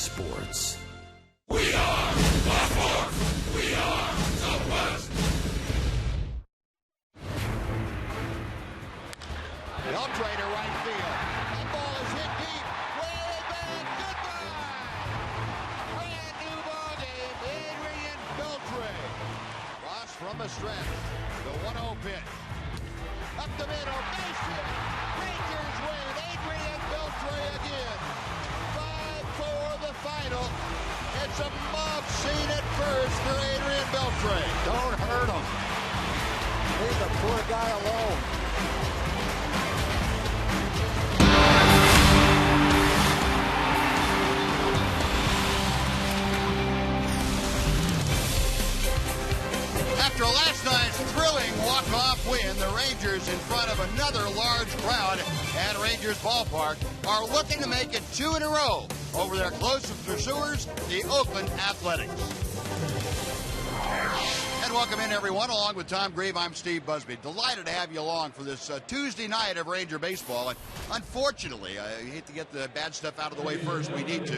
sports. We are the Fourth. We are the West. Beltre to right field. That ball is hit deep. Way back. Goodbye. Brand new ball game. Adrian Beltre. Ross from the stretch. The 1-0 pitch. Up the middle. Base hit. Rangers win. Adrian Beltre again. 5-4 the final. It's a mob scene at first for Adrian Beltre. Don't hurt him. Leave the poor guy alone. After last night's thrilling walk-off win, the Rangers, in front of another large crowd at Rangers Ballpark, are looking to make it 2 in a row over their closest pursuers, the Oakland Athletics. And welcome in, everyone. Along with Tom Grieve, I'm Steve Busby. Delighted to have you along for this Tuesday night of Ranger baseball. And unfortunately, I hate to get the bad stuff out of the way first. We need to.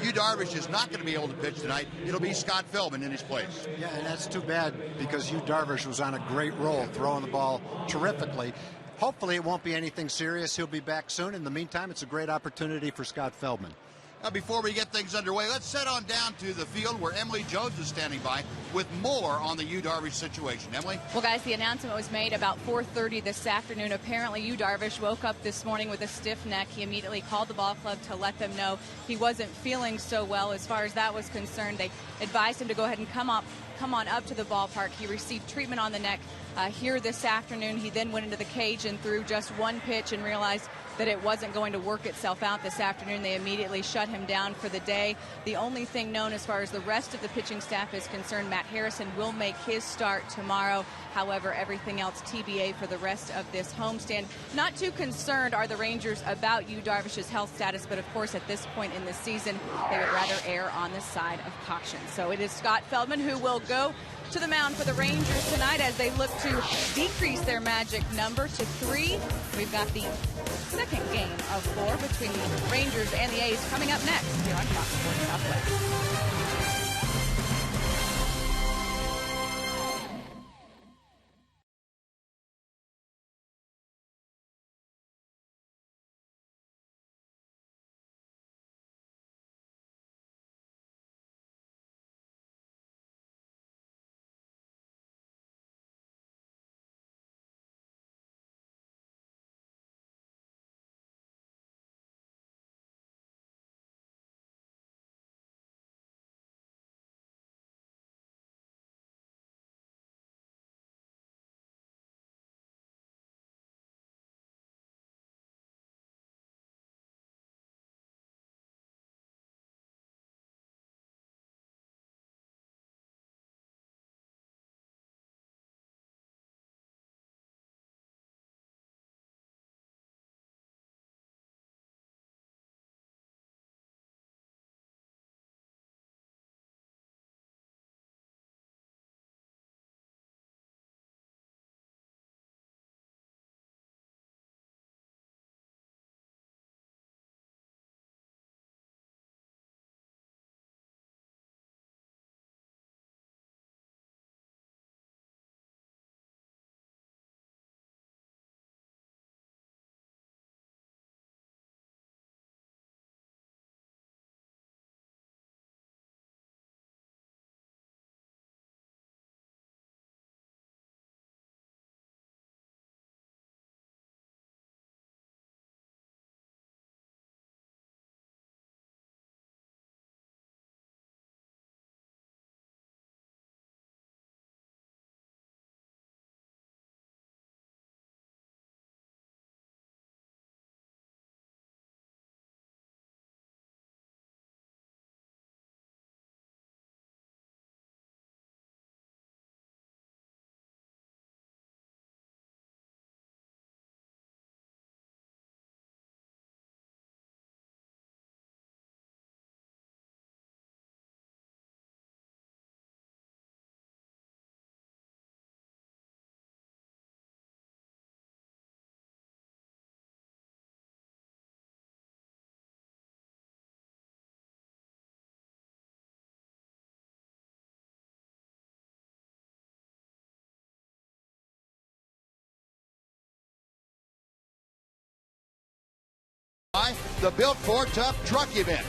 Yu Darvish is not going to be able to pitch tonight. It'll be Scott Feldman in his place. Yeah, and that's too bad because Yu Darvish was on a great roll, throwing the ball terrifically. Hopefully it won't be anything serious. He'll be back soon. In the meantime, it's a great opportunity for Scott Feldman. Now, before we get things underway, let's head on down to the field where Emily Jones is standing by with more on the Yu Darvish situation. Emily? Well, guys, the announcement was made about 4:30 this afternoon. Apparently, Yu Darvish woke up this morning with a stiff neck. He immediately called the ball club to let them know he wasn't feeling so well. As far as that was concerned, they advised him to go ahead and come on up to the ballpark. He received treatment on the neck here this afternoon. He then went into the cage and threw just one pitch and realized that it wasn't going to work itself out this afternoon. They immediately shut him down for the day. The only thing known as far as the rest of the pitching staff is concerned, Matt Harrison will make his start tomorrow. However, everything else TBA for the rest of this homestand. Not too concerned are the Rangers about Yu Darvish's health status, but of course at this point in the season, they would rather err on the side of caution. So it is Scott Feldman who will go to the mound for the Rangers tonight as they look to decrease their magic number to 3. We've got the second game of 4 between the Rangers and the A's coming up next here on Fox Sports Southwest. The Built Ford Tough Truck Event.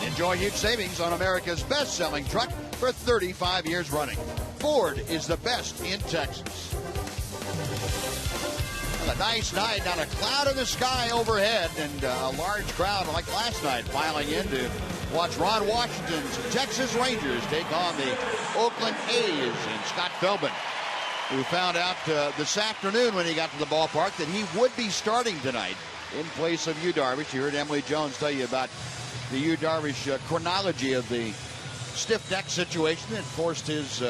Enjoy huge savings on America's best-selling truck for 35 years running. Ford is the best in Texas. A nice night, not a cloud in the sky overhead, and a large crowd like last night filing in to watch Ron Washington's Texas Rangers take on the Oakland A's and Scott Feldman, who found out this afternoon when he got to the ballpark that he would be starting tonight in place of Yu Darvish. You heard Emily Jones tell you about the Yu Darvish chronology of the stiff neck situation that forced his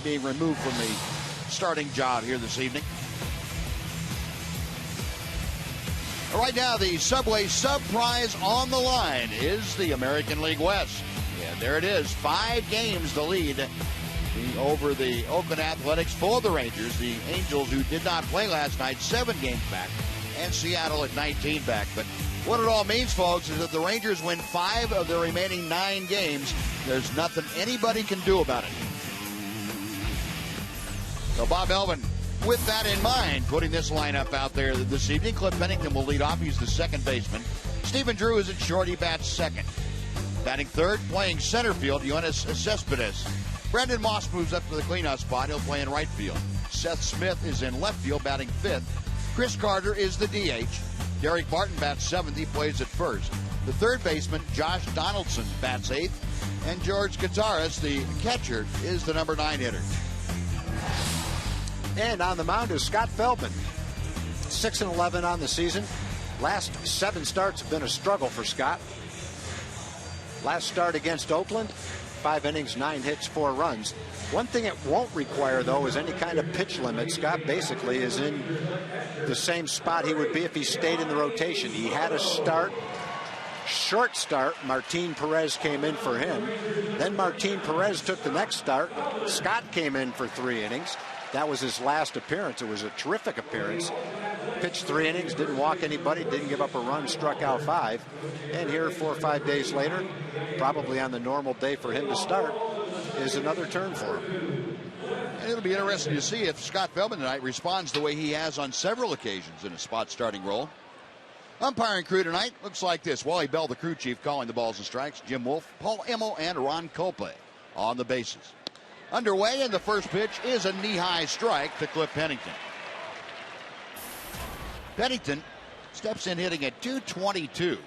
being removed from the starting job here this evening. Right now, the Subway Sub Prize on the line is the American League West. And there it is, 5 games the lead over the Oakland Athletics for the Rangers. The Angels, who did not play last night, 7 games back, and Seattle at 19 back. But what it all means, folks, is that the Rangers win 5 of their remaining 9 games. There's nothing anybody can do about it. So Bob Melvin, with that in mind, putting this lineup out there this evening. Cliff Pennington will lead off. He's the second baseman. Stephen Drew is at short. He bats second. Batting third, playing center field, Yoenis Cespedes. Brendan Moss moves up to the cleanout spot. He'll play in right field. Seth Smith is in left field, batting fifth. Chris Carter is the DH. Derek Martin bats seventh. He plays at first. The third baseman, Josh Donaldson, bats eighth. And George Gataris, the catcher, is the number 9 hitter. And on the mound is Scott Feldman. 6-11 on the season. Last 7 starts have been a struggle for Scott. Last start against Oakland, 5 innings, 9 hits, 4 runs. One thing it won't require, though, is any kind of pitch limit. Scott basically is in the same spot he would be if he stayed in the rotation. He had a start, short start. Martin Perez came in for him. Then Martin Perez took the next start. Scott came in for 3 innings. That was his last appearance. It was a terrific appearance. Pitched 3 innings, didn't walk anybody, didn't give up a run, struck out 5. And here 4 or 5 days later, probably on the normal day for him to start, is another turn for him. And it'll be interesting to see if Scott Feldman tonight responds the way he has on several occasions in a spot starting role. Umpiring crew tonight looks like this. Wally Bell, the crew chief, calling the balls and strikes. Jim Wolf, Paul Emo, and Ron Colpe on the bases. Underway, and the first pitch is a knee-high strike to Cliff Pennington. Pennington steps in hitting at .222.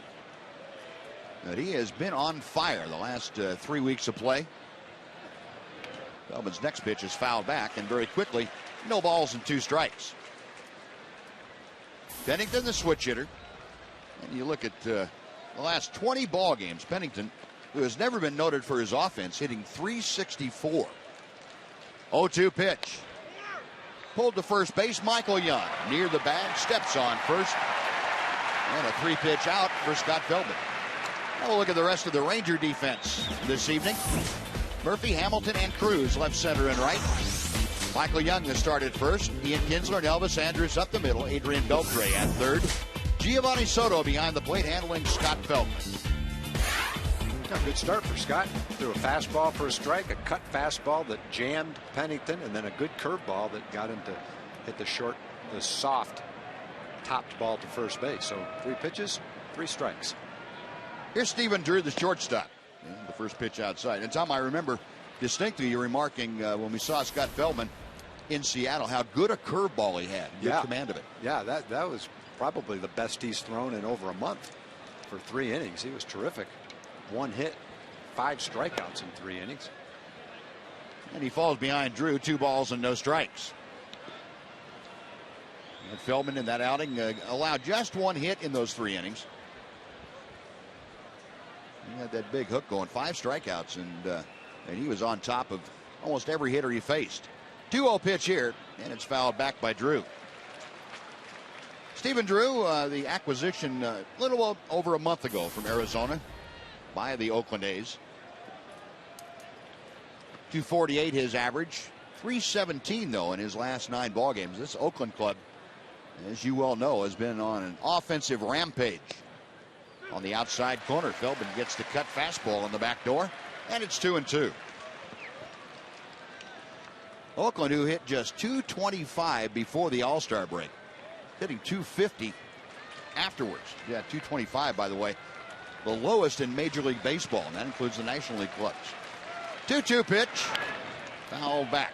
But he has been on fire the last 3 weeks of play. Feldman's next pitch is fouled back, and very quickly, no balls and 2 strikes. Pennington, the switch hitter. And you look at the last 20 ball games, Pennington, who has never been noted for his offense, hitting .364. 0-2 pitch. Pulled to first base, Michael Young. Near the bag, steps on first. And a 3-pitch out for Scott Feldman. Now we'll look at the rest of the Ranger defense this evening. Murphy, Hamilton, and Cruz left, center, and right. Michael Young has started first. Ian Kinsler and Elvis Andrus up the middle. Adrian Beltre at third. Giovanni Soto behind the plate, handling Scott Feldman. A good start for Scott. Threw a fastball for a strike, a cut fastball that jammed Pennington, and then a good curveball that got him to hit the soft topped ball to first base. So 3 pitches, 3 strikes. Here's Stephen Drew, the shortstop. The first pitch outside. And Tom, I remember distinctly you remarking when we saw Scott Feldman in Seattle how good a curveball he had. Good command of it. Yeah, that was probably the best he's thrown in over a month. For 3 innings, he was terrific. 1 hit, 5 strikeouts in 3 innings. And he falls behind Drew, 2 balls and no strikes. And Feldman in that outing allowed just 1 hit in those 3 innings. He had that big hook going, 5 strikeouts, and he was on top of almost every hitter he faced. 2-0 pitch here, and it's fouled back by Drew. Stephen Drew, the acquisition a little over a month ago from Arizona by the Oakland A's. .248 his average. .317 though in his last 9 ball games. This Oakland club, as you well know, has been on an offensive rampage. On the outside corner, Feldman gets the cut fastball on the back door, and it's 2-2. Oakland, who hit just .225 before the All-Star break, hitting .250 afterwards. Yeah, 225, by the way, the lowest in Major League Baseball, and that includes the National League clubs. 2-2 pitch, foul back.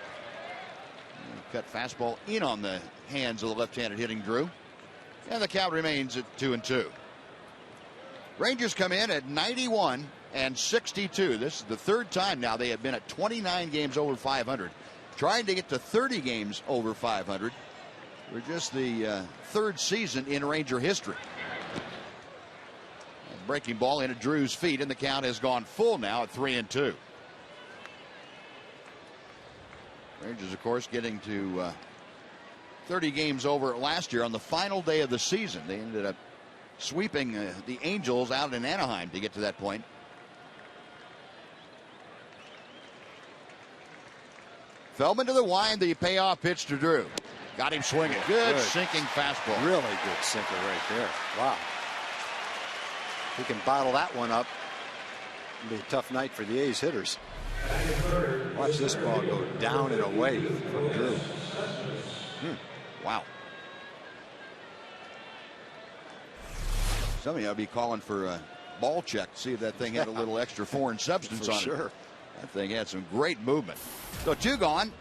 Cut fastball in on the hands of the left-handed hitting Drew, and the count remains at 2-2. Rangers come in at 91 and 62. This is the third time now they have been at 29 games over 500, trying to get to 30 games over 500. We're just the third season in Ranger history. And breaking ball into Drew's feet, and the count has gone full now at 3-2. Rangers, of course, getting to 30 games over last year on the final day of the season. They ended up sweeping the Angels out in Anaheim to get to that point. Feldman to the wind, the payoff pitch to Drew. Got him swinging. Good sinking fastball. Really good sinker right there. Wow. He can bottle that one up. It'll be a tough night for the A's hitters. Watch this ball go down and away from Drew. Wow. Some of you will be calling for a ball check to see if that thing had a little extra foreign substance For on sure. it. That thing had some great movement. So 2 gone.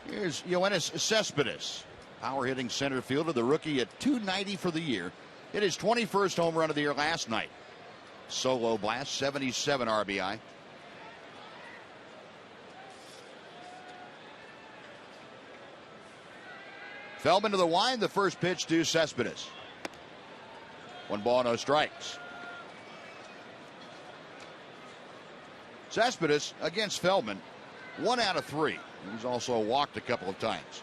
Here's Yoenis Cespedes, power hitting center fielder, the rookie at 290 for the year. Hit his 21st home run of the year last night. Solo blast, 77 RBI. Feldman to the wind, the first pitch to Cespedes. 1 ball, no strikes. Cespedes against Feldman, 1 out of 3. He's also walked a couple of times.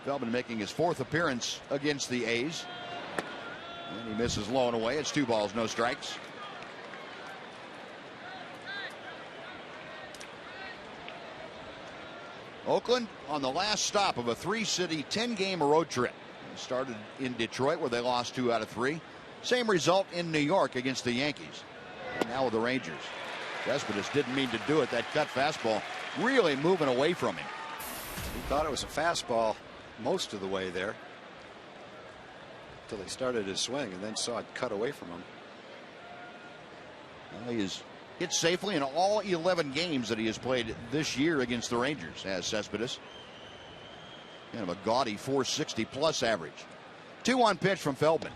Feldman making his 4th appearance against the A's. And he misses low and away. It's 2 balls, no strikes. Oakland on the last stop of a 3-city 10-game road trip. It started in Detroit, where they lost 2 out of 3. Same result in New York against the Yankees. And now with the Rangers. Cespedes didn't mean to do it. That cut fastball really moving away from him. He thought it was a fastball most of the way there, until he started his swing and then saw it cut away from him. Well, he has hit safely in all 11 games that he has played this year against the Rangers, as Cespedes. Kind of a gaudy 460 plus average. 2-1 pitch from Feldman.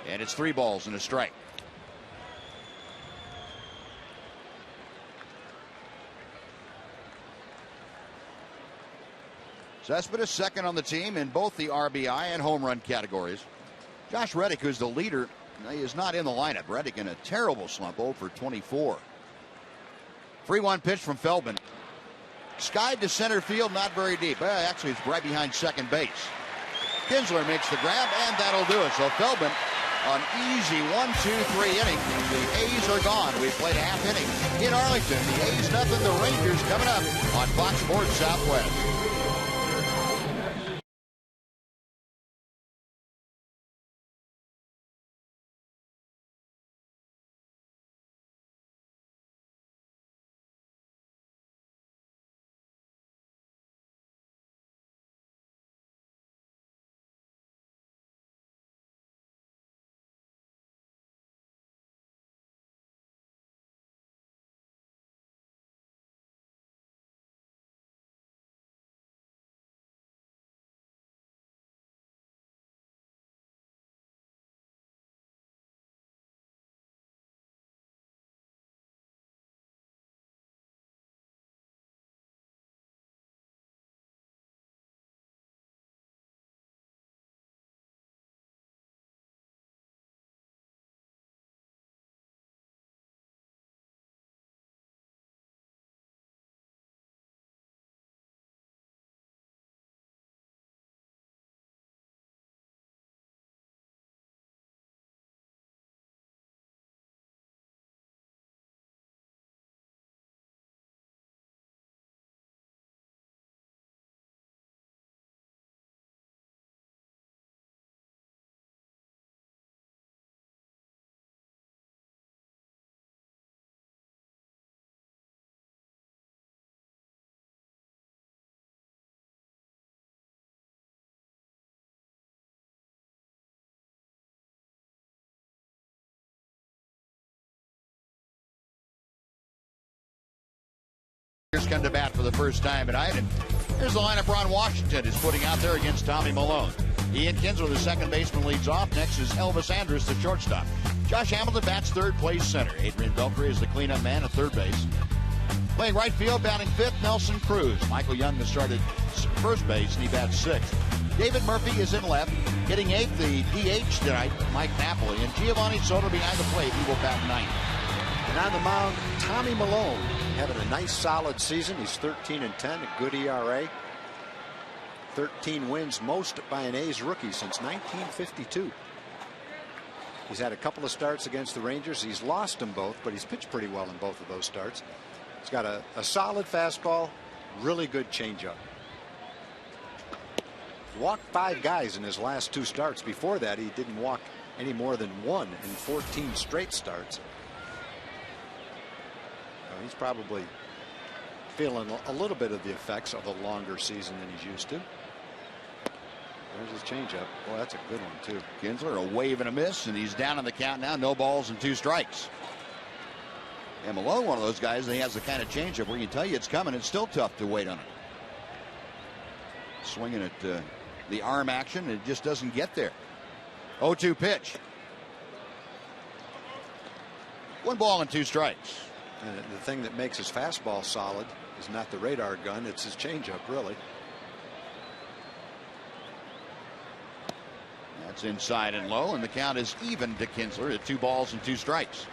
And it's 3 balls and a strike. Cespedes second on the team in both the RBI and home run categories. Josh Reddick, who's the leader, he is not in the lineup. Reddick in a terrible slump, 0 for 24. 3-1 pitch from Feldman. Skied to center field, not very deep. Actually, it's right behind second base. Kinsler makes the grab, and that'll do it. So Feldman, an easy 1-2-3 inning. The A's are gone. We've played a half inning in Arlington. The A's nothing. The Rangers coming up on Fox Sports Southwest. Rangers come to bat for the first time tonight. And here's the lineup Ron Washington is putting out there against Tommy Malone. Ian Kinsler, the second baseman, leads off. Next is Elvis Andrus, the shortstop. Josh Hamilton bats third place center. Adrian Beltre is the cleanup man at third base. Playing right field, batting fifth, Nelson Cruz. Michael Young has started first base, and he bats sixth. David Murphy is in left. Hitting eighth, the DH tonight, Mike Napoli. And Giovanni Soto behind the plate. He will bat ninth. And on the mound, Tommy Malone having a nice solid season. He's 13-10, a good ERA. 13 wins, most by an A's rookie since 1952. He's had a couple of starts against the Rangers. He's lost them both, but he's pitched pretty well in both of those starts. He's got a solid fastball, really good changeup. Walked 5 guys in his last 2 starts. Before that, he didn't walk any more than 1 in 14 straight starts. He's probably feeling a little bit of the effects of a longer season than he's used to. There's his changeup. Well, that's a good one, too. Kinsler, a wave and a miss, and he's down on the count now. No balls and 2 strikes. And Malone, one of those guys, he has the kind of changeup where you can tell you it's coming. It's still tough to wait on it. Swinging at the arm action, it just doesn't get there. 0-2 pitch. 1 ball and 2 strikes. And the thing that makes his fastball solid is not the radar gun, it's his changeup, really. That's inside and low, and the count is even to Kinsler at 2 balls and 2 strikes.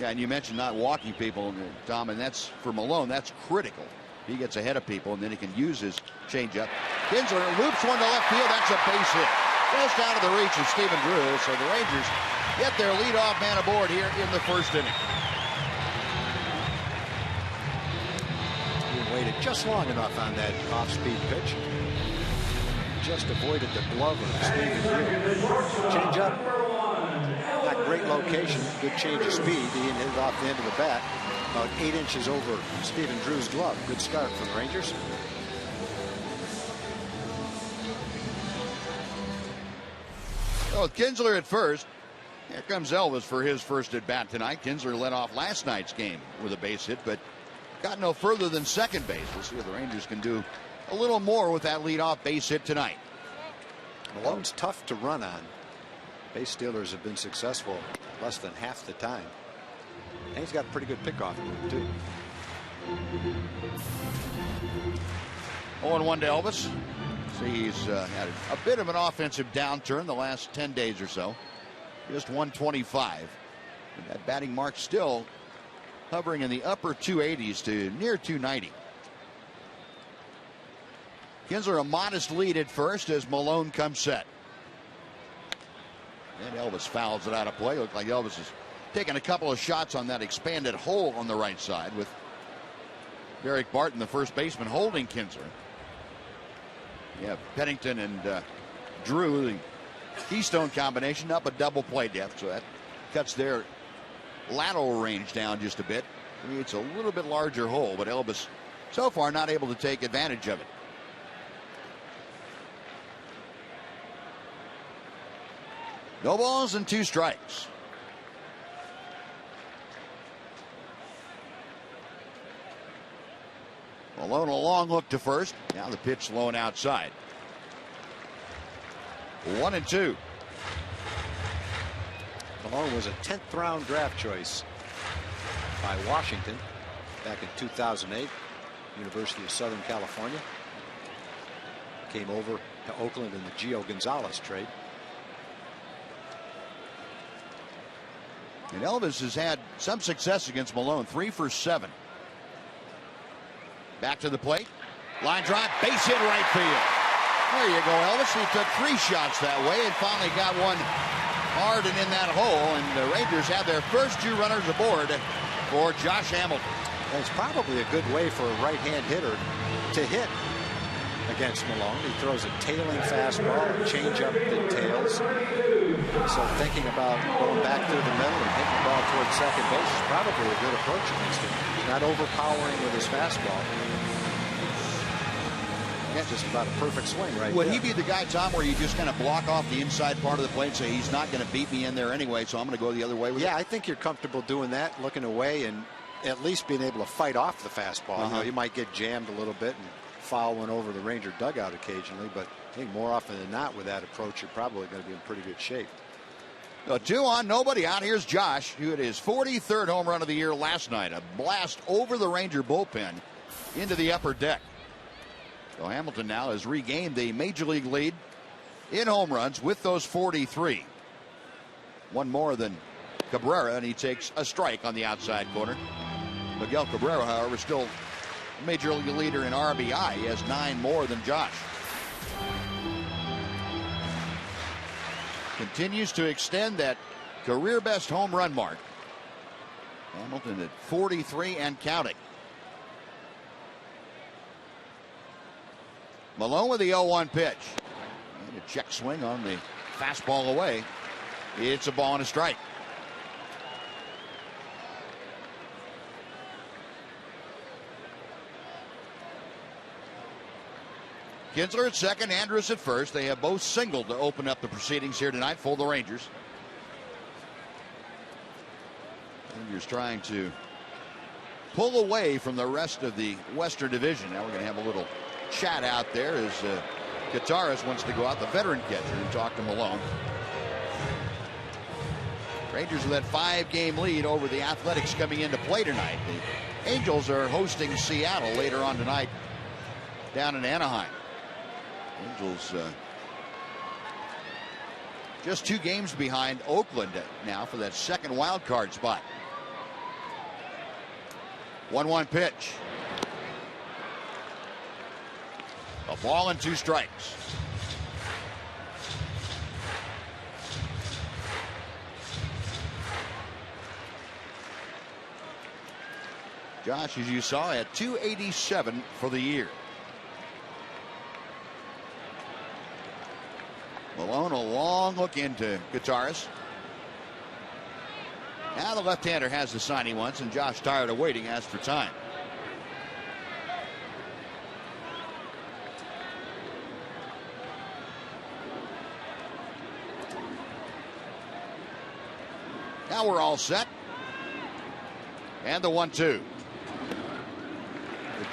Yeah, and you mentioned not walking people, Tom, and that's for Malone, that's critical. He gets ahead of people, and then he can use his changeup. Kinsler loops one to left field. That's a base hit. Goes down to the reach of Stephen Drew, so the Rangers get their leadoff man aboard here in the first inning. He waited just long enough on that off-speed pitch. Just avoided the glove of Stephen Drew. Changeup, not great location, good change of speed. He hit it off the end of the bat, about 8 inches over Stephen Drew's glove. Good start for the Rangers. So with Kinsler at first, here comes Elvis for his first at bat tonight. Kinsler led off last night's game with a base hit, but got no further than second base. We'll see if the Rangers can do a little more with that leadoff base hit tonight. Malone's tough to run on. Base stealers have been successful less than half the time. And he's got a pretty good pickoff move, too. 0-1 to Elvis. See, he's had a bit of an offensive downturn the last 10 days or so. Just 125. And that batting mark still hovering in the upper 280s to near 290. Kinsler a modest lead at first as Malone comes set. And Elvis fouls it out of play. Looked like Elvis is taking a couple of shots on that expanded hole on the right side with Derek Barton, the first baseman, holding Kinsler. Yeah, Pennington and Drew, the Keystone combination, up a double play depth, so that cuts their lateral range down just a bit. I mean, it's a little bit larger hole, but Elvis so far not able to take advantage of it. No balls and 2 strikes. Malone a long look to first. Now the pitch low and outside. 1-2. Malone was a 10th round draft choice by Washington back in 2008. University of Southern California. Came over to Oakland in the Gio Gonzalez trade. And Elvis has had some success against Malone. 3 for 7. Back to the plate. Line drive, base hit right field. There you go, Elvis. He took 3 shots that way and finally got one hard and in that hole. And the Rangers have their first 2 runners aboard for Josh Hamilton. That's probably a good way for a right-hand hitter to hit against Malone. He throws a tailing fastball, a changeup that tails. So thinking about going back through the middle and hitting the ball towards second base is probably a good approach against him. He's not overpowering with his fastball. Yeah, just about a perfect swing right Would there. he be the guy, Tom, where you just kind of block off the inside part of the plate and say he's not going to beat me in there anyway, so I'm going to go the other way with it? Yeah, I think you're comfortable doing that, looking away and at least being able to fight off the fastball. You know, you might get jammed a little bit and foul one over the Ranger dugout occasionally, but I think more often than not with that approach, you're probably going to be in pretty good shape. 2 on, nobody out. Here's Josh, who hit his 43rd home run of the year last night. A blast over the Ranger bullpen into the upper deck. So Hamilton now has regained the major league lead in home runs with those 43. One more than Cabrera, and he takes a strike on the outside corner. Miguel Cabrera, however, still a major league leader in RBI. He has 9 more than Josh. Continues to extend that career best home run mark. Hamilton at 43 and counting. Malone with the 0-1 pitch. And a check swing on the fastball away. It's a ball and a strike. Kinsler at second, Andrus at first. They have both singled to open up the proceedings here tonight for the Rangers. Rangers trying to pull away from the rest of the Western Division. Now we're going to have a little chat out there as Gutierrez wants to go out, the veteran catcher, and talk to Malone. Rangers with that 5-game lead over the Athletics coming into play tonight. The Angels are hosting Seattle later on tonight down in Anaheim. Angels just 2 games behind Oakland now for that second wild card spot. 1-1 pitch. A ball and 2 strikes. Josh, as you saw, at 287 for the year. Malone, a long look into Gutierrez. Now the left-hander has the sign he wants, and Josh, tired of waiting, asked for time. Now we're all set. And the 1-2. Good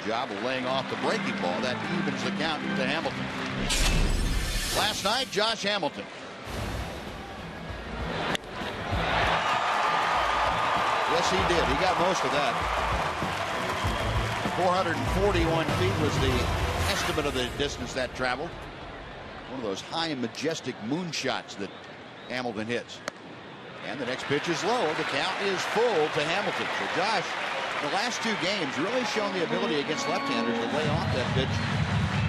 job of laying off the breaking ball. That evens the count to Hamilton. Last night, Josh Hamilton. Yes, he did. He got most of that. 441 feet was the estimate of the distance that traveled. One of those high and majestic moonshots that Hamilton hits. And the next pitch is low. The count is full to Hamilton. So Josh, the last 2 games, really shown the ability against left-handers to lay off that pitch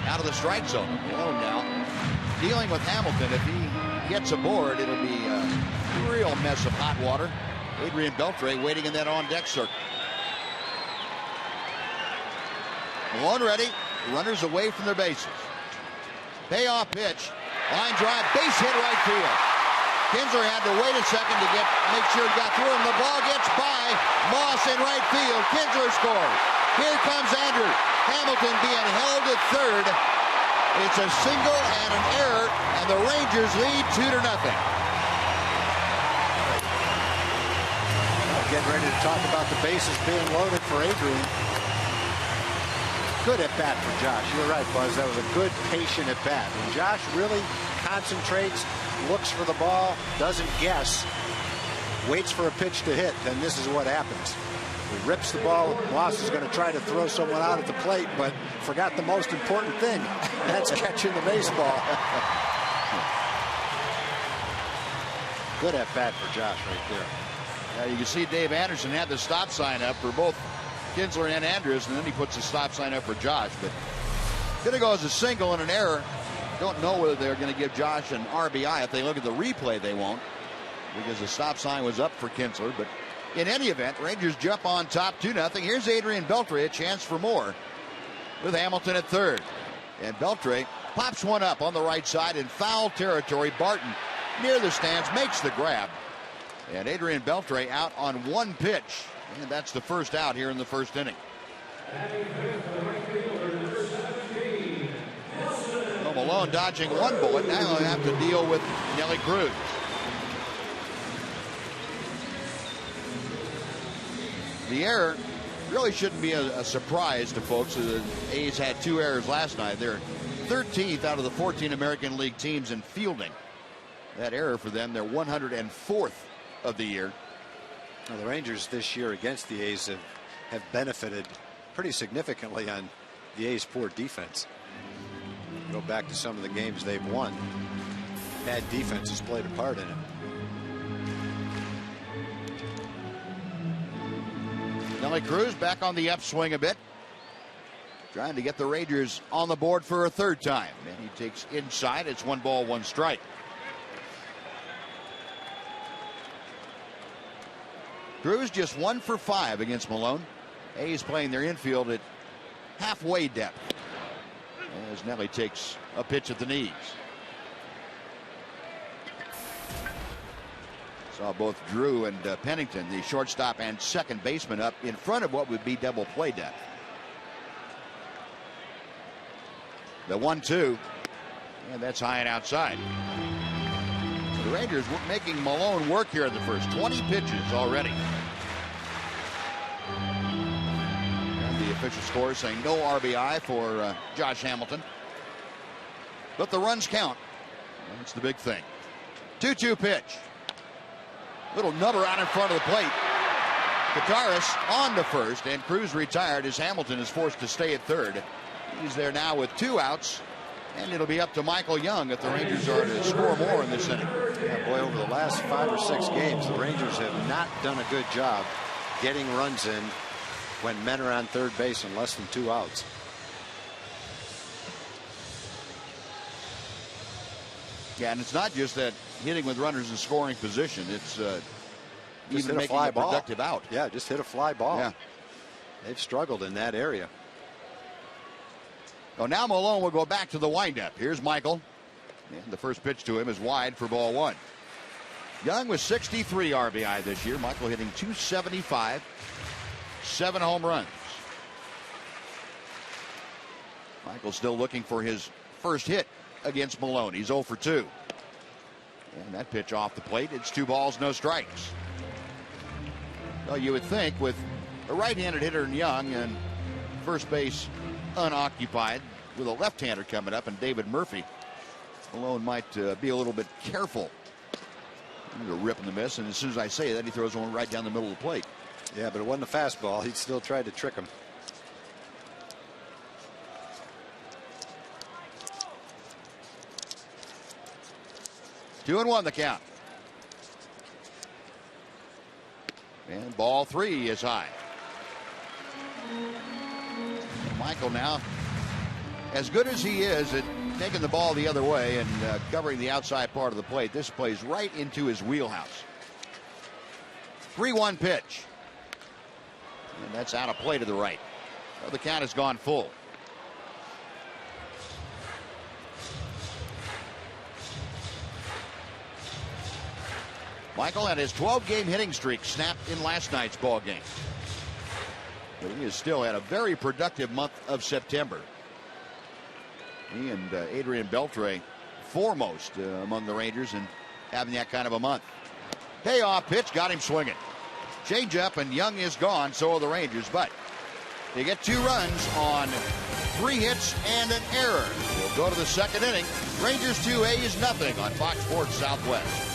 out of the strike zone. Now, dealing with Hamilton, if he gets aboard, it'll be a real mess of hot water. Adrian Beltre waiting in that on-deck circle. Malone ready. Runners away from their bases. Payoff pitch. Line drive. Base hit right field. Kinsler had to wait a second to make sure it got through him. The ball gets by Moss in right field. Kinsler scores. Here comes Andrew. Hamilton being held at third. It's a single and an error, and the Rangers lead 2-0. Getting ready to talk about the bases being loaded for Adrian. Good at bat for Josh. You're right, Buzz. That was a good, patient at bat. And Josh really concentrates, looks for the ball, doesn't guess, waits for a pitch to hit, then this is what happens. He rips the ball. Moss is going to try to throw someone out at the plate, but forgot the most important thing. That's catching the baseball. Good at bat for Josh right there. You can see Dave Anderson had the stop sign up for both Kinsler and Andrews, and then he puts the stop sign up for Josh. But going to go as a single and an error. Don't know whether they're going to give Josh an RBI. If they look at the replay, they won't, because the stop sign was up for Kinsler. But in any event, Rangers jump on top 2-0. Here's Adrian Beltre, a chance for more with Hamilton at third. And Beltre pops one up on the right side in foul territory. Barton near the stands makes the grab. And Adrian Beltre out on 1 pitch. And that's the first out here in the first inning. Well, Malone dodging 1 bullet. Now he'll have to deal with Nelly Cruz. The error really shouldn't be a surprise to folks. The A's had 2 errors last night. They're 13th out of the 14 American League teams in fielding. That error for them, they're 104th of the year. Well, the Rangers this year against the A's have benefited pretty significantly on the A's poor defense. Go back to some of the games they've won. Bad defense has played a part in it. Nelly Cruz back on the upswing a bit, trying to get the Rangers on the board for a 3rd time. And he takes inside. It's 1 ball, 1 strike. Cruz just 1 for 5 against Malone. A's playing their infield at halfway depth as Nelly takes a pitch at the knees. Saw both Drew and Pennington, the shortstop and second baseman, up in front of what would be double play depth. The 1-2, and that's high and outside. The Rangers were making Malone work here in the first. 20 pitches already. And the official score saying no RBI for Josh Hamilton. But the runs count. That's the big thing. 2-2 pitch. Little nubber out in front of the plate. Kataris on to first, and Cruz retired as Hamilton is forced to stay at third. He's there now with 2 outs, and it'll be up to Michael Young if the Rangers are to score more in this inning. Yeah, boy, over the last 5 or 6 games, the Rangers have not done a good job getting runs in when men are on third base and less than 2 outs. Yeah, and it's not just that hitting with runners in scoring position. It's even making a productive out. Yeah, just hit a fly ball. Yeah. They've struggled in that area. Oh, now Malone will go back to the windup. Here's Michael. And the first pitch to him is wide for ball 1. Young was 63 RBI this year. Michael hitting .275, 7 home runs. Michael still looking for his first hit against Malone. He's 0 for 2. And that pitch off the plate. It's 2 balls, no strikes. Well, you would think with a right-handed hitter in Young and first base unoccupied with a left-hander coming up and David Murphy, Malone might be a little bit careful. A rip in the miss, and as soon as I say that, he throws one right down the middle of the plate. Yeah, but it wasn't a fastball. He still tried to trick him. Two and 1 the count. And ball 3 is high. Michael now, as good as he is at taking the ball the other way and covering the outside part of the plate, this plays right into his wheelhouse. 3-1 pitch. And that's out of play to the right. Well, the count has gone full. Michael had his 12-game hitting streak snapped in last night's ball game. But he has still had a very productive month of September. He and Adrian Beltre foremost among the Rangers and having that kind of a month. Payoff pitch got him swinging. Change up and Young is gone, so are the Rangers, but they get 2 runs on 3 hits and an error. We'll go to the second inning. Rangers 2, A's nothing on Fox Sports Southwest.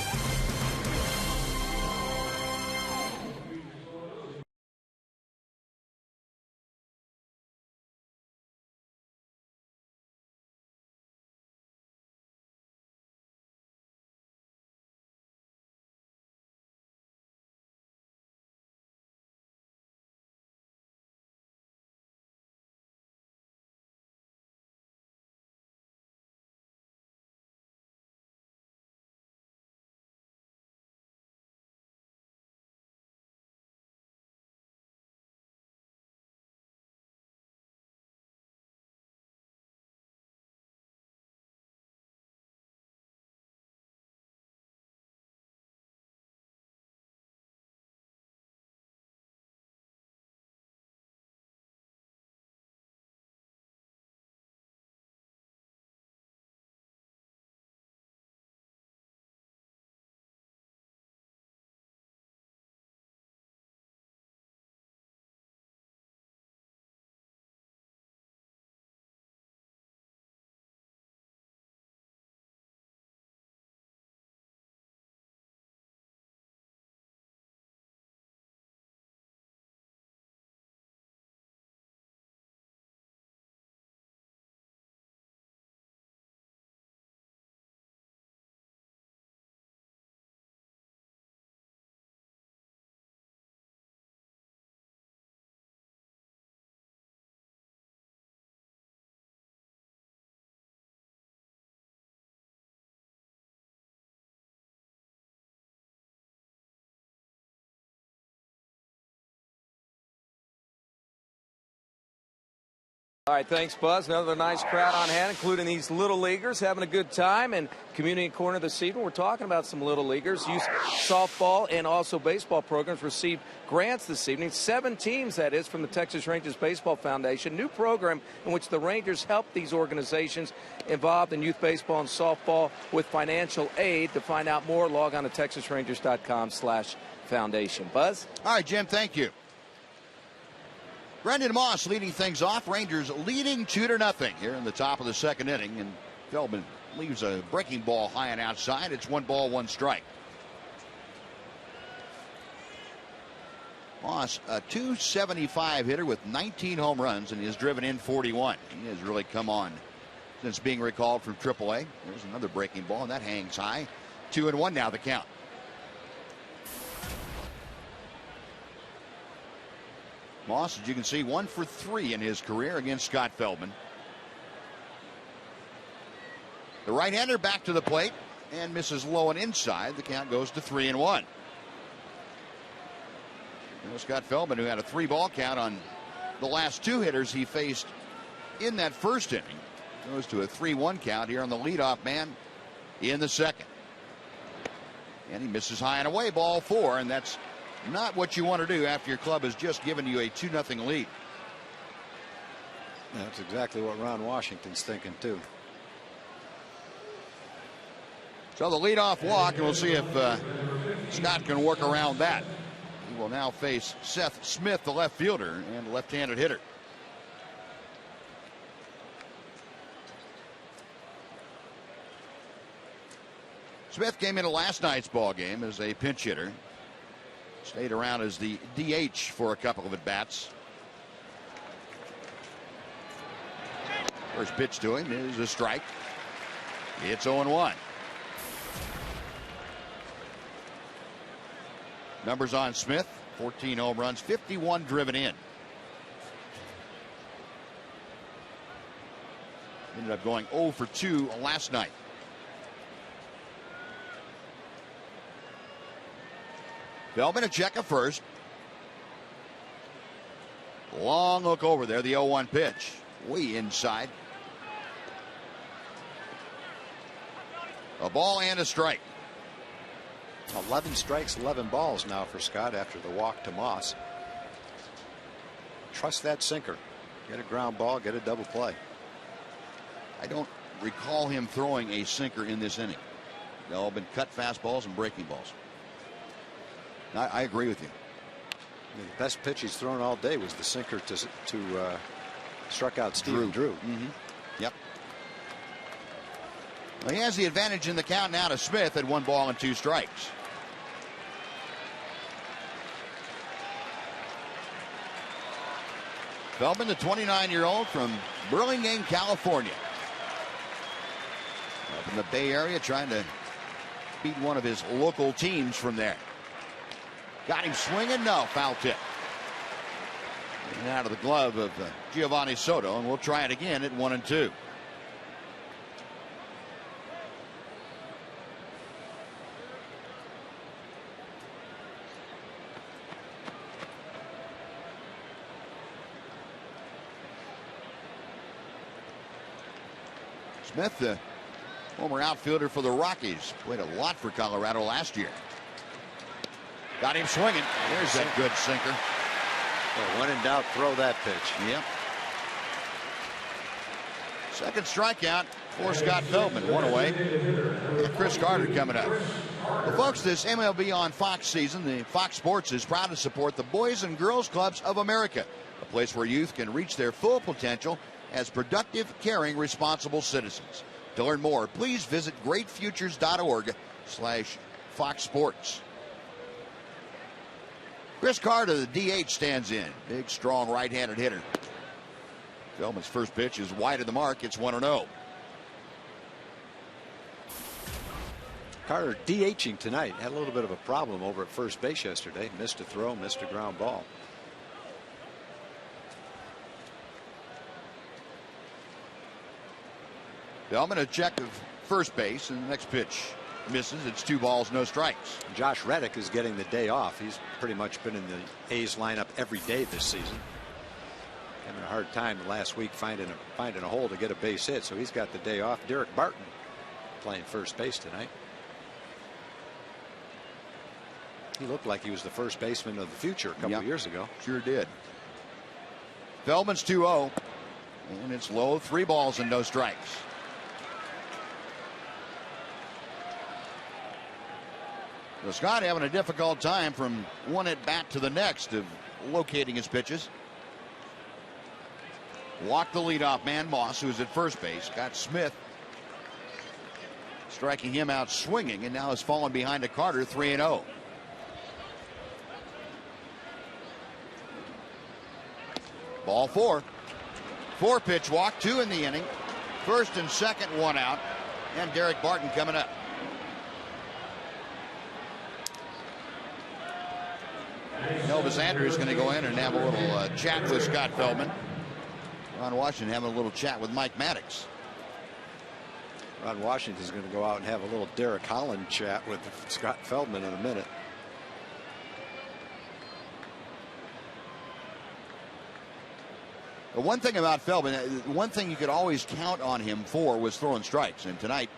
All right, thanks, Buzz. Another nice crowd on hand, including these little leaguers having a good time. And Community Corner this evening, we're talking about some little leaguers. Youth softball and also baseball programs received grants this evening. 7 teams, that is, from the Texas Rangers Baseball Foundation. New program in which the Rangers help these organizations involved in youth baseball and softball with financial aid. To find out more, log on to texasrangers.com/foundation. Buzz? All right, Jim, thank you. Brendan Moss leading things off. Rangers leading 2-0 here in the top of the second inning. And Feldman leaves a breaking ball high and outside. It's 1 ball, 1 strike. Moss, a .275 hitter with 19 home runs, and he has driven in 41. He has really come on since being recalled from AAA. There's another breaking ball, and that hangs high. 2-1 now the count. Moss, as you can see, 1 for 3 in his career against Scott Feldman. The right-hander back to the plate and misses low and inside. The count goes to 3-1. Scott Feldman, who had a 3-ball count on the last 2 hitters he faced in that first inning, goes to a 3-1 count here on the leadoff man in the second. And he misses high and away, ball 4, and that's not what you want to do after your club has just given you a 2-0 lead. That's exactly what Ron Washington's thinking, too. So the leadoff walk, and we'll see if Scott can work around that. He will now face Seth Smith, the left fielder and left-handed hitter. Smith came into last night's ball game as a pinch hitter. Stayed around as the DH for a couple of at-bats. First pitch to him is a strike. It's 0-1. Numbers on Smith: 14 home runs, 51 driven in. Ended up going 0 for 2 last night. Feldman a check at first. Long look over there. The 0-1 pitch. Way inside. A ball and a strike. 11 strikes, 11 balls now for Scott after the walk to Moss. Trust that sinker. Get a ground ball, get a double play. I don't recall him throwing a sinker in this inning. They've all been cut fastballs and breaking balls. I agree with you. The best pitch he's thrown all day was the sinker to struck out Stephen Drew. Yep. Well, he has the advantage in the count now to Smith at 1 ball and 2 strikes. Feldman, the 29-year-old from Burlingame, California. Up in the Bay Area, trying to beat one of his local teams from there. Got him swinging, no, foul tip. And out of the glove of Giovanni Soto, and we'll try it again at 1-2. Smith, the former outfielder for the Rockies, played a lot for Colorado last year. Got him swinging. There's that good sinker. Well, when in doubt, throw that pitch. Yep. Second strikeout for Scott Feldman. 1 away. And Chris Carter coming up. Well, folks, this MLB on Fox season, the Fox Sports is proud to support the Boys and Girls Clubs of America, a place where youth can reach their full potential as productive, caring, responsible citizens. To learn more, please visit greatfutures.org/Fox Sports. Chris Carter, the DH, stands in. Big, strong right-handed hitter. Feldman's first pitch is wide of the mark. It's 1-0. Carter DHing tonight. Had a little bit of a problem over at first base yesterday. Missed a throw, missed a ground ball. Feldman a check of first base, and the next pitch misses. It's 2 balls, no strikes. Josh Reddick is getting the day off. He's pretty much been in the A's lineup every day this season. Having a hard time last week finding a hole to get a base hit, so he's got the day off. Derek Barton playing first base tonight. He looked like he was the first baseman of the future a couple of years ago. Sure did. Feldman's 2-0, and it's low. 3 balls and no strikes. So Scott having a difficult time from one at bat to the next of locating his pitches. Walked the leadoff man, Moss, who was at first base. Got Smith striking him out swinging, and now has fallen behind to Carter, 3-0. Ball 4. 4-pitch walk, 2 in the inning. First and second, 1 out. And Derek Barton coming up. Elvis Andrews going to go in and have a little chat with Scott Feldman. Ron Washington having a little chat with Mike Maddox. Ron Washington's going to go out and have a little Derek Holland chat with Scott Feldman in a minute. The one thing about Feldman, one thing you could always count on him for was throwing strikes. And tonight,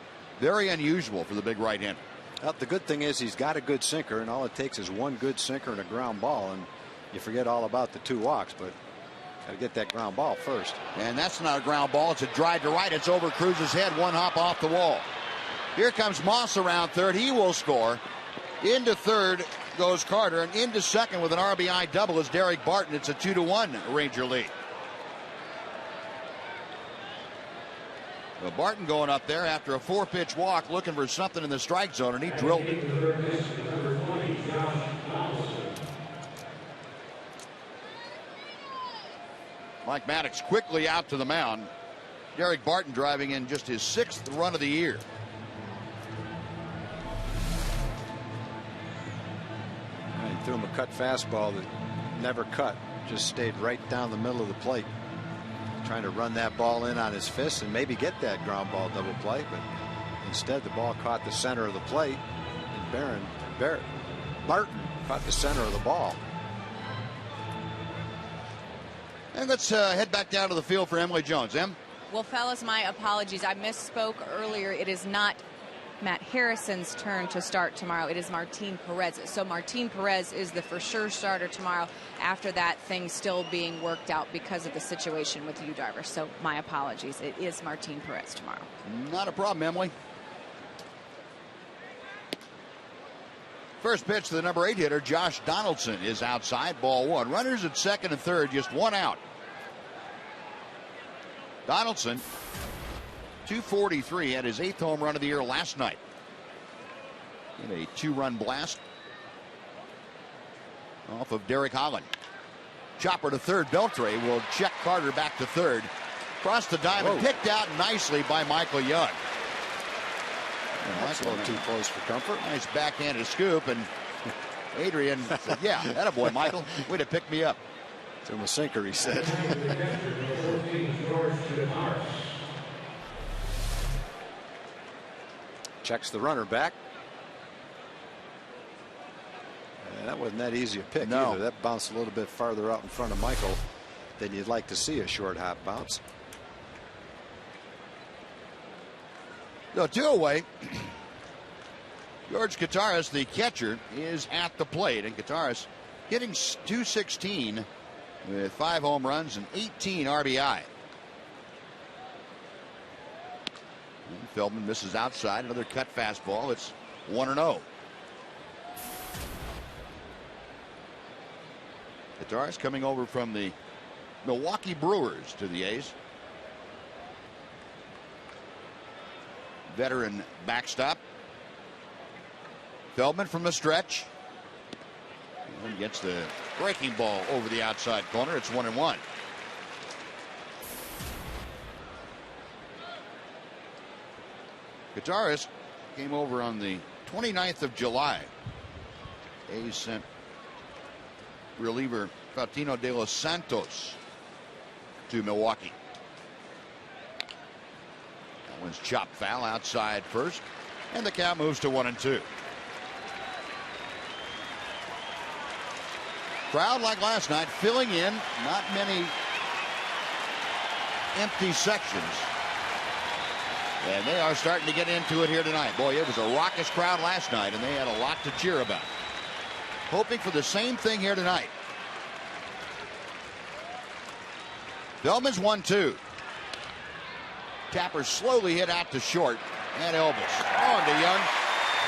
very unusual for the big right-hander. Well, the good thing is he's got a good sinker, and all it takes is one good sinker and a ground ball, and you forget all about the 2 walks, but got to get that ground ball first. And that's not a ground ball. It's a drive to right. It's over Cruz's head. 1 hop off the wall. Here comes Moss around third. He will score. Into third goes Carter, and into second with an RBI double is Derek Barton. It's a 2-1 Ranger lead. Well, Barton going up there after a 4-pitch walk looking for something in the strike zone, and he drilled it. Mike Maddox quickly out to the mound. Derek Barton driving in just his 6th run of the year. He threw him a cut fastball that never cut, just stayed right down the middle of the plate. Trying to run that ball in on his fist and maybe get that ground ball double play, but instead the ball caught the center of the plate, and Barton caught the center of the ball. And let's head back down to the field for Emily Jones. Em? Well, fellas, my apologies. I misspoke earlier. It is not Matt Harrison's turn to start tomorrow. It is Martin Perez. So Martin Perez is the for sure starter tomorrow. After that, things still being worked out because of the situation with Yu Darvish. So my apologies. It is Martin Perez tomorrow. Not a problem, Emily. First pitch to the number 8 hitter, Josh Donaldson, is outside. Ball 1. Runners at second and third, just 1 out. Donaldson, 243, had his 8th home run of the year last night in a 2-run blast off of Derek Holland. Chopper to third. Beltre will check Carter back to third. Cross the diamond. Whoa. Picked out nicely by Michael Young. That's a little too close for comfort. Nice backhanded scoop, and Adrian said, yeah, attaboy, Michael. Way to pick me up. To him a sinker, he said. Checks the runner back. That wasn't that easy a pick either. That bounced a little bit farther out in front of Michael than you'd like to see a short hop bounce. So 2 away. George Kataris, the catcher, is at the plate, and Kataris hitting .216 with 5 home runs and 18 RBI. And Feldman misses outside. Another cut fastball. It's 1-0. Kataris coming over from the Milwaukee Brewers to the A's. Veteran backstop. Feldman from the stretch. And gets the breaking ball over the outside corner. It's 1-1. Kataris came over on the 29th of July. A's sent reliever Faustino de los Santos to Milwaukee. That one's chopped foul outside first, and the count moves to 1-2. Crowd like last night filling in. Not many empty sections. And they are starting to get into it here tonight. Boy, it was a raucous crowd last night, and they had a lot to cheer about. Hoping for the same thing here tonight. Bellman's 1-2. Tapper slowly hit out to short, and Elvis on to Young.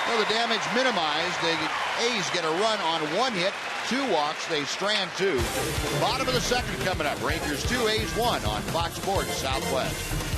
Well, the damage minimized. The A's get a run on one hit, 2 walks. They strand 2. Bottom of the second coming up. Rangers 2, A's 1 on Fox Sports Southwest.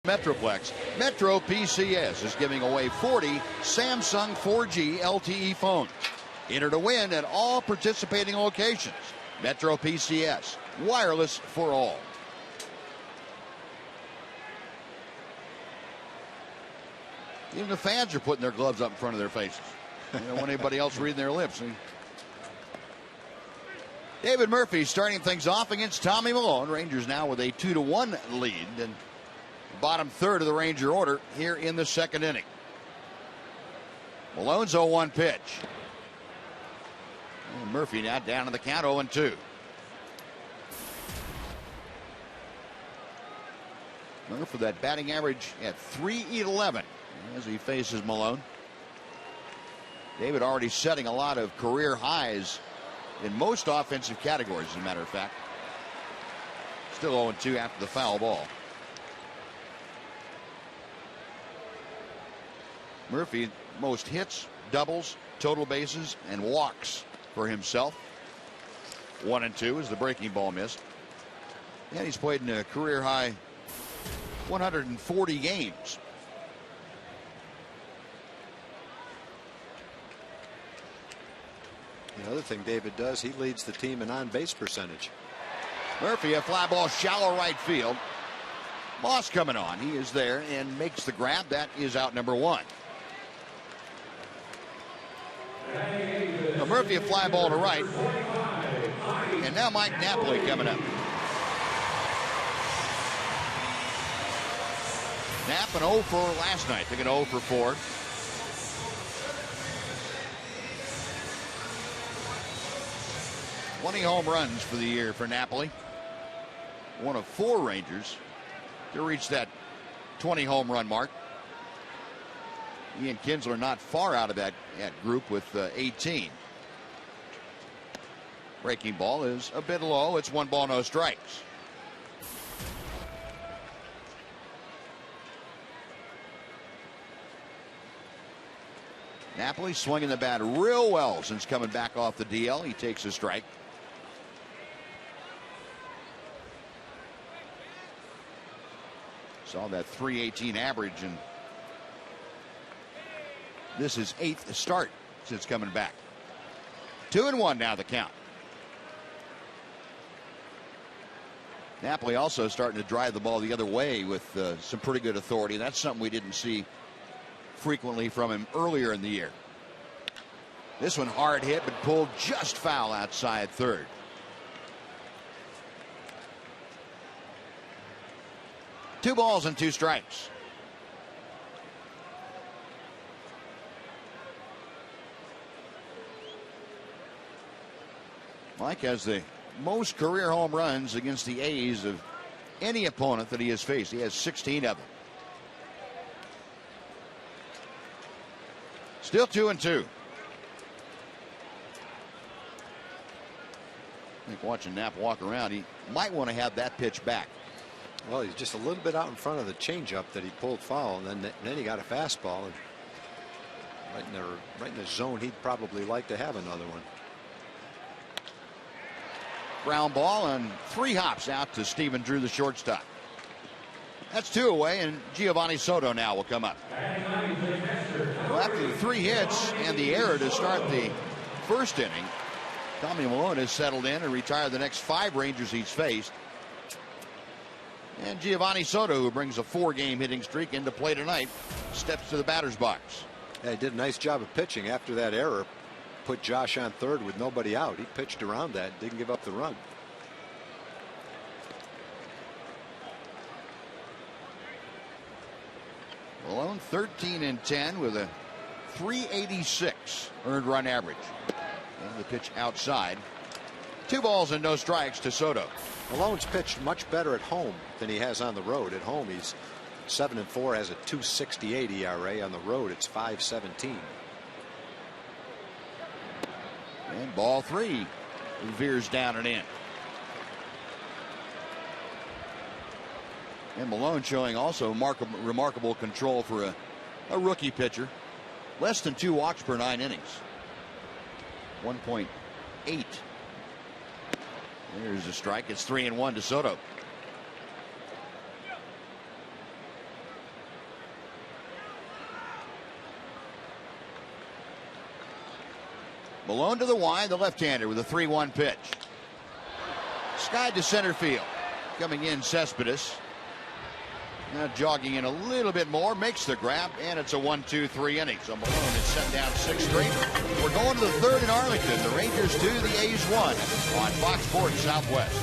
Metroplex. Metro PCS is giving away 40 Samsung 4G LTE phones. Enter to win at all participating locations. Metro PCS, wireless for all. Even the fans are putting their gloves up in front of their faces. They don't want anybody else reading their lips. David Murphy starting things off against Tommy Malone. Rangers now with a 2-1 lead. And bottom third of the Ranger order here in the second inning. Malone's 0-1 pitch. And Murphy now down to the count 0-2. Murphy for that batting average at .311 as he faces Malone. David already setting a lot of career highs in most offensive categories, as a matter of fact. Still 0-2 after the foul ball. Murphy, most hits, doubles, total bases, and walks for himself. 1-2 as the breaking ball missed. And he's played in a career high 140 games. The other thing David does, he leads the team in on-base percentage. Murphy, a fly ball, shallow right field. Moss coming on. He is there and makes the grab. That is out number 1. Now Murphy, a fly ball to right. And now Mike Napoli coming up. Knapp an 0 for last night. Took an 0 for 4. $20 home runs for the year for Napoli. One of 4 Rangers to reach that 20 home run mark. Ian Kinsler not far out of that group with 18. Breaking ball is a bit low. It's 1 ball, no strikes. Napoli swinging the bat real well since coming back off the DL. He takes a strike. Saw that .318 average in This is 8th start since coming back. 2-1 now the count. Napoli also starting to drive the ball the other way with some pretty good authority. That's something we didn't see frequently from him earlier in the year. This one hard hit, but pulled just foul outside third. Two balls and two strikes. Mike has the most career home runs against the A's of any opponent that he has faced. He has 16 of them. Still 2-2. I think watching Knapp walk around, he might want to have that pitch back. Well, he's just a little bit out in front of the changeup that he pulled foul, and then he got a fastball. And right in the zone he'd probably like to have another one. Ground ball and 3 hops out to Stephen Drew, the shortstop. That's 2 away, and Giovanni Soto now will come up. Well, after the 3 hits and the error to start the first inning, Tommy Malone has settled in and retired the next 5 Rangers he's faced. And Giovanni Soto, who brings a 4-game hitting streak into play tonight, steps to the batter's box. Yeah, he did a nice job of pitching after that error. Put Josh on third with nobody out. He pitched around that, didn't give up the run. Malone 13-10 with a 386 earned run average. And the pitch outside. 2 balls and no strikes to Soto. Malone's pitched much better at home than he has on the road. At home he's 7-4, has a 2.68 ERA. On the road it's 5.17. And ball 3 veers down and in. And Malone showing also remarkable control for a rookie pitcher. Less than 2 walks per 9 innings. 1.8. There's a strike. It's 3-1 to Soto. Malone to the wide, the left-hander with a 3-1 pitch. Skied to center field. Coming in Cespedes. Now jogging in a little bit more, makes the grab, and it's a 1-2-3 inning. So Malone is set down 6 straight. We're going to the 3rd in Arlington. The Rangers 2, the A's 1 on Fox Sports Southwest.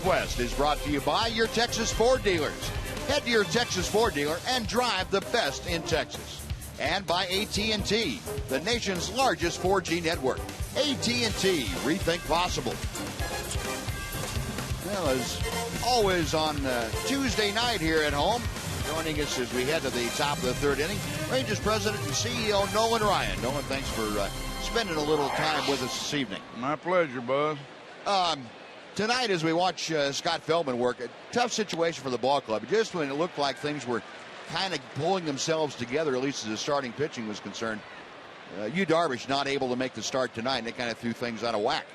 West is brought to you by your Texas Ford dealers. Head to your Texas Ford dealer and drive the best in Texas. And by AT&T, the nation's largest 4G network. AT&T, rethink possible. Well, as always on Tuesday night here at home, joining us as we head to the top of the third inning, Rangers President and CEO Nolan Ryan. Nolan, thanks for spending a little time with us this evening. My pleasure, Buzz. Tonight, as we watch Scott Feldman work, a tough situation for the ball club. Just when it looked like things were kind of pulling themselves together, at least as the starting pitching was concerned, Yu Darvish not able to make the start tonight, and it kind of threw things out of whack.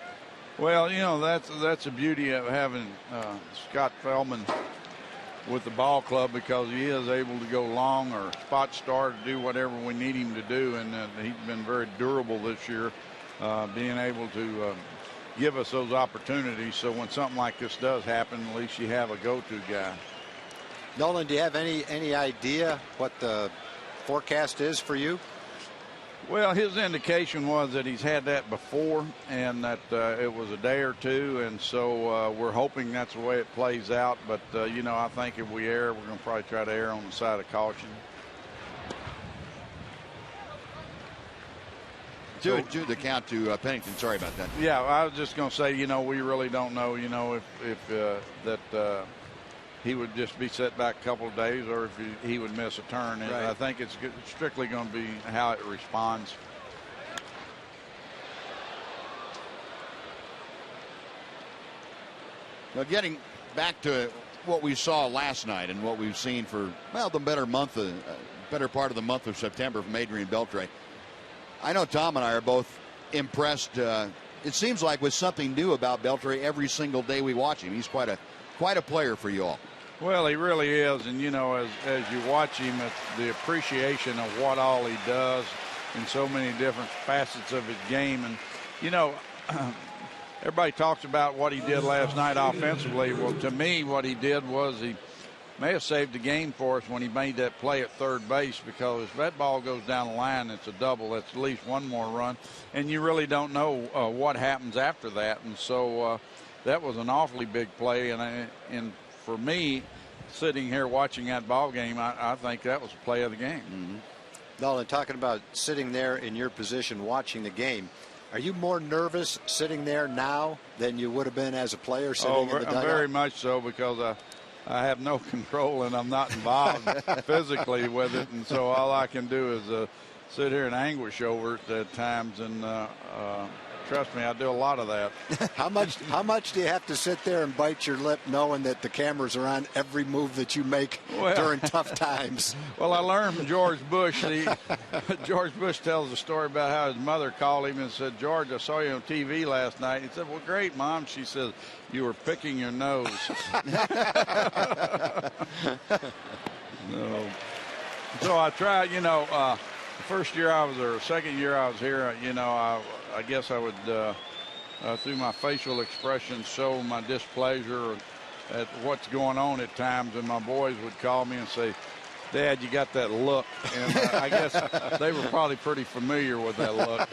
Well, you know, that's the beauty of having Scott Feldman with the ball club, because he is able to go long or spot start, do whatever we need him to do, and he's been very durable this year, being able to give us those opportunities. So when something like this does happen, at least you have a go-to guy. Nolan, do you have any idea what the forecast is for you? Well, his indication was that he's had that before, and that it was a day or two, and so we're hoping that's the way it plays out. But, you know, I think if we err, we're going to probably try to err on the side of caution. Do the count to Pennington. Sorry about that. Yeah, I was just going to say, you know, we really don't know, you know, if he would just be set back a couple of days, or if he would miss a turn. And right. I think it's strictly going to be how it responds. Now, getting back to what we saw last night and what we've seen for, well, the better part of the month of September from Adrian Beltre. I know Tom and I are both impressed. It seems like with something new about Beltre every single day we watch him. He's quite a player for you all. Well, he really is, and you know, as you watch him, it's the appreciation of what all he does in so many different facets of his game. And you know, everybody talks about what he did last night offensively. Well, to me, what he did was he may have saved the game for us when he made that play at third base, because if that ball goes down the line, it's a double. That's at least one more run, and you really don't know what happens after that. And so that was an awfully big play, and for me, sitting here watching that ball game, I think that was a play of the game. Mm-hmm. Nolan, talking about sitting there in your position watching the game, are you more nervous sitting there now than you would have been as a player sitting in the dugout? Very much so, because I have no control and I'm not involved physically with it, and so all I can do is sit here in anguish over it at times, and trust me, I do a lot of that. How much do you have to sit there and bite your lip knowing that the cameras are on every move that you make during tough times? Well, I learned from George Bush. George Bush tells a story about how his mother called him and said, "George, I saw you on TV last night." He said, "Well, great, Mom." She says, "You were picking your nose." No. So I tried, you know, the first year I was there, or second year I was here, you know, I guess I would, through my facial expression, show my displeasure at what's going on at times. And my boys would call me and say, "Dad, you got that look." And I guess they were probably pretty familiar with that look.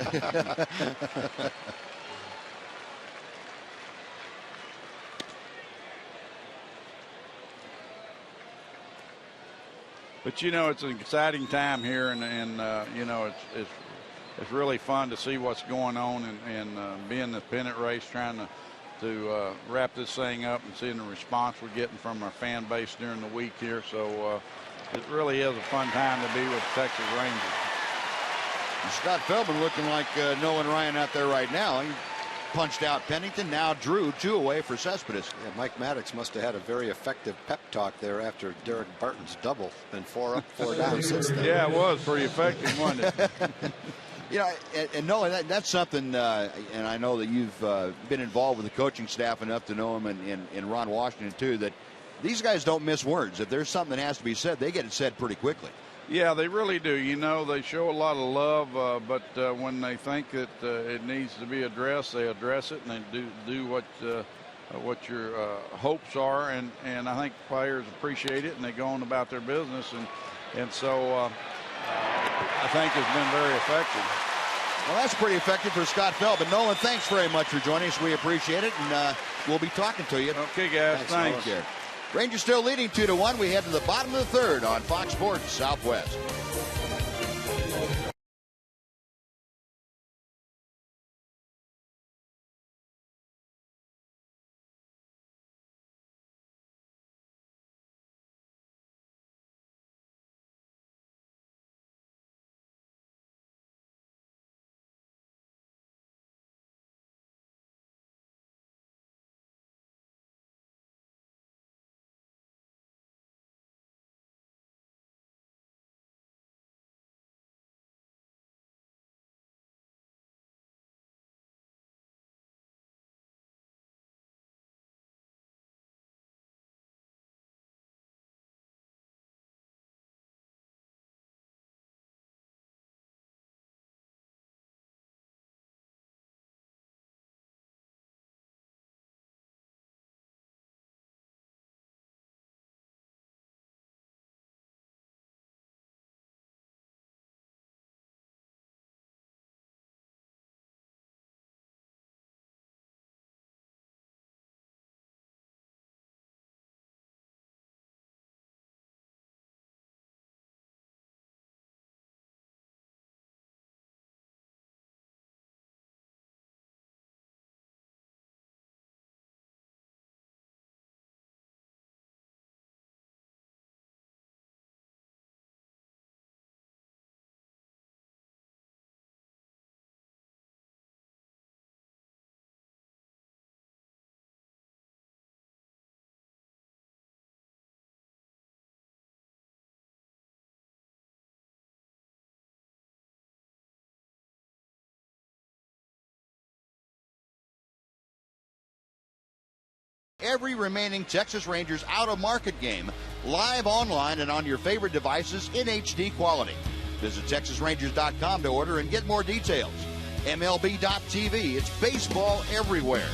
But, you know, it's an exciting time here, and you know, it's really fun to see what's going on, and be in the pennant race, trying to wrap this thing up and seeing the response we're getting from our fan base during the week here. So it really is a fun time to be with the Texas Rangers. Scott Feldman looking like Nolan Ryan out there right now. He punched out Pennington, now drew 2 away for Cespedes. Yeah, Mike Maddox must have had a very effective pep talk there after Derek Barton's double. Been 4 up, 4 down since then. Yeah, it was pretty effective, wasn't it? You know, and Nolan, that's something, and I know that you've been involved with the coaching staff enough to know him, and Ron Washington too, that these guys don't miss words. If there's something that has to be said, they get it said pretty quickly. Yeah, they really do. You know, they show a lot of love, but when they think that it needs to be addressed, they address it, and they do what your hopes are, and I think players appreciate it, and they go on about their business, and so I think it's been very effective. Well, that's pretty effective for Scott Feldman. Nolan, thanks very much for joining us. We appreciate it, and we'll be talking to you. Okay, guys. Thanks. Rangers still leading 2-1. We head to the bottom of the third on Fox Sports Southwest. every remaining Texas Rangers out-of-market game live online and on your favorite devices in HD quality. Visit TexasRangers.com to order and get more details. MLB.tv, it's baseball everywhere.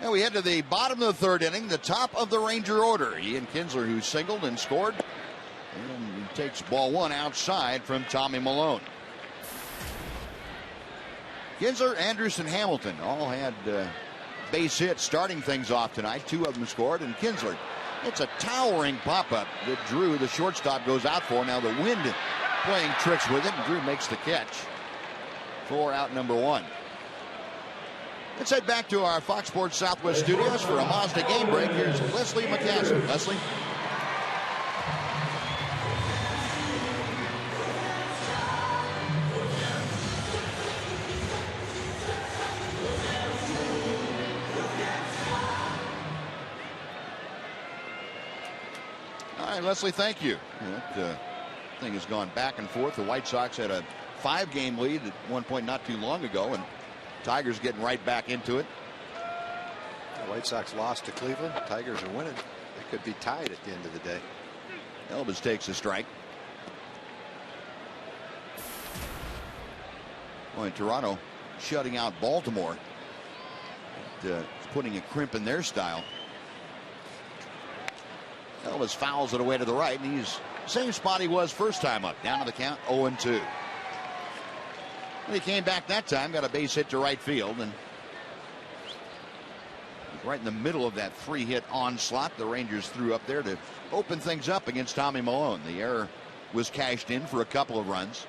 Now we head to the bottom of the third inning, the top of the Ranger order. Ian Kinsler, who singled and scored, and he takes ball one outside from Tommy Milone. Kinsler, Anderson, Hamilton all had base hits starting things off tonight. Two of them scored, and Kinsler, it's a towering pop-up that Drew, the shortstop, goes out for. Now the wind playing tricks with it, and Drew makes the catch for out number one. Let's head back to our Fox Sports Southwest studios for a Mazda game break. Here's Leslie McCaslin. Leslie. All right, Leslie, thank you. That thing has gone back and forth. The White Sox had a 5-game lead at one point not too long ago, and Tigers getting right back into it. The White Sox lost to Cleveland. Tigers are winning. They could be tied at the end of the day. Elvis takes a strike. Well, in Toronto, shutting out Baltimore. It's putting a crimp in their style. Elvis fouls it away to the right, and he's same spot he was first time up. Down to the count, 0-2. He came back that time, got a base hit to right field, and right in the middle of that 3-hit onslaught the Rangers threw up there to open things up against Tommy Milone. The error was cashed in for a couple of runs.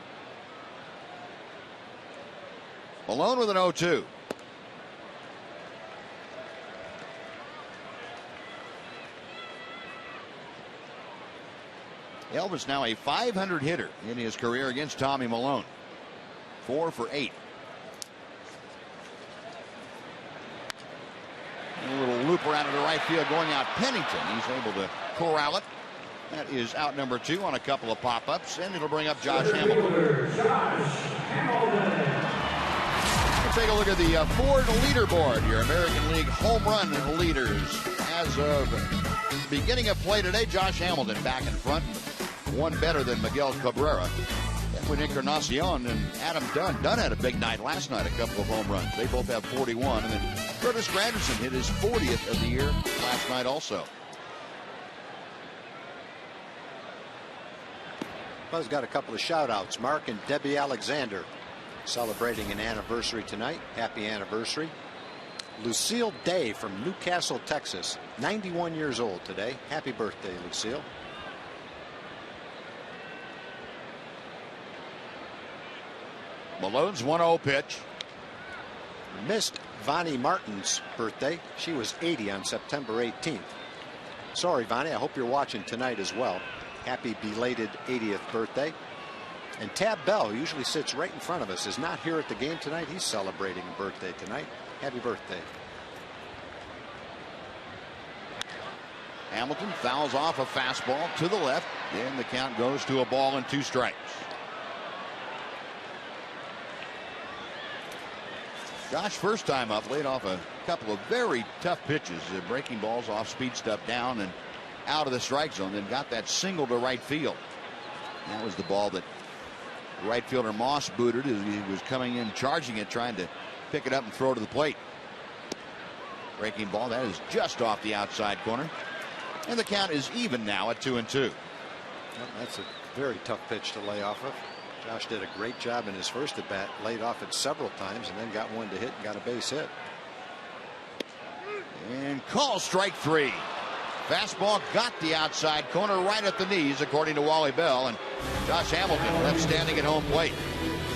Milone with an 0-2. Elvis now a .500 hitter in his career against Tommy Milone. 4 for 8. A little loop around to the right field going out Pennington. He's able to corral it. That is out number 2 on a couple of pop-ups, and it'll bring up Josh Hamilton. Let's take a look at the Ford leaderboard, your American League home run leaders. As of beginning of play today, Josh Hamilton back in front, one better than Miguel Cabrera. Edwin Encarnacion and Adam Dunn. Dunn had a big night last night, a couple of home runs. They both have 41. And then Curtis Granderson hit his 40th of the year last night also. Buzz got a couple of shout outs. Mark and Debbie Alexander celebrating an anniversary tonight. Happy anniversary. Lucille Day from Newcastle, Texas. 91 years old today. Happy birthday, Lucille. Malone's 1-0 pitch. Missed Vonnie Martin's birthday. She was 80 on September 18th. Sorry, Vonnie. I hope you're watching tonight as well. Happy belated 80th birthday. And Tab Bell, who usually sits right in front of us, is not here at the game tonight. He's celebrating a birthday tonight. Happy birthday. Hamilton fouls off a fastball to the left. Then the count goes to a ball and 2 strikes. Josh, first time up, laid off a couple of very tough pitches, breaking balls off speed stuff down and out of the strike zone, then got that single to right field. That was the ball that right fielder Moss booted as he was coming in, charging it, trying to pick it up and throw to the plate. Breaking ball, that is just off the outside corner. And the count is even now at 2-2. Well, that's a very tough pitch to lay off of. Josh did a great job in his first at bat, laid off it several times, and then got one to hit and got a base hit. And call strike 3. Fastball got the outside corner right at the knees, according to Wally Bell, and Josh Hamilton left standing at home plate.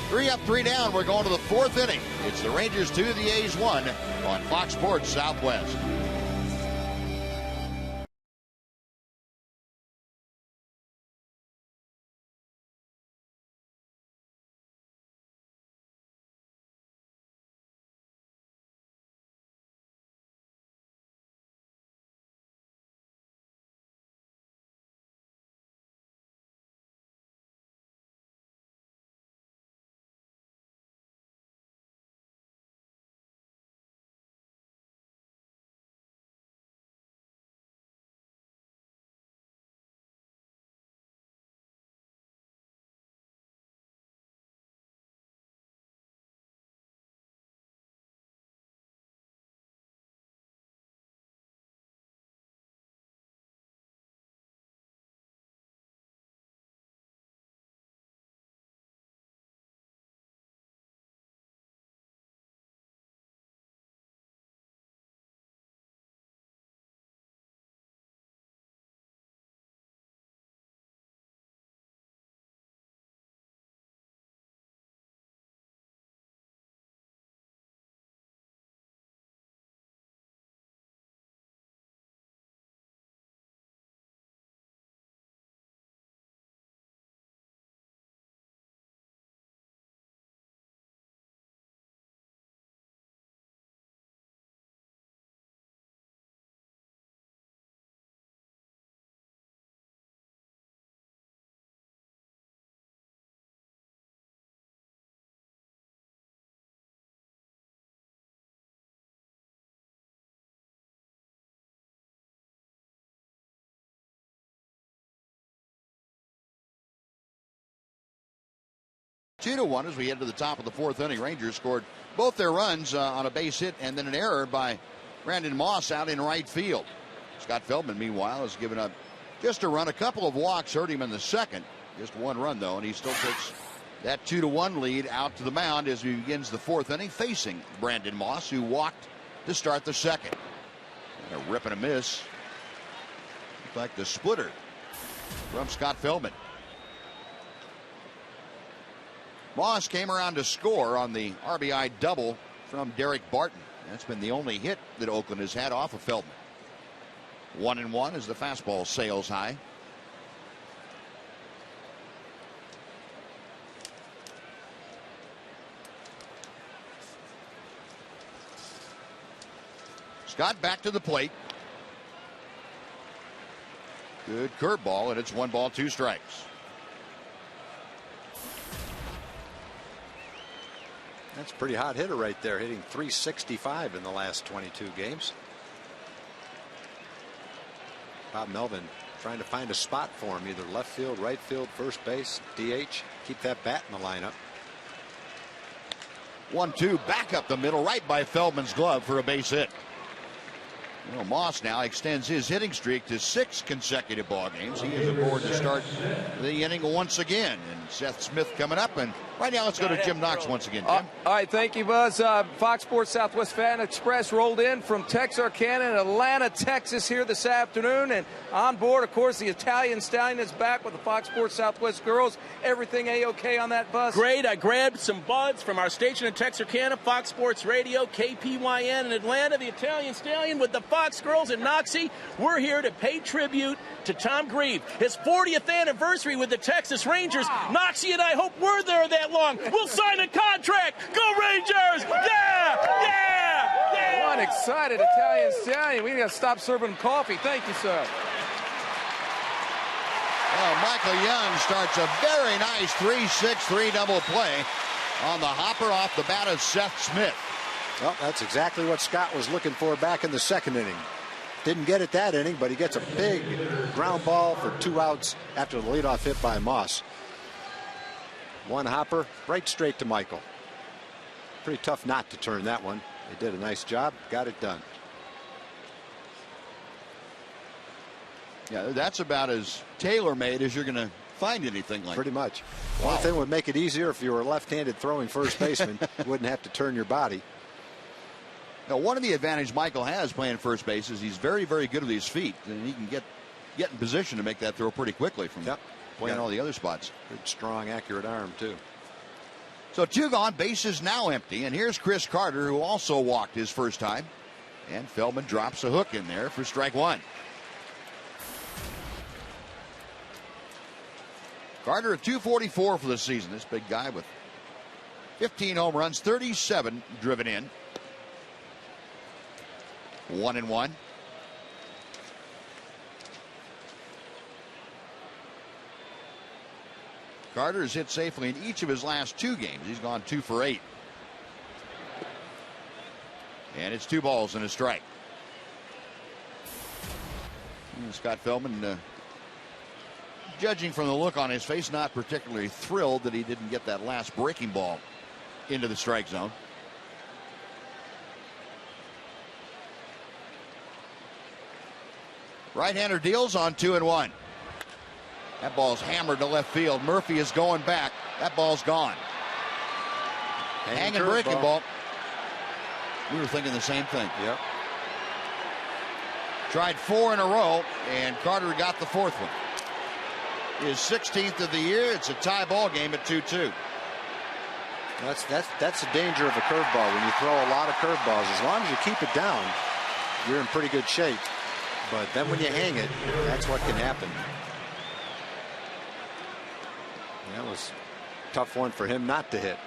3 up, 3 down. We're going to the 4th inning. It's the Rangers 2, the A's 1 on Fox Sports Southwest. 2-1 as we head to the top of the fourth inning. Rangers scored both their runs on a base hit and then an error by Brandon Moss out in right field. Scott Feldman, meanwhile, has given up just a run. A couple of walks hurt him in the second. Just one run, though, and he still takes that 2-1 lead out to the mound as he begins the fourth inning facing Brandon Moss, who walked to start the second. And a rip and a miss. Looked like the splitter from Scott Feldman. Moss came around to score on the RBI double from Derek Barton. That's been the only hit that Oakland has had off of Feldman. 1-1 as the fastball sails high. Scott back to the plate. Good curveball, and it's 1 ball, 2 strikes. That's a pretty hot hitter right there, hitting .365 in the last 22 games. Bob Melvin trying to find a spot for him, either left field, right field, first base, DH. Keep that bat in the lineup. 1-2 back up the middle, right by Feldman's glove for a base hit. You know, Moss now extends his hitting streak to 6 consecutive ball games. He is aboard to start the inning once again. And Seth Smith coming up. And right now, let's go to Jim Knox once again. Jim. All right, thank you, Buzz. Fox Sports Southwest Fan Express rolled in from Texarkana in Atlanta, Texas here this afternoon. And on board, of course, the Italian Stallion is back with the Fox Sports Southwest girls. Everything A-OK on that bus? Great. I grabbed some buds from our station in Texarkana, Fox Sports Radio, KPYN in Atlanta. The Italian Stallion with the Fox girls and Noxie. We're here to pay tribute to Tom Grieve. His 40th anniversary with the Texas Rangers. Wow. Noxie and I hope we're there that long. We'll sign a contract. Go Rangers! Yeah! Yeah! Yeah! One excited Italian Stallion. We got to stop serving him coffee. Thank you, sir. Well, Michael Young starts a very nice 3-6-3 double play on the hopper off the bat of Seth Smith. Well, that's exactly what Scott was looking for back in the second inning. Didn't get it that inning, but he gets a big ground ball for 2 outs after the leadoff hit by Moss. One hopper right straight to Michael. Pretty tough not to turn that one. They did a nice job, got it done. Yeah, that's about as tailor-made as you're going to find anything like. Pretty much. Wow. One thing would make it easier if you were a left-handed throwing first baseman. You wouldn't have to turn your body. Now, one of the advantages Michael has playing first base is he's very, very good with his feet, and he can get in position to make that throw pretty quickly from playing all the other spots. Good, strong, accurate arm, too. So 2 gone, base is now empty, and here's Chris Carter, who also walked his first time. And Feldman drops a hook in there for strike 1. Carter at .244 for the season. This big guy with 15 home runs, 37 driven in. 1-1. Carter has hit safely in each of his last 2 games. He's gone 2 for 8. And it's 2 balls and a strike. And Scott Feldman, judging from the look on his face, not particularly thrilled that he didn't get that last breaking ball into the strike zone. Right-hander deals on 2-1. That ball's hammered to left field. Murphy is going back. That ball's gone. Hanging breaking ball. We were thinking the same thing. Yep. Tried 4 in a row, and Carter got the 4th one. His 16th of the year. It's a tie ball game at 2-2. That's the danger of a curveball. When you throw a lot of curveballs, as long as you keep it down, you're in pretty good shape. But then when you hang it, that's what can happen. That was a tough one for him not to hit.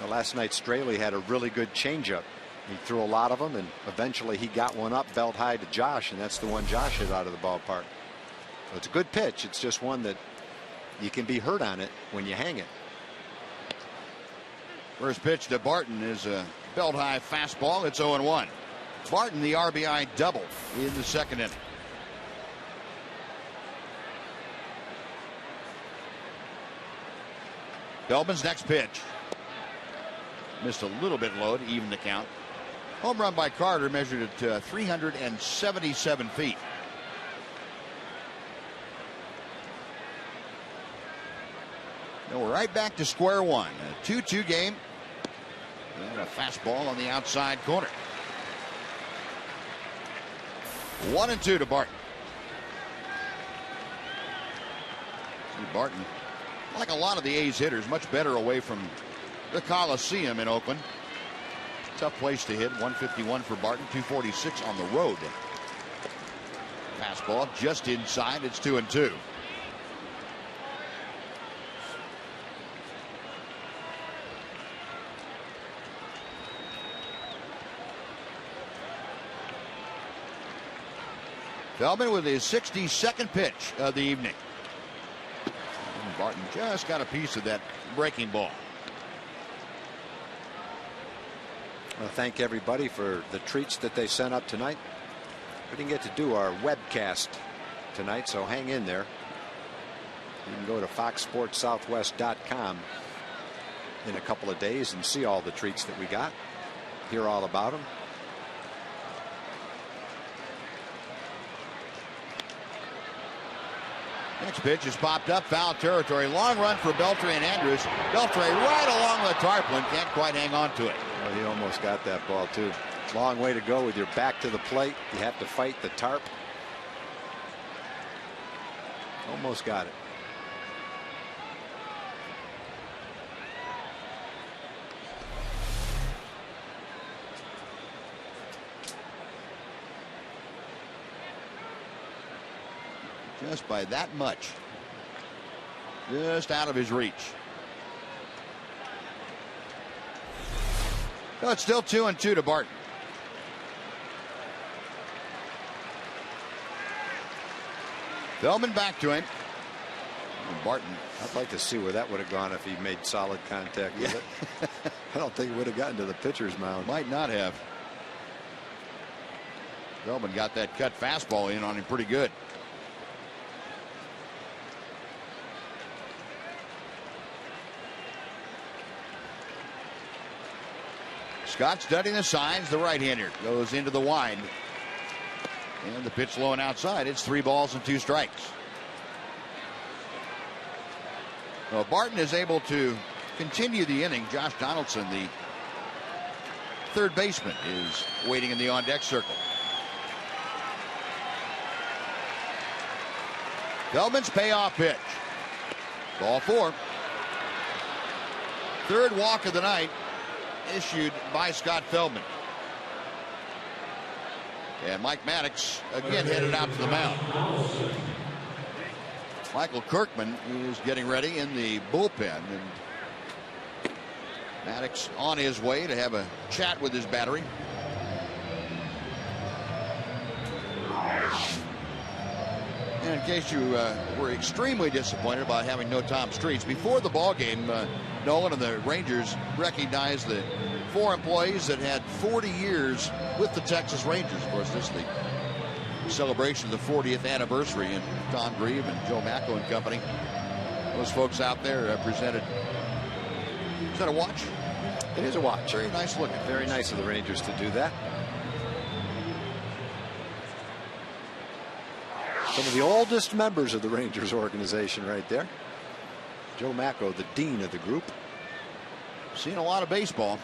Well, last night Straley had a really good changeup. He threw a lot of them, and eventually he got one up belt high to Josh, and that's the one Josh hit out of the ballpark. So it's a good pitch. It's just one that you can be hurt on it when you hang it. First pitch to Barton is a belt high fastball. It's 0-1. Barton the RBI double in the second inning. Feldman's next pitch. Missed a little bit low to even the count. Home run by Carter measured at 377 feet. And we're right back to square one. A 2-2 game. And a fastball on the outside corner. 1-2 to Barton. Barton, like a lot of the A's hitters, much better away from the Coliseum in Oakland. Tough place to hit. 151 for Barton, 246 on the road. Fastball just inside. It's 2-2. Feldman with his 62nd pitch of the evening. And Barton just got a piece of that breaking ball. I thank everybody for the treats that they sent up tonight. We didn't get to do our webcast tonight, so hang in there. You can go to foxsportssouthwest.com in a couple of days and see all the treats that we got. Hear all about them. Next pitch is popped up, foul territory. Long run for Beltre and Andrews. Beltre right along the tarpaulin, can't quite hang on to it. Well, he almost got that ball too. Long way to go with your back to the plate. You have to fight the tarp. Almost got it. Just by that much. Just out of his reach. No, it's still 2-2 to Barton. Feldman back to him. And Barton. I'd like to see where that would have gone if he made solid contact with it. I don't think it would have gotten to the pitcher's mound. Might not have. Feldman got that cut fastball in on him pretty good. Scott studying the signs. The right-hander goes into the wind. And the pitch low and outside. It's 3 balls and 2 strikes. Well, Barton is able to continue the inning. Josh Donaldson, the third baseman, is waiting in the on-deck circle. Feldman's payoff pitch. Ball 4. Third walk of the night issued by Scott Feldman. And Mike Maddox again headed out to the mound. Michael Kirkman is getting ready in the bullpen, and Maddox on his way to have a chat with his battery. And in case you were extremely disappointed about having no Tom Streets, before the ball game, Nolan and the Rangers recognized the 4 employees that had 40 years with the Texas Rangers. Of course, this is the celebration of the 40th anniversary, and Tom Grieve and Joe Macko and company, those folks out there presented. Is that a watch? It is a watch. Very nice looking. Very nice of the Rangers to do that. Some of the oldest members of the Rangers organization right there. Joe Macko, the dean of the group. Seen a lot of baseball.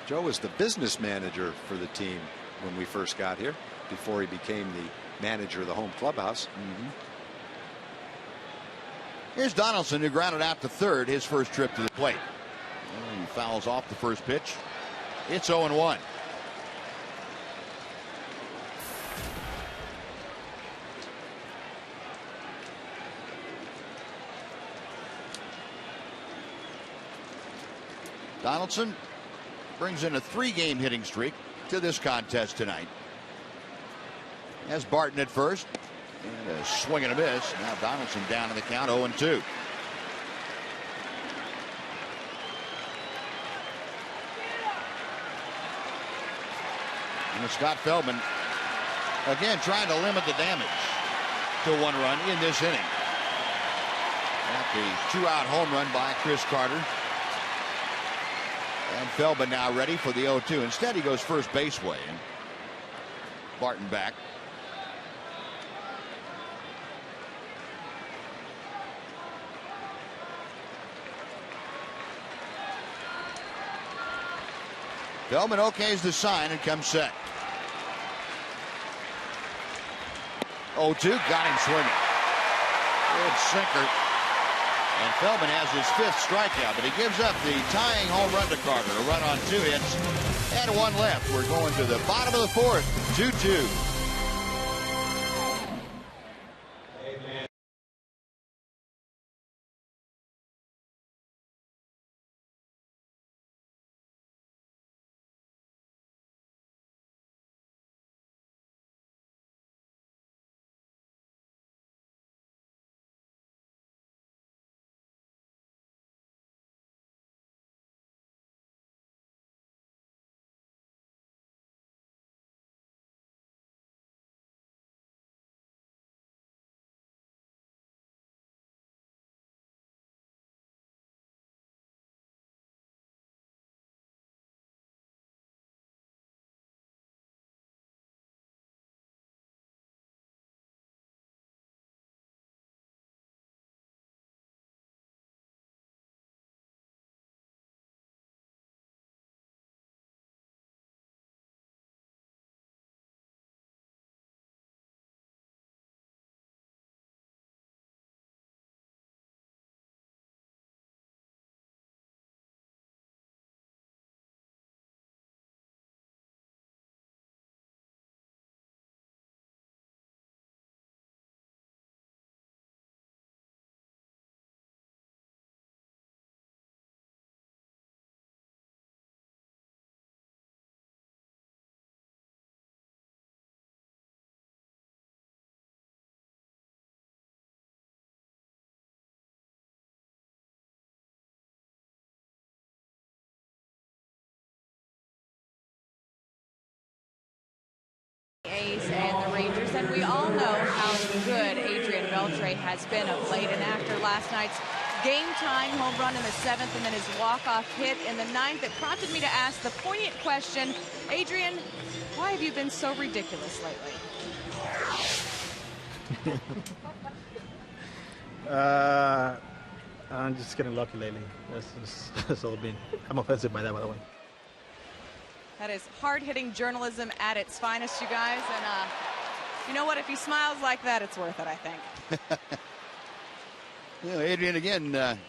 Joe was the business manager for the team when we first got here, before he became the manager of the home clubhouse. Here's Donaldson, who grounded out to third his first trip to the plate. And he fouls off the first pitch. It's 0-1. Donaldson brings in a 3-game hitting streak to this contest tonight. Has Barton at first. And a swing and a miss. Now Donaldson down in the count, 0-2. And Scott Feldman again trying to limit the damage to 1 run in this inning. At the 2-out home run by Chris Carter. And Feldman now ready for the 0-2. Instead, he goes first base way. And Barton back. Feldman okays the sign and comes set. 0-2, got him swinging. Good sinker. And Feldman has his 5th strikeout, but he gives up the tying home run to Carter. A run on 2 hits and 1 left. We're going to the bottom of the 4th, 2-2. A's and the Rangers, and we all know how good Adrian Beltre has been of late. And after last night's game-tying home run in the 7th and then his walk-off hit in the 9th, it prompted me to ask the poignant question, Adrian, why have you been so ridiculous lately? I'm just getting lucky lately. That's all been. I'm offensive by that, by the way. That is hard-hitting journalism at its finest, you guys. And you know what? If he smiles like that, it's worth it, I think. You know, Adrian again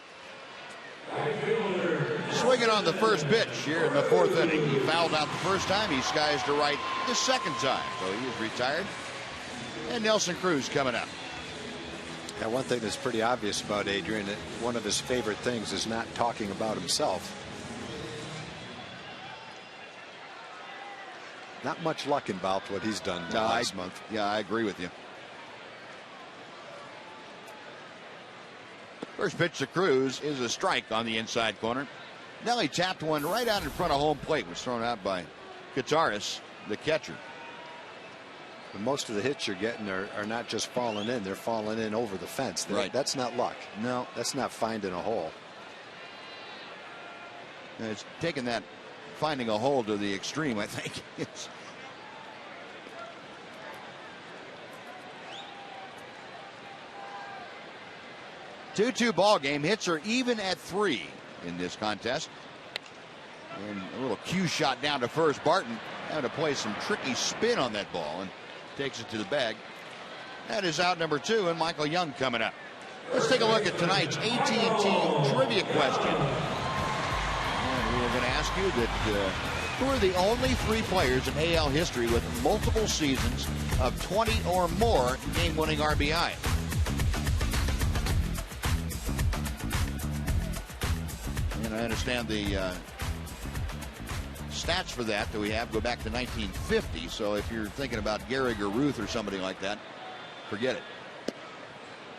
swinging on the first pitch here in the 4th inning. He fouled out the first time. He skies to right the second time. So he is retired. And Nelson Cruz coming up. Now, one thing that's pretty obvious about Adrian, that one of his favorite things is not talking about himself. Not much luck involved what he's done last month. Yeah, I agree with you. First pitch to Cruz is a strike on the inside corner. Nelly tapped one right out in front of home plate. Was thrown out by Gutaris, the catcher. But most of the hits you're getting are not just falling in. They're falling in over the fence. Right. That's not luck. No. That's not finding a hole. And it's taken that finding a hole to the extreme, I think. It's a 2-2 ball game. Hits are even at 3 in this contest. And a little cue shot down to first. Barton having to play some tricky spin on that ball and takes it to the bag. That is out number 2, and Michael Young coming up. Let's take a look at tonight's AT trivia question. And we're going to ask you that who are the only 3 players in AL history with multiple seasons of 20 or more game-winning RBI? And I understand the stats for that we have go back to 1950. So if you're thinking about Gehrig or Ruth or somebody like that, forget it.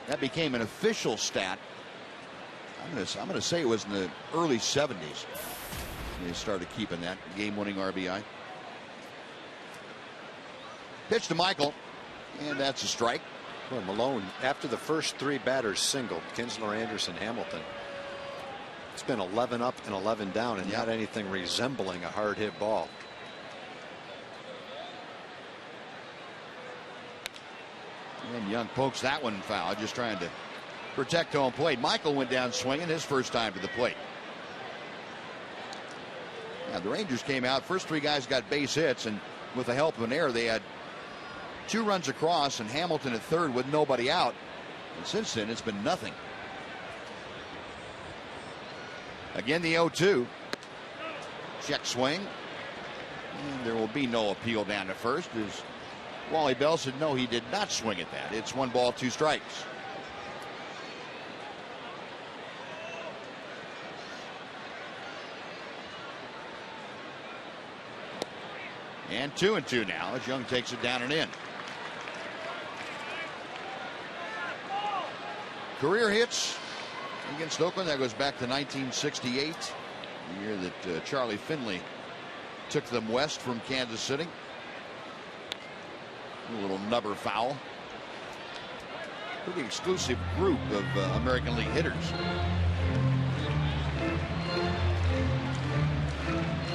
That became an official stat. I'm going to say it was in the early 70s. They started keeping that game-winning RBI. Pitch to Michael, and that's a strike. Well, Malone, after the first 3 batters singled, Kinsler, Anderson, Hamilton, it's been 11 up and 11 down, and not anything resembling a hard hit ball. And Young pokes that one foul, just trying to protect home plate. Michael went down swinging his first time to the plate. Now the Rangers came out, first 3 guys got base hits, and with the help of an error, they had 2 runs across and Hamilton at third with nobody out. And since then, it's been nothing. Again, the 0-2. Check swing. And there will be no appeal down to first, as Wally Bell said no, he did not swing at that. It's 1 ball, 2 strikes. And 2-2 now as Young takes it down and in. Career hits against Oakland, that goes back to 1968, the year that Charlie Finley took them west from Kansas City. A little nubber foul. Pretty exclusive group of American League hitters.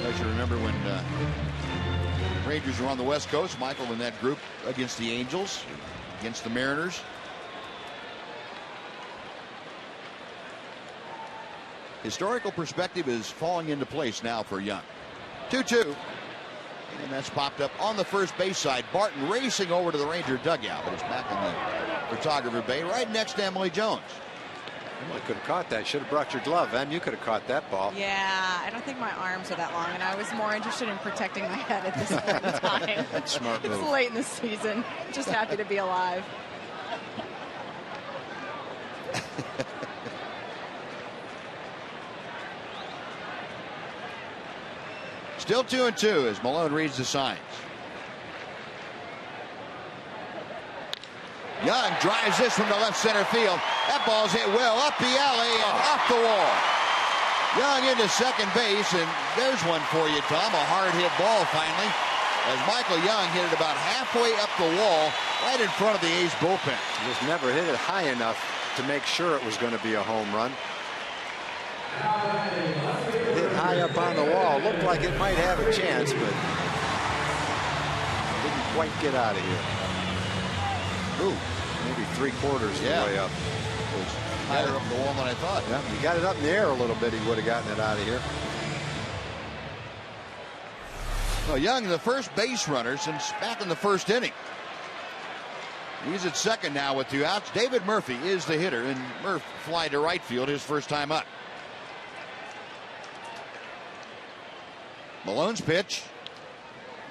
As you remember when Rangers were on the West Coast, Michael in that group against the Angels, against the Mariners. Historical perspective is falling into place now for Young. 2-2. And that's popped up on the first base side. Barton racing over to the Ranger dugout, but it's back in the photographer bay right next to Emily Jones. You could have caught that. Should have brought your glove, and you could have caught that ball. Yeah, I don't think my arms are that long, and I was more interested in protecting my head at this point in time. That's smart move. It's late in the season. Just happy to be alive. Still 2-2 as Malone reads the signs. Young drives this from the left center field. That ball's hit well up the alley and off the wall. Young into second base, and there's one for you, Tom. A hard hit ball finally, as Michael Young hit it about halfway up the wall, right in front of the A's bullpen. Just never hit it high enough to make sure it was going to be a home run. Hit high up on the wall. Looked like it might have a chance, but didn't quite get out of here. Ooh, maybe 3/4 of the way up. It was higher up the wall than I thought. Yeah, he got it up in the air a little bit. He would have gotten it out of here. So Young, the first base runner since back in the first inning. He's at second now with 2 outs. David Murphy is the hitter, and Murph fly to right field his first time up. Malone's pitch.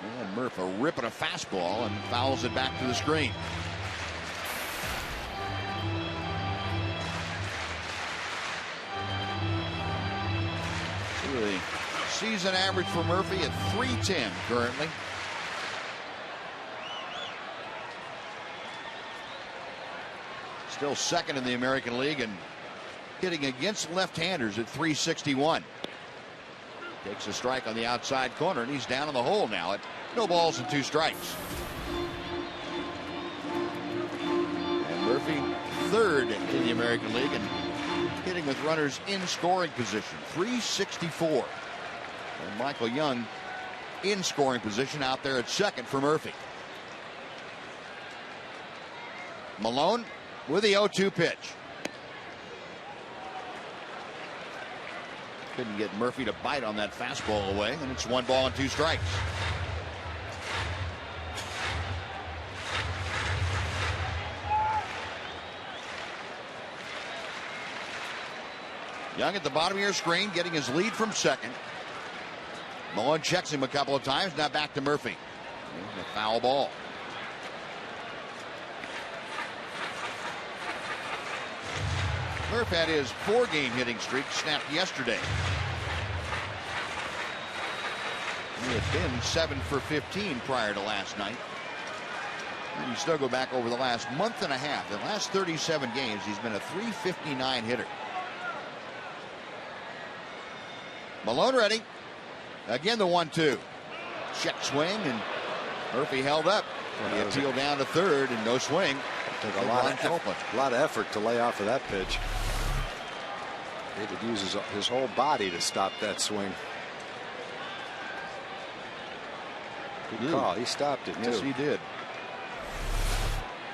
And Murph a rip and a fastball and fouls it back to the screen. So the season average for Murphy at .310 currently. Still second in the American League and hitting against left-handers at .361. Takes a strike on the outside corner, and he's down in the hole now at no balls and 2 strikes. And Murphy third in the American League and hitting with runners in scoring position, .364. And Michael Young in scoring position out there at second for Murphy. Malone with the 0-2 pitch. Couldn't get Murphy to bite on that fastball away, and it's 1 ball and 2 strikes. Young at the bottom of your screen, getting his lead from second. Malone checks him a couple of times, now back to Murphy. A foul ball. Murph had his 4-game hitting streak snapped yesterday. He had been 7 for 15 prior to last night. And you still go back over the last month and a half. The last 37 games, he's been a .359 hitter. Malone ready. Again, the 1-2. Check swing, and Murphy held up. He appealed down to third and no swing. Took a lot of effort to lay off of that pitch. David uses his whole body to stop that swing. Good call. He stopped it too. Yes, he did.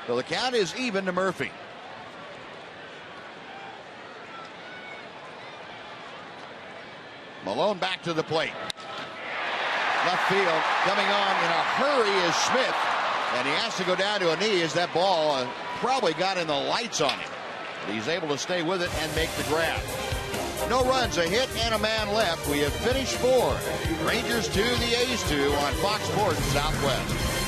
So the count is even to Murphy. Malone back to the plate. Left field coming on in a hurry is Smith, and he has to go down to a knee as that ball probably got in the lights on him. But he's able to stay with it and make the grab. No runs, a hit, and a man left. We have finished 4. Rangers 2, the A's 2 on Fox Sports Southwest.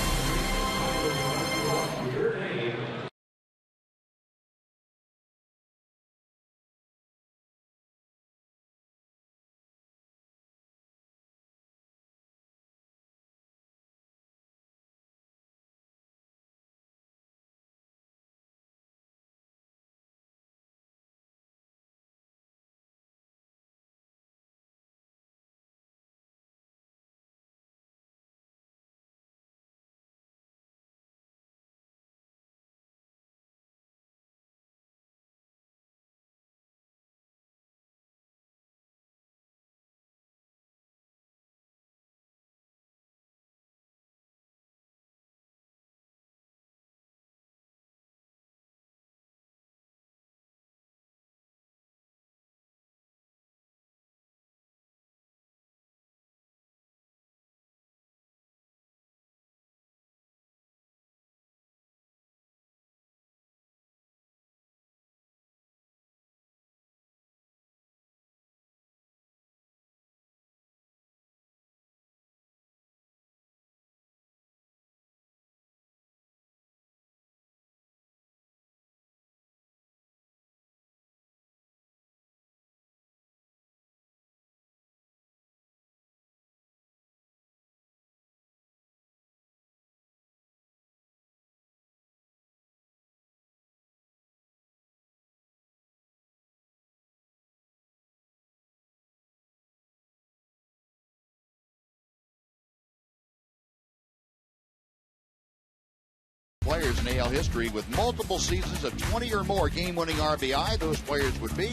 Players in AL history with multiple seasons of 20 or more game-winning RBI. Those players would be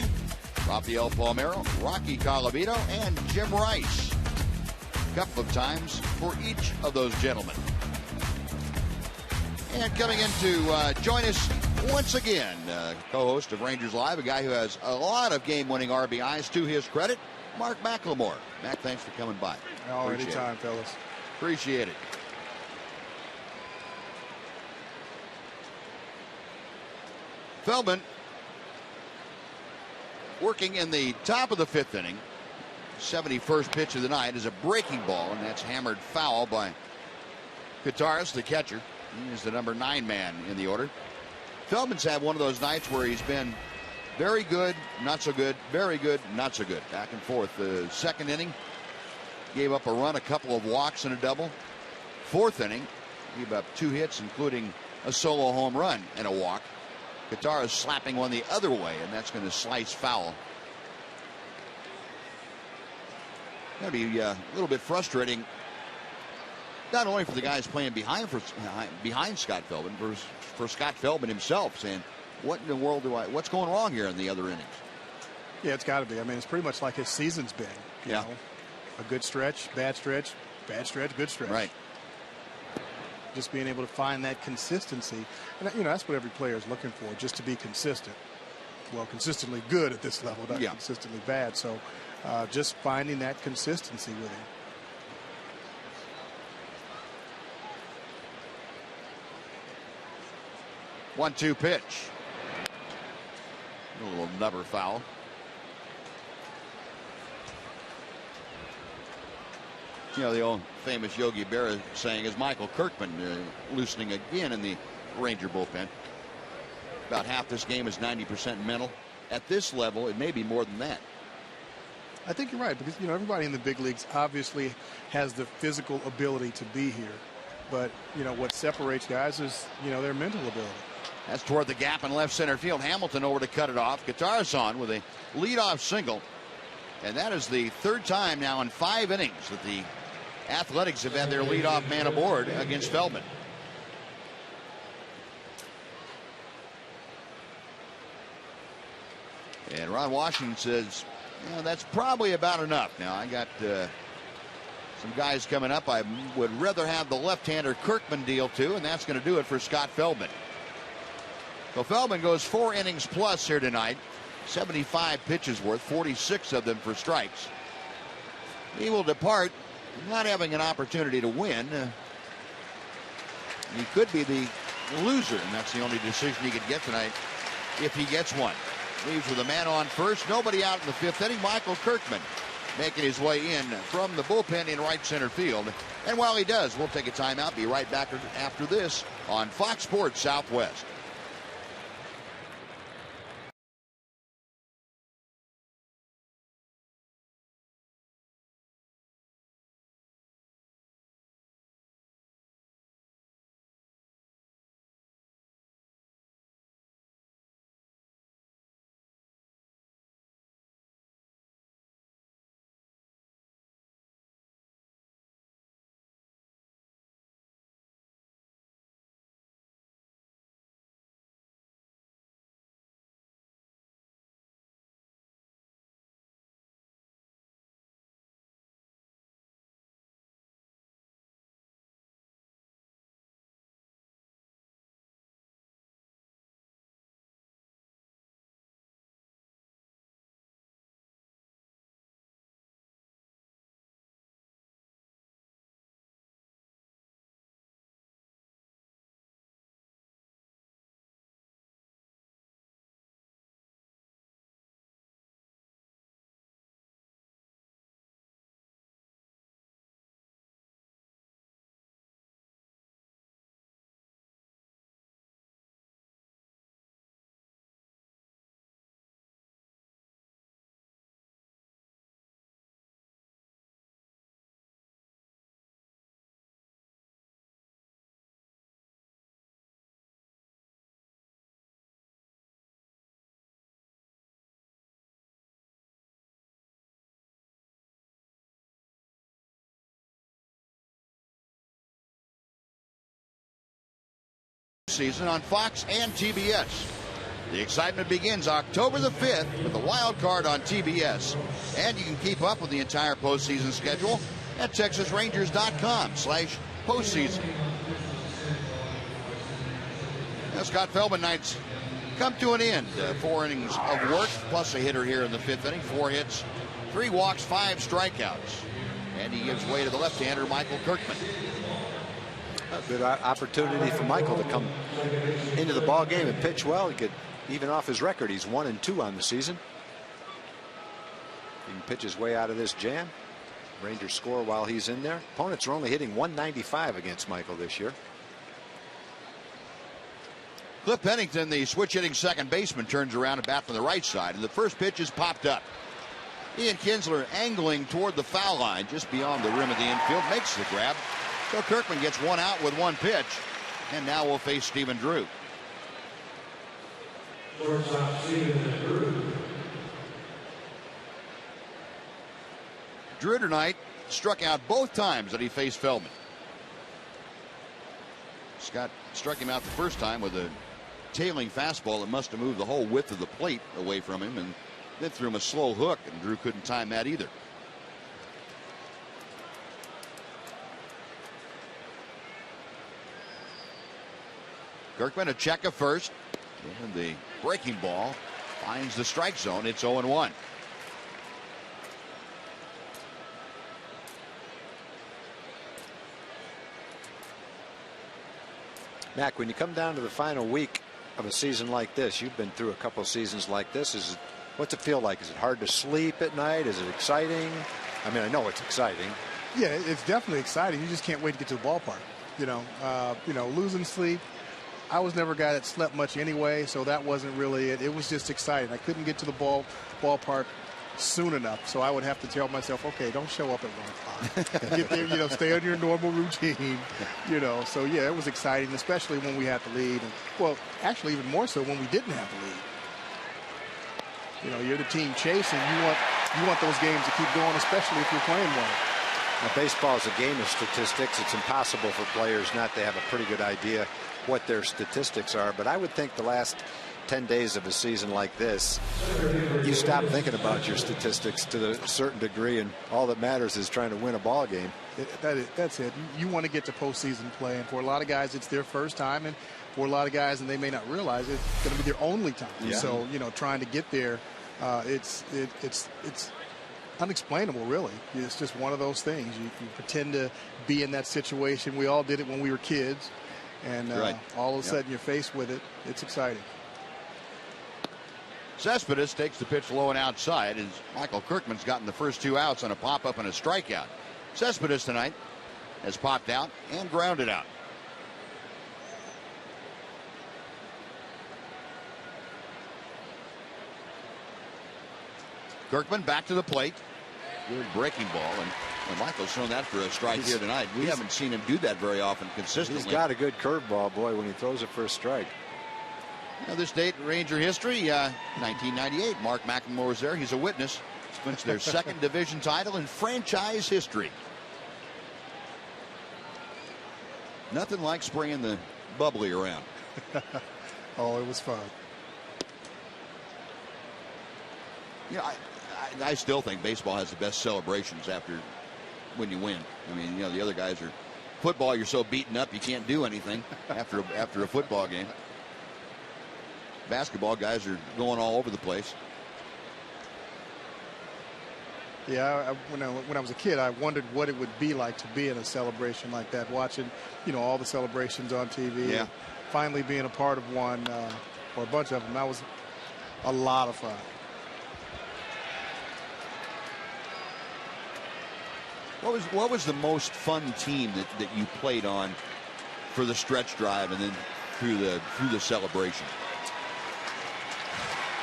Rafael Palmeiro, Rocky Colavito, and Jim Rice. A couple of times for each of those gentlemen. And coming in to join us once again, co-host of Rangers Live, a guy who has a lot of game-winning RBIs to his credit, Mark McLemore. Mac, thanks for coming by. Oh, anytime, fellas. Appreciate it. Feldman working in the top of the 5th inning. 71st pitch of the night is a breaking ball, and that's hammered foul by Kotaras, the catcher. He is the number 9 man in the order. Feldman's had one of those nights where he's been very good, not so good, very good, not so good. Back and forth. The 2nd inning, gave up a run, a couple of walks, and a double. 4th inning, gave up 2 hits, including a solo home run and a walk. Kotaras slapping one the other way, and that's going to slice foul. Going to be a little bit frustrating, not only for the guys playing behind Scott Feldman, for Scott Feldman himself, saying, "What in the world what's going wrong here in the other innings?" Yeah, it's got to be. I mean, it's pretty much like his season's been. You know, a good stretch, bad stretch, good stretch. Right. Just being able to find that consistency, and that's what every player is looking for, just to be consistent. Well, consistently good at this level, not consistently bad. So, just finding that consistency with him. One-two pitch. A little number foul. You know, the old famous Yogi Berra saying is Michael Kirkman loosening again in the Ranger bullpen. About half this game is 90% mental. At this level, it may be more than that. I think you're right, because everybody in the big leagues obviously has the physical ability to be here, but what separates guys is their mental ability. That's toward the gap in left center field. Hamilton over to cut it off. Kotaras on with a leadoff single, and that is the 3rd time now in 5 innings that the Athletics have had their leadoff man aboard against Feldman. And Ron Washington says, that's probably about enough. Now, I got some guys coming up. I would rather have the left-hander Kirkman deal too, and that's going to do it for Scott Feldman. So Feldman goes 4 innings plus here tonight. 75 pitches worth, 46 of them for strikes. He will depart not having an opportunity to win. He could be the loser, and that's the only decision he could get tonight if he gets one. Leaves with a man on first, nobody out in the 5th inning. Michael Kirkman making his way in from the bullpen in right center field. And while he does, we'll take a timeout. Be right back after this on Fox Sports Southwest. Season on Fox and TBS. The excitement begins October the 5th with the wild card on TBS. And you can keep up with the entire postseason schedule at TexasRangers.com/postseason. Now, Scott Feldman nights come to an end. 4 innings of work plus a hitter here in the 5th inning. 4 hits, 3 walks, 5 strikeouts. And he gives way to the left-hander Michael Kirkman. A good opportunity for Michael to come into the ball game and pitch well. He could even off his record. He's 1-2 on the season. He can pitch his way out of this jam. Rangers score while he's in there. Opponents are only hitting 195 against Michael this year. Cliff Pennington, the switch-hitting second baseman, turns around and bat from the right side, and the first pitch is popped up. Ian Kinsler angling toward the foul line just beyond the rim of the infield, makes the grab. So Kirkman gets 1 out with 1 pitch, and now we'll face Stephen Drew. Drew tonight struck out both times that he faced Feldman. Scott struck him out the first time with a tailing fastball that must have moved the whole width of the plate away from him, and then threw him a slow hook, and Drew couldn't time that either. Kirkman a check of first, and the breaking ball finds the strike zone. It's 0-1. Mac, when you come down to the final week of a season like this, you've been through a couple of seasons like this. What's it feel like? Is it hard to sleep at night? Is it exciting? I mean, I know it's exciting. Yeah, it's definitely exciting. You just can't wait to get to the ballpark. Losing sleep. I was never a guy that slept much anyway, so that wasn't really it. It was just exciting. I couldn't get to the ballpark soon enough, so I would have to tell myself, okay, don't show up at 1 o'clock. Get there, stay on your normal routine, So yeah, it was exciting, especially when we had the lead, and well, actually even more so when we didn't have the lead. You're the team chasing. You want those games to keep going, especially if you're playing well. Now, baseball is a game of statistics. It's impossible for players not to have a pretty good idea what their statistics are. But I would think the last 10 days of a season like this, you stop thinking about your statistics to a certain degree, and all that matters is trying to win a ball game. That's it. You want to get to postseason play, and for a lot of guys, it's their first time, and for a lot of guys, and they may not realize it, it's going to be their only time. Yeah. So, you know, trying to get there, it's unexplainable, really. It's just one of those things. You pretend to be in that situation. We all did it when we were kids, and all of a sudden you're faced with it. It's exciting. Cespedes takes the pitch low and outside as Michael Kirkman's gotten the first 2 outs on a pop-up and a strikeout. Cespedes tonight has popped out and grounded out. Kirkman back to the plate. Good breaking ball, and Michael's thrown that for a strike here tonight. We haven't seen him do that very often consistently. He's got a good curveball, boy, when he throws it for a strike. Now, this date in Ranger history, 1998. Mark McLemore was there. He's a witness. It's clinched their second division title in franchise history. Nothing like spraying the bubbly around. Oh, it was fun. You know, I still think baseball has the best celebrations after when you win. I mean, you know, the other guys are football. You're so beaten up you can't do anything after a football game. Basketball guys are going all over the place. Yeah, when I was a kid, I wondered what it would be like to be in a celebration like that, watching, you know, all the celebrations on TV. Yeah. And finally being a part of one, or a bunch of them, that was a lot of fun. What was the most fun team that you played on for the stretch drive and then through the celebration?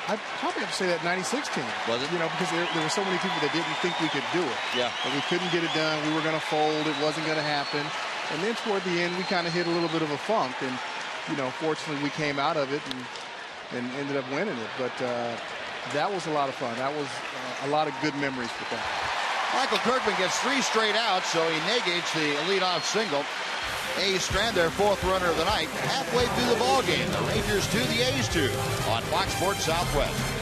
I'd probably have to say that 96 team. Was it? You know, because there were so many people that didn't think we could do it. Yeah. But we couldn't get it done. We were going to fold. It wasn't going to happen. And then toward the end, we kind of hit a little bit of a funk. And, you know, fortunately, we came out of it and ended up winning it. But that was a lot of fun. That was a lot of good memories with that. Michael Kirkman gets 3 straight outs, so he negates the leadoff single. A's strand their 4th runner of the night halfway through the ball game. The Rangers 2, the A's 2 on Fox Sports Southwest.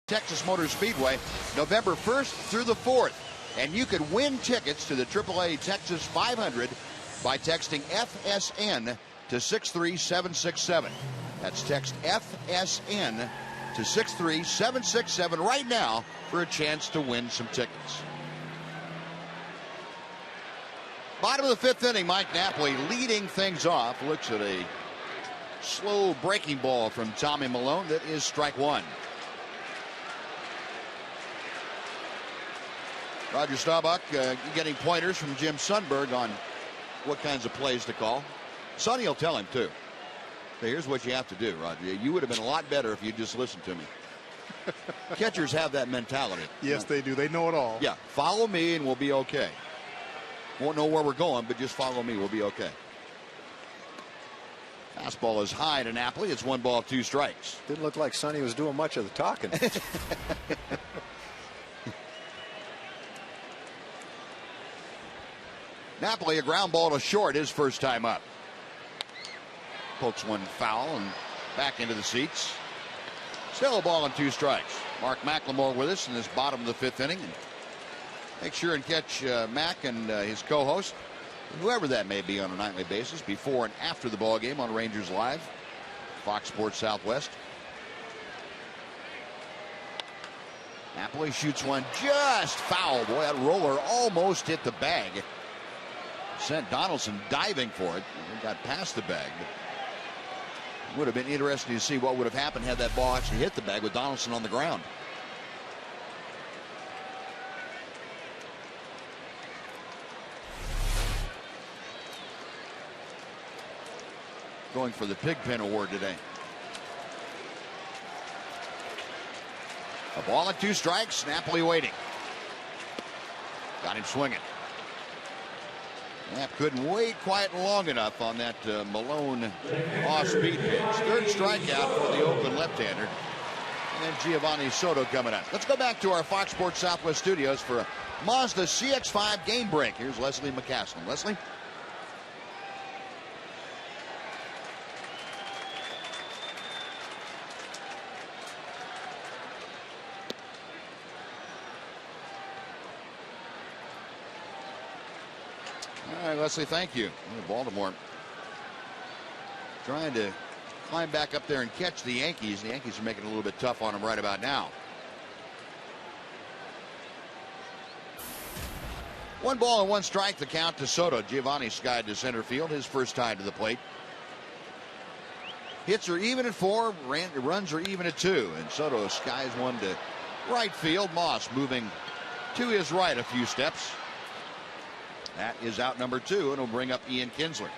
Texas Motor Speedway, November 1st through the 4th. And you could win tickets to the AAA Texas 500 by texting FSN to 63767. That's text FSN to 63767 right now for a chance to win some tickets. Bottom of the 5th inning, Mike Napoli leading things off. Looks at a Slow breaking ball from Tommy Milone. That is strike one. Roger Staubach getting pointers from Jim Sundberg on what kinds of plays to call. Sonny will tell him too. So here's what you have to do, Roger. You would have been a lot better if you just listened to me. Catchers have that mentality. Yes, they do. They know it all. Yeah, follow me and we'll be okay. Won't know where we're going, but just follow me. We'll be okay. Fastball is high to Napoli. It's 1 ball, 2 strikes. Didn't look like Sonny was doing much of the talking. Napoli, a ground ball to short, his first time up. Pokes one foul and back into the seats. Still a ball and 2 strikes. Mark McLemore with us in this bottom of the 5th inning. And make sure and catch Mac and his co-host, whoever that may be, on a nightly basis, before and after the ball game on Rangers Live, Fox Sports Southwest. Napoli shoots one just foul. Boy, that roller almost hit the bag. Sent Donaldson diving for it. He got past the bag. It would have been interesting to see what would have happened had that ball actually hit the bag with Donaldson on the ground. Going for the Pigpen Award today. A ball and 2 strikes. Napoli waiting. Got him swinging. Knapp couldn't wait quite long enough on that Milone off-speed pitch. 3rd strikeout for the Oakland left-hander. And then Giovanni Soto coming up. Let's go back to our Fox Sports Southwest studios for a Mazda CX-5 game break. Here's Leslie McCaslin. Leslie? All right, Leslie, thank you. Baltimore trying to climb back up there and catch the Yankees. The Yankees are making it a little bit tough on them right about now. 1 ball and 1 strike, the count to Soto. Giovanni skied to center field, his first time to the plate. Hits are even at 4, runs are even at 2, and Soto skies one to right field. Moss moving to his right a few steps. That is out number 2, and will bring up Ian Kinsler.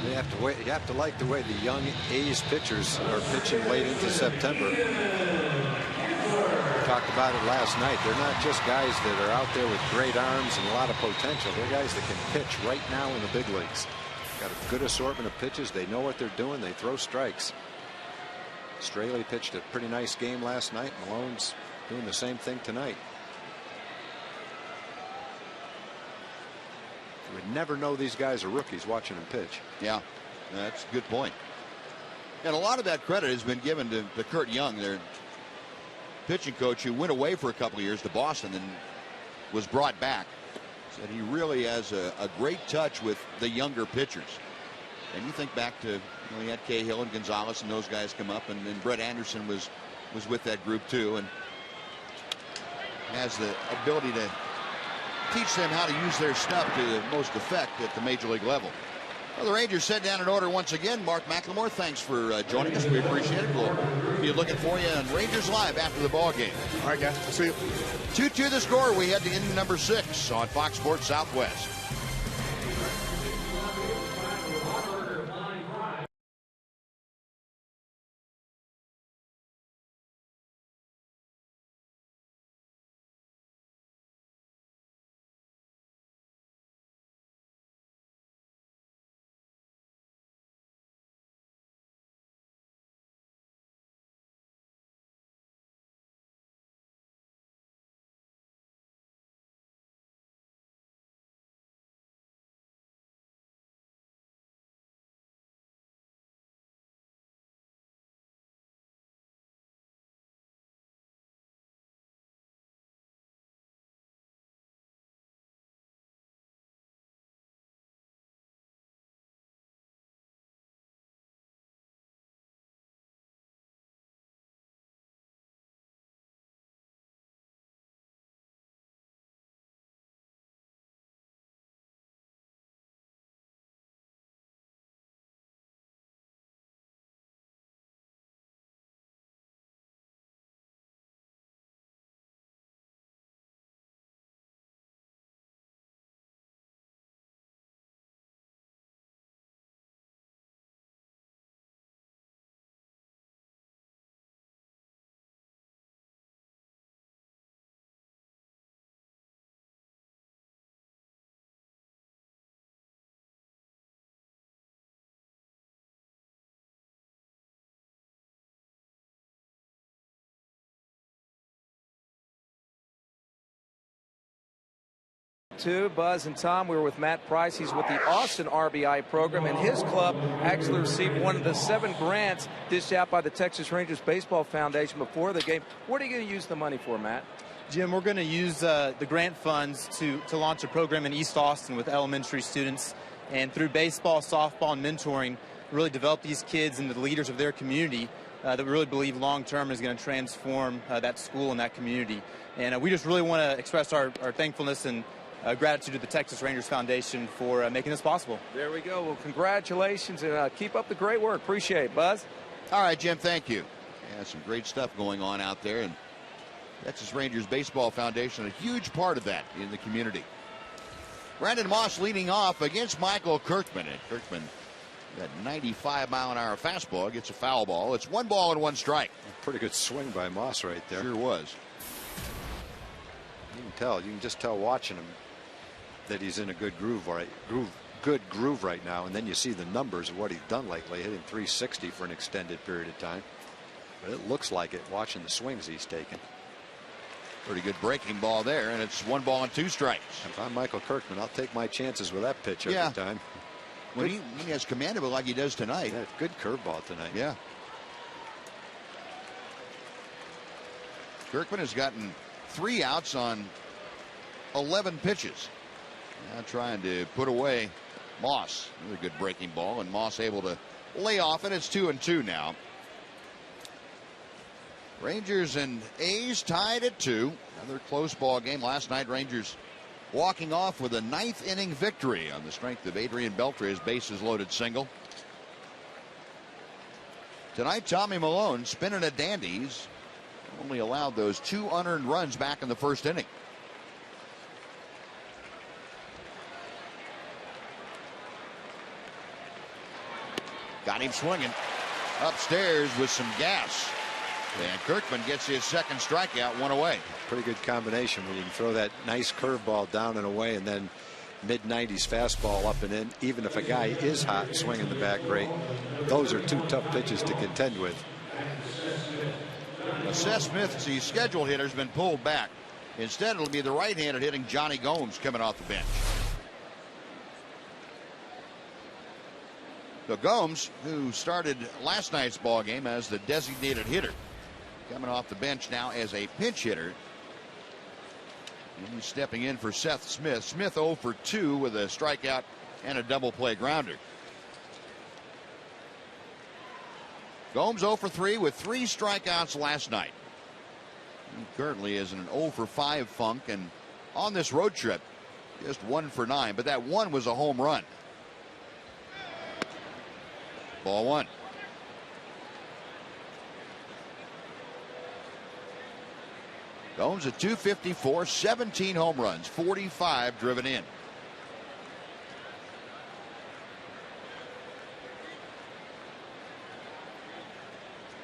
You have to wait. You have to like the way the young A's pitchers are pitching late into September. We talked about it last night. They're not just guys that are out there with great arms and a lot of potential. They're guys that can pitch right now in the big leagues. Got a good assortment of pitches. They know what they're doing. They throw strikes. Straley pitched a pretty nice game last night. Malone's doing the same thing tonight. You would never know these guys are rookies watching them pitch. Yeah, that's a good point. And a lot of that credit has been given to Kurt Young, their pitching coach, who went away for a couple of years to Boston and was brought back. Said he really has a great touch with the younger pitchers. And you think back to, he had Cahill and Gonzalez and those guys come up, and then Brett Anderson was with that group too, and has the ability to teach them how to use their stuff to the most effect at the major league level. Well, the Rangers set down in order once again. Mark McLemore, thanks for joining us. We appreciate it. We'll be looking for you on Rangers Live after the ball game. All right, guys. See you. 2-2 the score. We head to inning number 6 on Fox Sports Southwest. too, Buzz and Tom. We were with Matt Price. He's with the Austin RBI program, and his club actually received one of the 7 grants dished out by the Texas Rangers Baseball Foundation before the game. What are you going to use the money for, Matt? Jim, we're going to use the grant funds to launch a program in East Austin with elementary students, and through baseball, softball, and mentoring, really develop these kids into the leaders of their community that we really believe long-term is going to transform that school and that community. And we just really want to express our thankfulness and gratitude to the Texas Rangers Foundation for making this possible. There we go. Well, congratulations, and keep up the great work. Appreciate it, Buzz. All right, Jim, thank you. Yeah, some great stuff going on out there, and Texas Rangers Baseball Foundation, a huge part of that in the community. Brandon Moss leading off against Michael Kirkman, and Kirkman, that 95-mile-an-hour fastball, gets a foul ball. It's 1 ball and 1 strike. A pretty good swing by Moss right there. Sure was. You can just tell watching him that he's in a good groove right now, and then you see the numbers of what he's done lately, hitting 360 for an extended period of time. But it looks like it watching the swings he's taken. Pretty good breaking ball there, and it's 1 ball and 2 strikes. If I'm Michael Kirkman, I'll take my chances with that pitch every time. When he has command of it like he does tonight. Yeah, good curveball tonight. Yeah. Kirkman has gotten 3 outs on 11 pitches. Now trying to put away Moss. Another good breaking ball, and Moss able to lay off, and it's 2-2 now. Rangers and A's tied at 2. Another close ball game. Last night, Rangers walking off with a 9th inning victory on the strength of Adrian Beltre's bases loaded single. Tonight, Tommy Milone spinning a dandy. He's only allowed those 2 unearned runs back in the first inning. Got him swinging upstairs with some gas. And Kirkman gets his second strikeout, 1 away. Pretty good combination when you can throw that nice curveball down and away, and then mid-90s fastball up and in. Even if a guy is hot and swinging the bat great, those are 2 tough pitches to contend with. Seth Smith, the scheduled hitter, has been pulled back. Instead, it'll be the right-handed hitting Johnny Gomes coming off the bench. So Gomes, who started last night's ball game as the designated hitter, coming off the bench now as a pinch hitter. And he's stepping in for Seth Smith. Smith 0 for 2 with a strikeout and a double play grounder. Gomes 0 for 3 with 3 strikeouts last night. He currently is in an 0 for 5 funk, and on this road trip, just 1 for 9. But that 1 was a home run. Ball 1. Gomes at .254, 17 home runs, 45 driven in.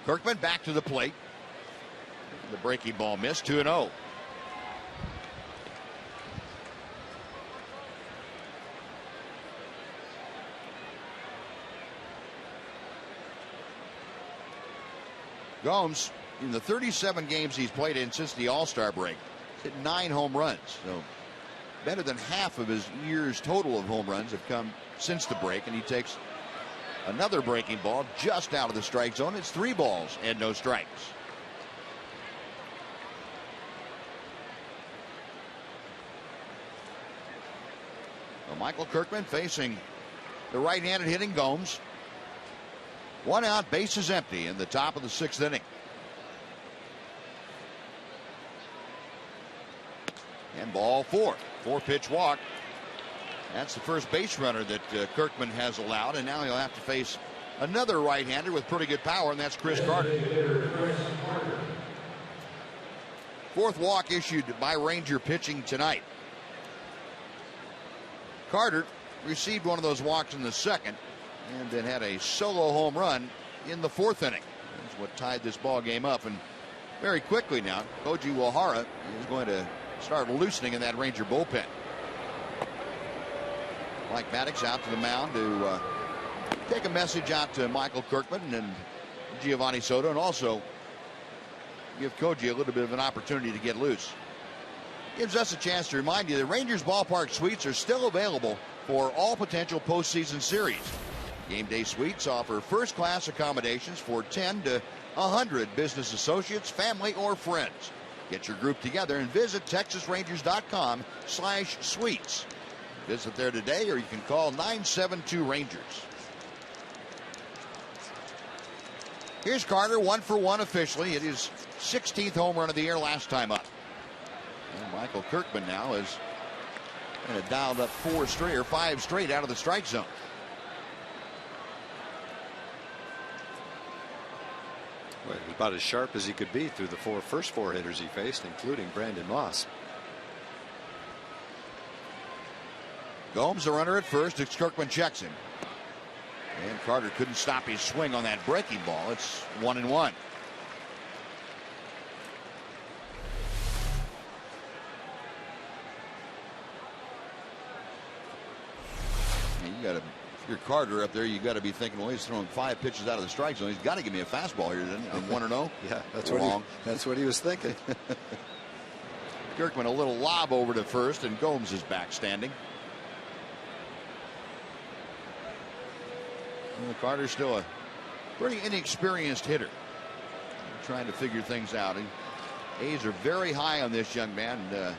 Kirkman back to the plate. The breaking ball missed, 2-0. Gomes, in the 37 games he's played in since the All-Star break, hit 9 home runs. So better than half of his year's total of home runs have come since the break, and he takes another breaking ball just out of the strike zone. It's 3 balls and no strikes. Well, Michael Kirkman facing the right-handed hitting Gomes. 1 out, bases empty in the top of the 6th inning. And ball 4. 4-pitch walk. That's the first base runner that Kirkman has allowed, and now he'll have to face another right-hander with pretty good power, and that's Chris Carter. 4th walk issued by Ranger pitching tonight. Carter received one of those walks in the 2nd, and then had a solo home run in the 4th inning. That's what tied this ball game up. And very quickly now, Koji Wahara is going to start loosening in that Ranger bullpen. Mike Maddox out to the mound to take a message out to Michael Kirkman and Giovanni Soto, and also give Koji a little bit of an opportunity to get loose. gives us a chance to remind you that Rangers Ballpark Suites are still available for all potential postseason series. Game day suites offer first-class accommodations for 10 to 100 business associates, family, or friends. Get your group together and visit TexasRangers.com/suites. Visit there today, or you can call 972-RANGERS. Here's Carter, 1 for 1 officially. It is 16th home run of the year last time up. And Michael Kirkman now has dialed up 5 straight out of the strike zone. Well, he was about as sharp as he could be through the first four hitters he faced, including Brandon Moss. Gomes, the runner at first, as Kirkman checks him. And Carter couldn't stop his swing on that breaking ball. It's 1-1. You got to, if you're Carter up there, you got to be thinking, well, he's throwing 5 pitches out of the strike zone. He's got to give me a fastball here, doesn't he? I'm 1-0. Yeah, that's what he was thinking. Kirkman a little lob over to first, and Gomes is back standing. Well, Carter's still a pretty inexperienced hitter, trying to figure things out. And A's are very high on this young man.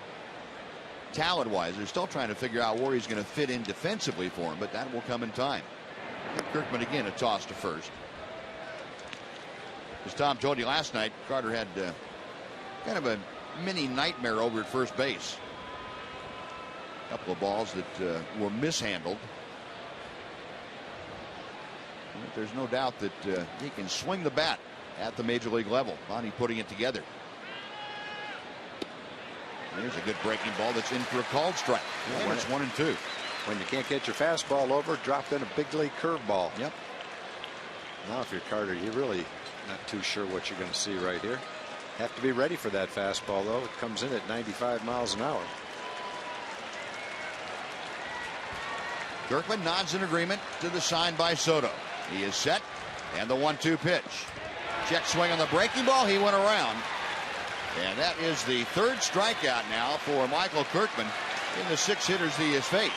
Talent-wise, they're still trying to figure out where he's going to fit in defensively for him, but that will come in time. Kirkman again a toss to first. As Tom told you last night, Carter had kind of a mini nightmare over at first base. A couple of balls that were mishandled. There's no doubt that he can swing the bat at the major league level. Bonnie putting it together. There's a good breaking ball that's in for a called strike. And it's 1-2. When you can't get your fastball over, drop in a big league curveball. Yep. Now if you're Carter, you're really not too sure what you're going to see right here. Have to be ready for that fastball, though. It comes in at 95 miles an hour. Kirkman nods in agreement to the sign by Soto. He is set, and the 1-2 pitch. Check swing on the breaking ball. He went around. And that is the 3rd strikeout now for Michael Kirkman in the 6 hitters he has faced.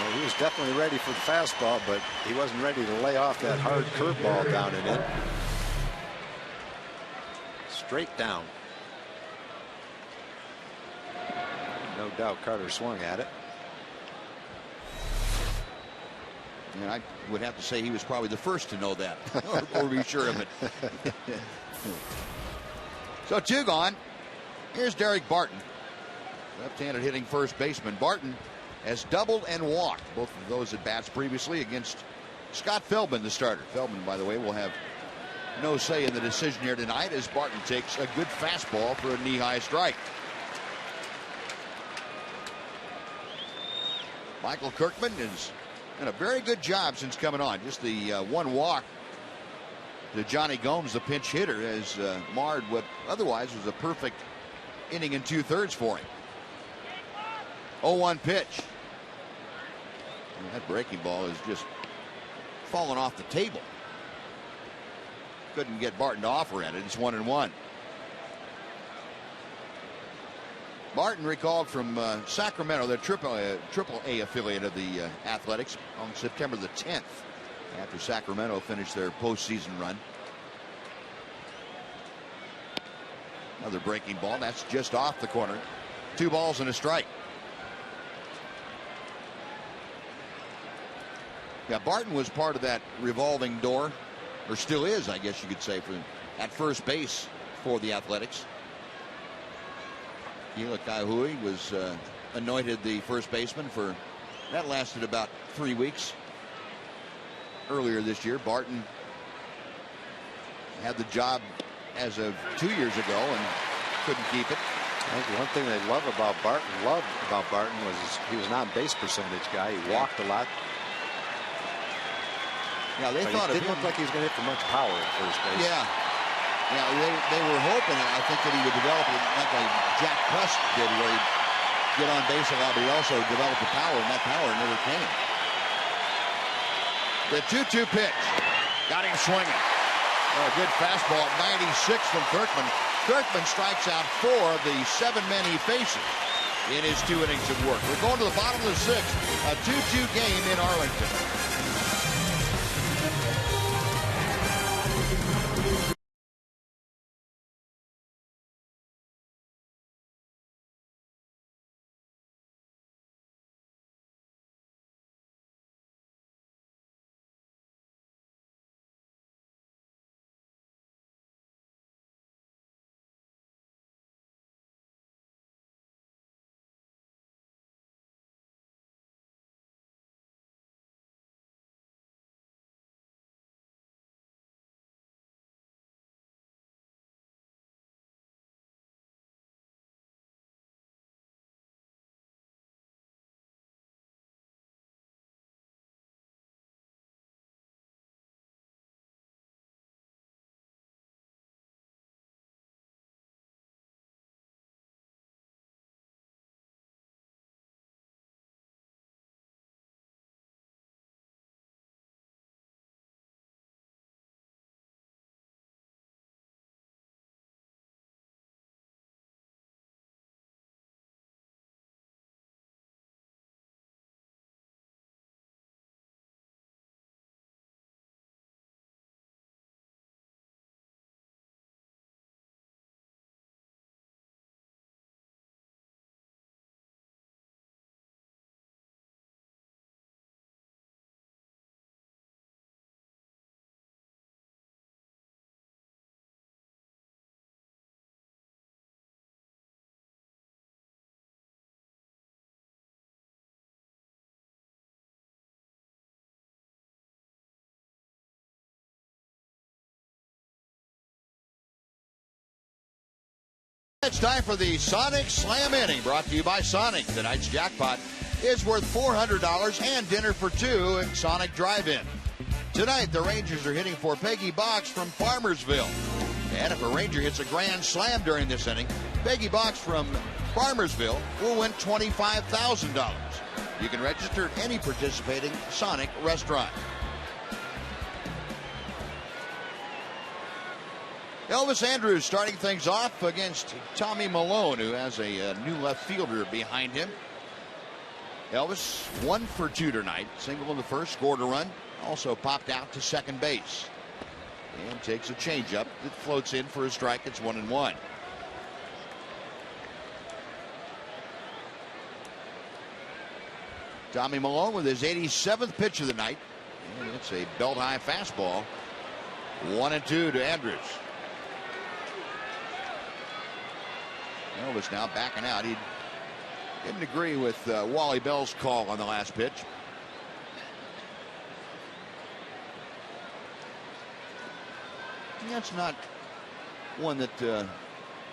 Well, he was definitely ready for the fastball, but he wasn't ready to lay off that hard curveball down and in. Straight down. No doubt Carter swung at it. And I would have to say he was probably the first to know that, or be sure of it. So 2 gone. Here's Derek Barton, left-handed hitting first baseman. Barton has doubled and walked, both of those at bats previously against Scott Feldman, the starter. Feldman, by the way, will have no say in the decision here tonight as Barton takes a good fastball for a knee-high strike. Michael Kirkman has done a very good job since coming on. Just the 1 walk to Johnny Gomes, the pinch hitter, has marred what otherwise was a perfect inning and 2/3 for him. 0-1 pitch. And that breaking ball is just falling off the table. Couldn't get Barton to offer at it. It's 1-1. Barton recalled from Sacramento, the Triple A affiliate of the Athletics, on September the 10th, after Sacramento finished their postseason run. Another breaking ball. That's just off the corner. 2 balls and a strike. Yeah, Barton was part of that revolving door, or still is, I guess you could say, at first base for the Athletics. Hila Kaihui was anointed the first baseman for, that lasted about 3 weeks. Earlier this year, Barton had the job as of 2 years ago and couldn't keep it. I think one thing they loved about Barton was he was an on-base percentage guy. He walked a lot. Yeah, they thought it didn't look like he was going to hit for much power at first base. Yeah, they were hoping, I think, that he would develop it like Jack Puss did, where he'd get on base a lot, but he also developed the power, and that power never came. The 2-2 pitch got him swinging. A good fastball at 96 from Kirkman. Kirkman strikes out 4 of the 7 men he faces. in his 2 innings of work. We're going to the bottom of the 6th, a 2-2 game in Arlington. It's time for the Sonic Slam Inning, brought to you by Sonic. Tonight's jackpot is worth $400 and dinner for 2 at Sonic Drive-In. Tonight, the Rangers are hitting for Peggy Box from Farmersville. And if a Ranger hits a grand slam during this inning, Peggy Box from Farmersville will win $25,000. You can register at any participating Sonic restaurant. Elvis Andrews starting things off against Tommy Malone, who has a new left fielder behind him. Elvis 1 for 2 tonight. Single in the first, scored a run. Also popped out to second base. And takes a changeup that floats in for a strike. It's 1-1. Tommy Malone with his 87th pitch of the night. And it's a belt-high fastball. 1-2 to Andrews. Elvis now backing out. He didn't agree with Wally Bell's call on the last pitch. And that's not one that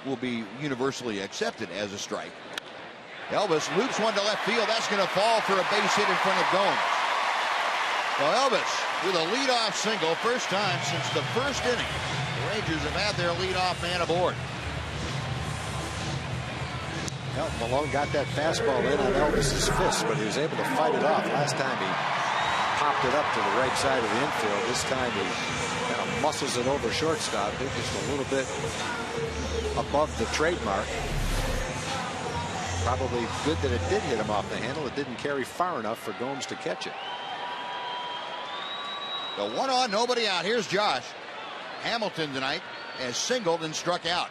will be universally accepted as a strike. Elvis loops one to left field. That's going to fall for a base hit in front of Gomes. Well, Elvis with a leadoff single, first time since the first inning. The Rangers have had their leadoff man aboard. Well, Malone got that fastball in on Elvis's fist, but he was able to fight it off. Last time he popped it up to the right side of the infield. This time he kind of muscles it over shortstop. Hit just a little bit above the trademark. Probably good that it did hit him off the handle. It didn't carry far enough for Gomes to catch it. The 1 on, nobody out. Here's Josh. Hamilton tonight has singled and struck out.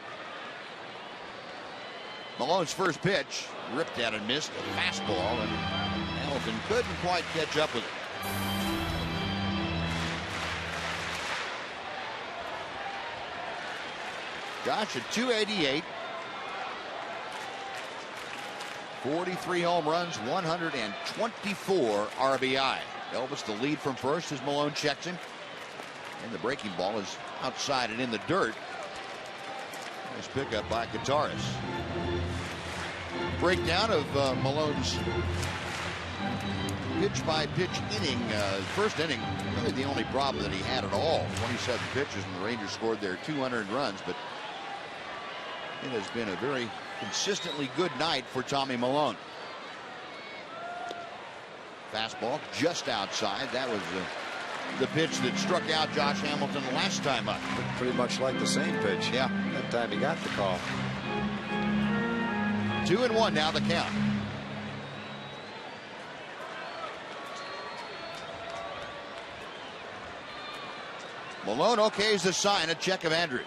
Malone's first pitch, ripped at and missed, a fastball, and Hamilton couldn't quite catch up with it. Josh at 288. 43 home runs, 124 RBI. Elvis the lead from first as Malone checks him. And the breaking ball is outside and in the dirt. Nice pickup by Kataris. Breakdown of Malone's pitch-by-pitch inning. First inning, really the only problem that he had at all. 27 pitches, and the Rangers scored their 200 runs. But it has been a very consistently good night for Tommy Malone. Fastball just outside. That was the pitch that struck out Josh Hamilton last time up. Pretty much like the same pitch. Yeah. That time he got the call. 2-1 now the count. Malone okays the sign, a check of Andrews.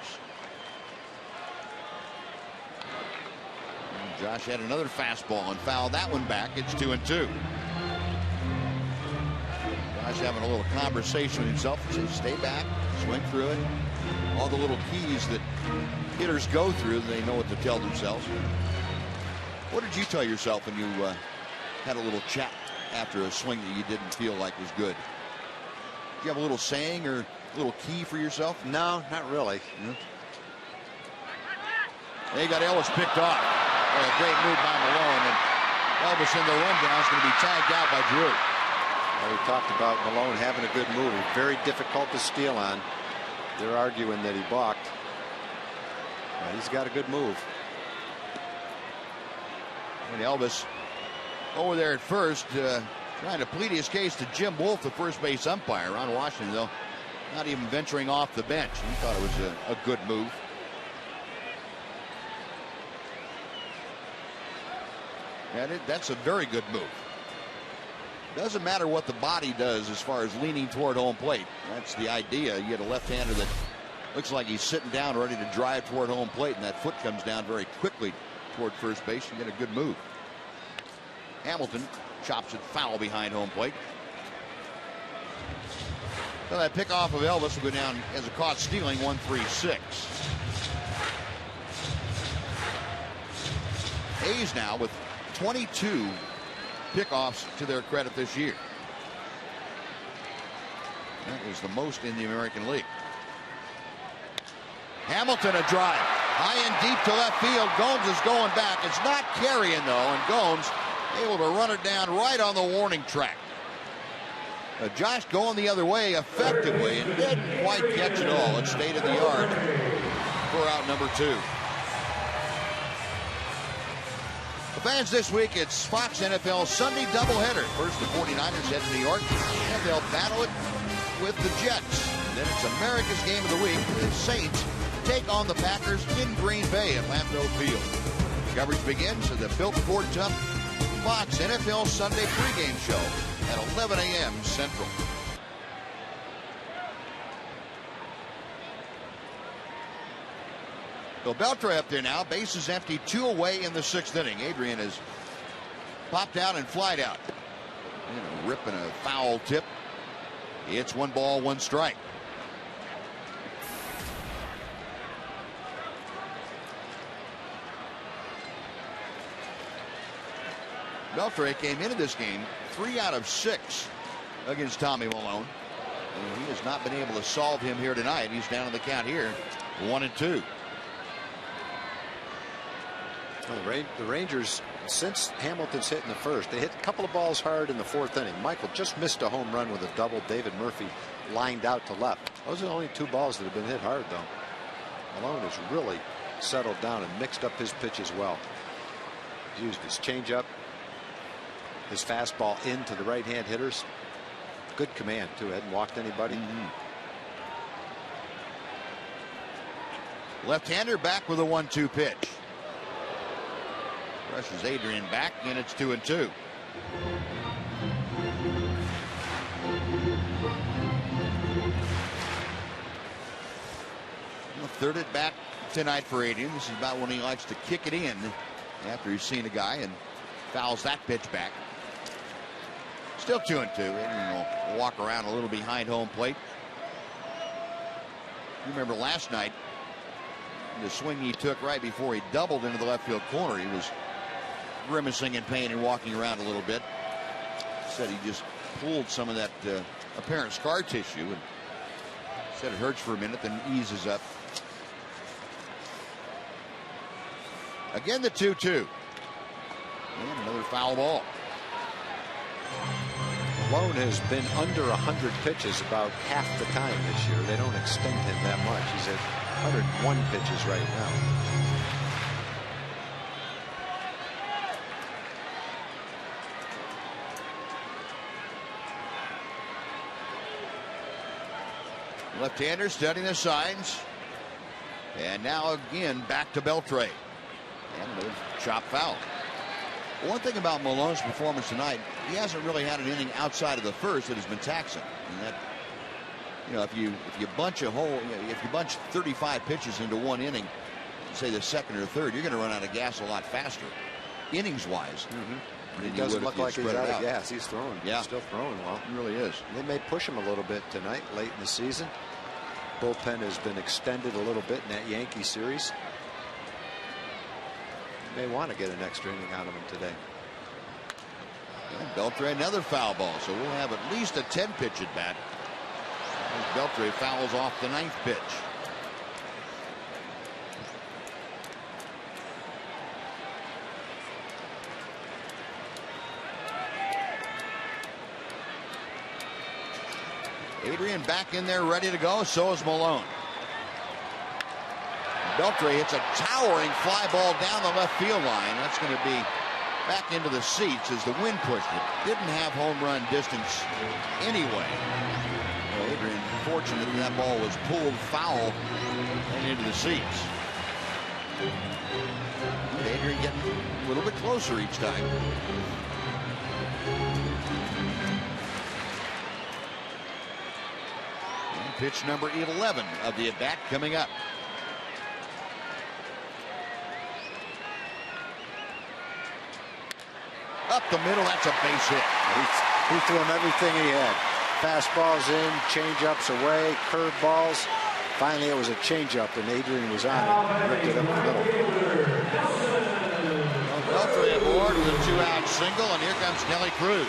And Josh had another fastball and fouled that one back. It's 2-2. Josh having a little conversation with himself. He says, stay back, swing through it. All the little keys that hitters go through, they know what to tell themselves. What did you tell yourself when you had a little chat after a swing that you didn't feel like was good? Do you have a little saying or a little key for yourself? No, not really. Yeah. They got Ellis picked off. A great move by Malone, and Elvis in the rundown is going to be tagged out by Drew. Well, we talked about Malone having a good move. Very difficult to steal on. They're arguing that he balked. Well, he's got a good move. And Elvis over there at first, trying to plead his case to Jim Wolf, the first base umpire. Ron Washington, though, not even venturing off the bench. He thought it was a good move. And that's a very good move. Doesn't matter what the body does as far as leaning toward home plate. That's the idea. You get a left-hander that looks like he's sitting down ready to drive toward home plate, and that foot comes down very quickly toward first base. You get a good move. Hamilton chops it foul behind home plate. So that pickoff of Elvis will go down as a caught stealing, 1-3-6. A's now with 22 pickoffs to their credit this year. That is the most in the American League. Hamilton a drive. High and deep to left field. Gomes is going back. It's not carrying, though, and Gomes able to run it down right on the warning track. Josh going the other way effectively and didn't quite catch it all. It stayed at the yard for out number 2. The fans this week, it's Fox NFL Sunday doubleheader. First, the 49ers head to New York, and they'll battle it with the Jets. Then it's America's Game of the Week. The Saints take on the Packers in Green Bay at Lambeau Field. Coverage begins at the Built Ford Tough Fox NFL Sunday pregame show at 11 a.m. Central. So Beltre up there now. Bases empty, 2 away in the 6th inning. Adrian has popped out and flied out. And a rip and a foul tip. It's 1 ball, 1 strike. Beltre came into this game 3 out of 6 against Tommy Malone. And he has not been able to solve him here tonight. He's down in the count here, 1-2. Well, the Rangers, since Hamilton's hit in the first, they hit a couple of balls hard in the 4th inning. Michael just missed a home run with a double. David Murphy lined out to left. Those are the only 2 balls that have been hit hard, though. Malone has really settled down and mixed up his pitch as well. He's used his changeup, his fastball into the right-hand hitters. Good command, too. Hadn't walked anybody. Left-hander back with a 1-2 pitch. Rushes Adrian back, and it's 2-2. Third at bat tonight for Adrian. This is about when he likes to kick it in after he's seen a guy and fouls that pitch back. Still 2-2. Adrian will walk around a little behind home plate. You remember last night, the swing he took right before he doubled into the left field corner. He was grimacing in pain and walking around a little bit. Said he just pulled some of that apparent scar tissue and said it hurts for a minute, then eases up. Again, the 2-2. And another foul ball. Malone has been under 100 pitches about half the time this year. They don't extend him that much. He's at 101 pitches right now. Left-hander studying the signs. And now again back to Beltre. And another chop foul. One thing about Malone's performance tonight, he hasn't really had an inning outside of the first that has been taxing. And that, if you bunch if you bunch 35 pitches into one inning, say the second or third, you're going to run out of gas a lot faster, innings-wise. He doesn't look like he's out of gas. He's throwing. Yeah, still throwing well. He really is. They may push him a little bit tonight, late in the season. Bullpen has been extended a little bit in that Yankee series. May want to get an extra inning out of him today. And Beltre, another foul ball, so we'll have at least a 10-pitch at bat. Beltre fouls off the 9th pitch. Adrian back in there ready to go. So is Malone. Beltre hits a towering fly ball down the left field line. That's going to be back into the seats as the wind pushed it. Didn't have home run distance anyway. Well, Adrian fortunate that ball was pulled foul and into the seats. Adrian getting a little bit closer each time. And pitch number 11 of the at-bat coming up. Up the middle, that's a base hit. He threw him everything he had. Fastballs in, changeups away, curveballs. Finally, it was a changeup, and Adrian was on it. Ripped it up the middle. Beltre aboard with a 2-out single, and here comes Nelly Cruz.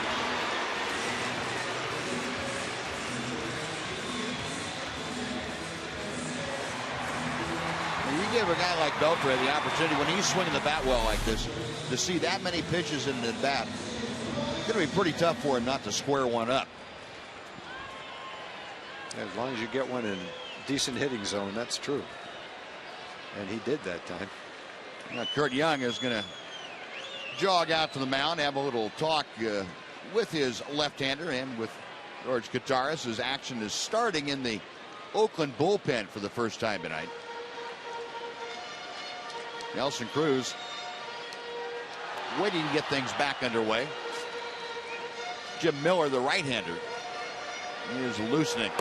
You give a guy like Beltre the opportunity when he's swinging the bat well like this to see that many pitches in an at bat. It's going to be pretty tough for him not to square one up. As long as you get one in decent hitting zone, that's true. And he did that time. Now Kurt Young is going to jog out to the mound, have a little talk with his left-hander and with George Kataris. His action is starting in the Oakland bullpen for the first time tonight. Nelson Cruz waiting to get things back underway. Jim Miller, the right-hander, is loosening.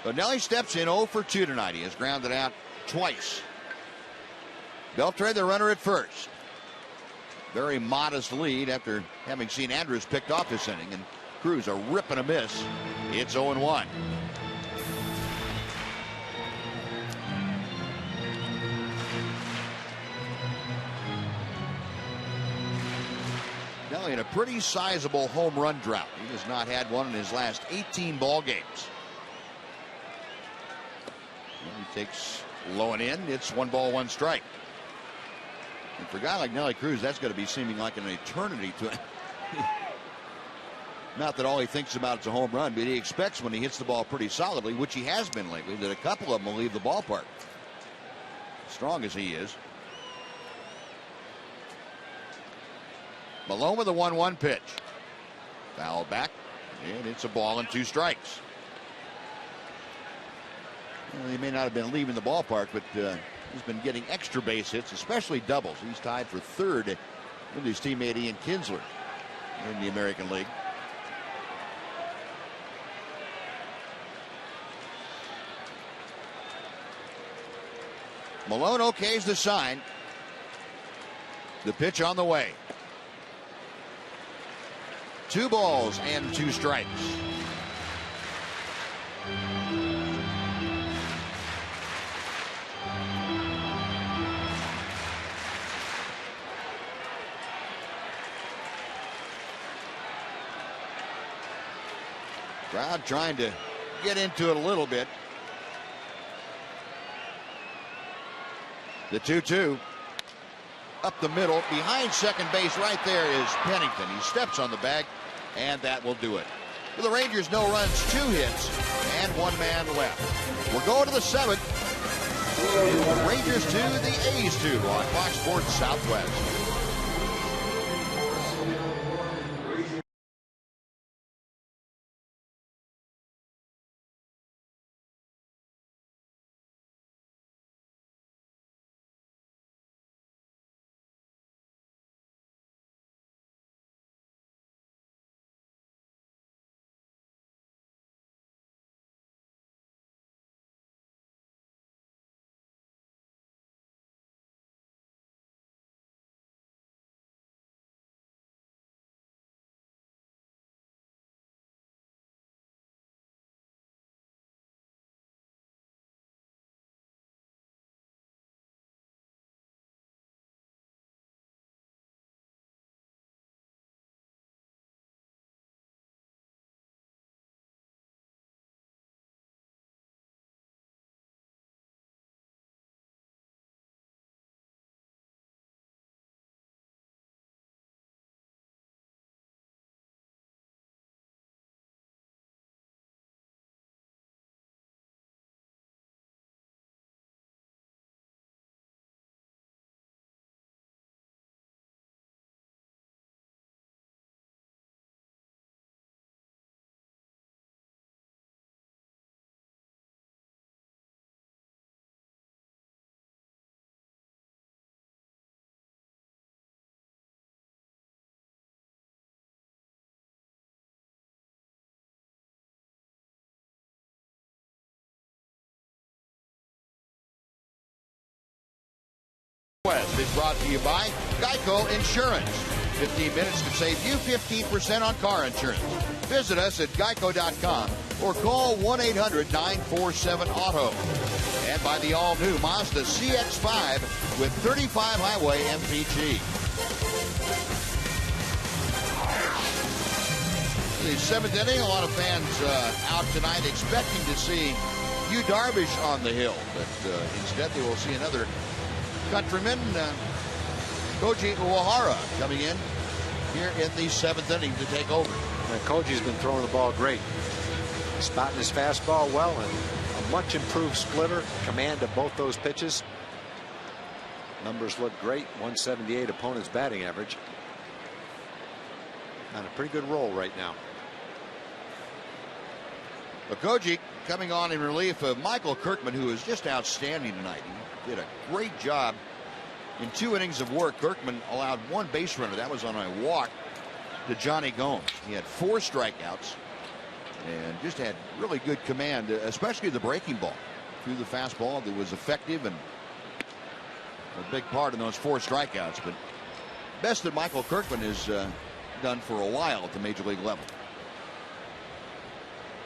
But Nelly steps in 0 for 2 tonight. He has grounded out twice. Beltre, the runner at first. Very modest lead after having seen Andrews picked off this inning, and Cruz a rip and a miss. It's 0-1. Nelly in a pretty sizable home run drought. He has not had one in his last 18 ball games. He takes low and in. It's 1 ball, 1 strike. And for a guy like Nelly Cruz, that's going to be seeming like an eternity to him. Not that all he thinks about is a home run, but he expects when he hits the ball pretty solidly, which he has been lately, that a couple of them will leave the ballpark. Strong as he is. Malone with a 1-1 pitch. Foul back, and it's a ball and 2 strikes. Well, he may not have been leaving the ballpark, but he's been getting extra base hits, especially doubles. He's tied for 3rd with his teammate Ian Kinsler in the American League. Malone okays the sign. The pitch on the way. 2 balls and 2 strikes. Crowd trying to get into it a little bit. The 2-2 up the middle behind second base. Right there is Pennington. He steps on the bag, and that will do it. For the Rangers, no runs, 2 hits, and 1 man left. We're going to the 7th. Rangers 2, the A's 2 on Fox Sports Southwest. West is brought to you by Geico Insurance. 15 minutes could save you 15% on car insurance. Visit us at geico.com or call 1-800-947-AUTO. And by the all-new Mazda CX-5 with 35 highway MPG. The seventh inning, a lot of fans out tonight expecting to see Yu Darvish on the hill, but instead they will see another countryman, Koji Uehara, coming in here in the seventh inning to take over. And Koji's been throwing the ball great, spotting his fastball well, and a much improved splitter, command of both those pitches. Numbers look great. 178 opponent's batting average. On a pretty good roll right now. Koji coming on in relief of Michael Kirkman, who is just outstanding tonight. He did a great job in 2 innings of work. Kirkman allowed 1 base runner. That was on a walk to Johnny Gomes. He had 4 strikeouts and just had really good command, especially the breaking ball. Threw the fastball that was effective and a big part in those 4 strikeouts. But best that Michael Kirkman has done for a while at the major league level.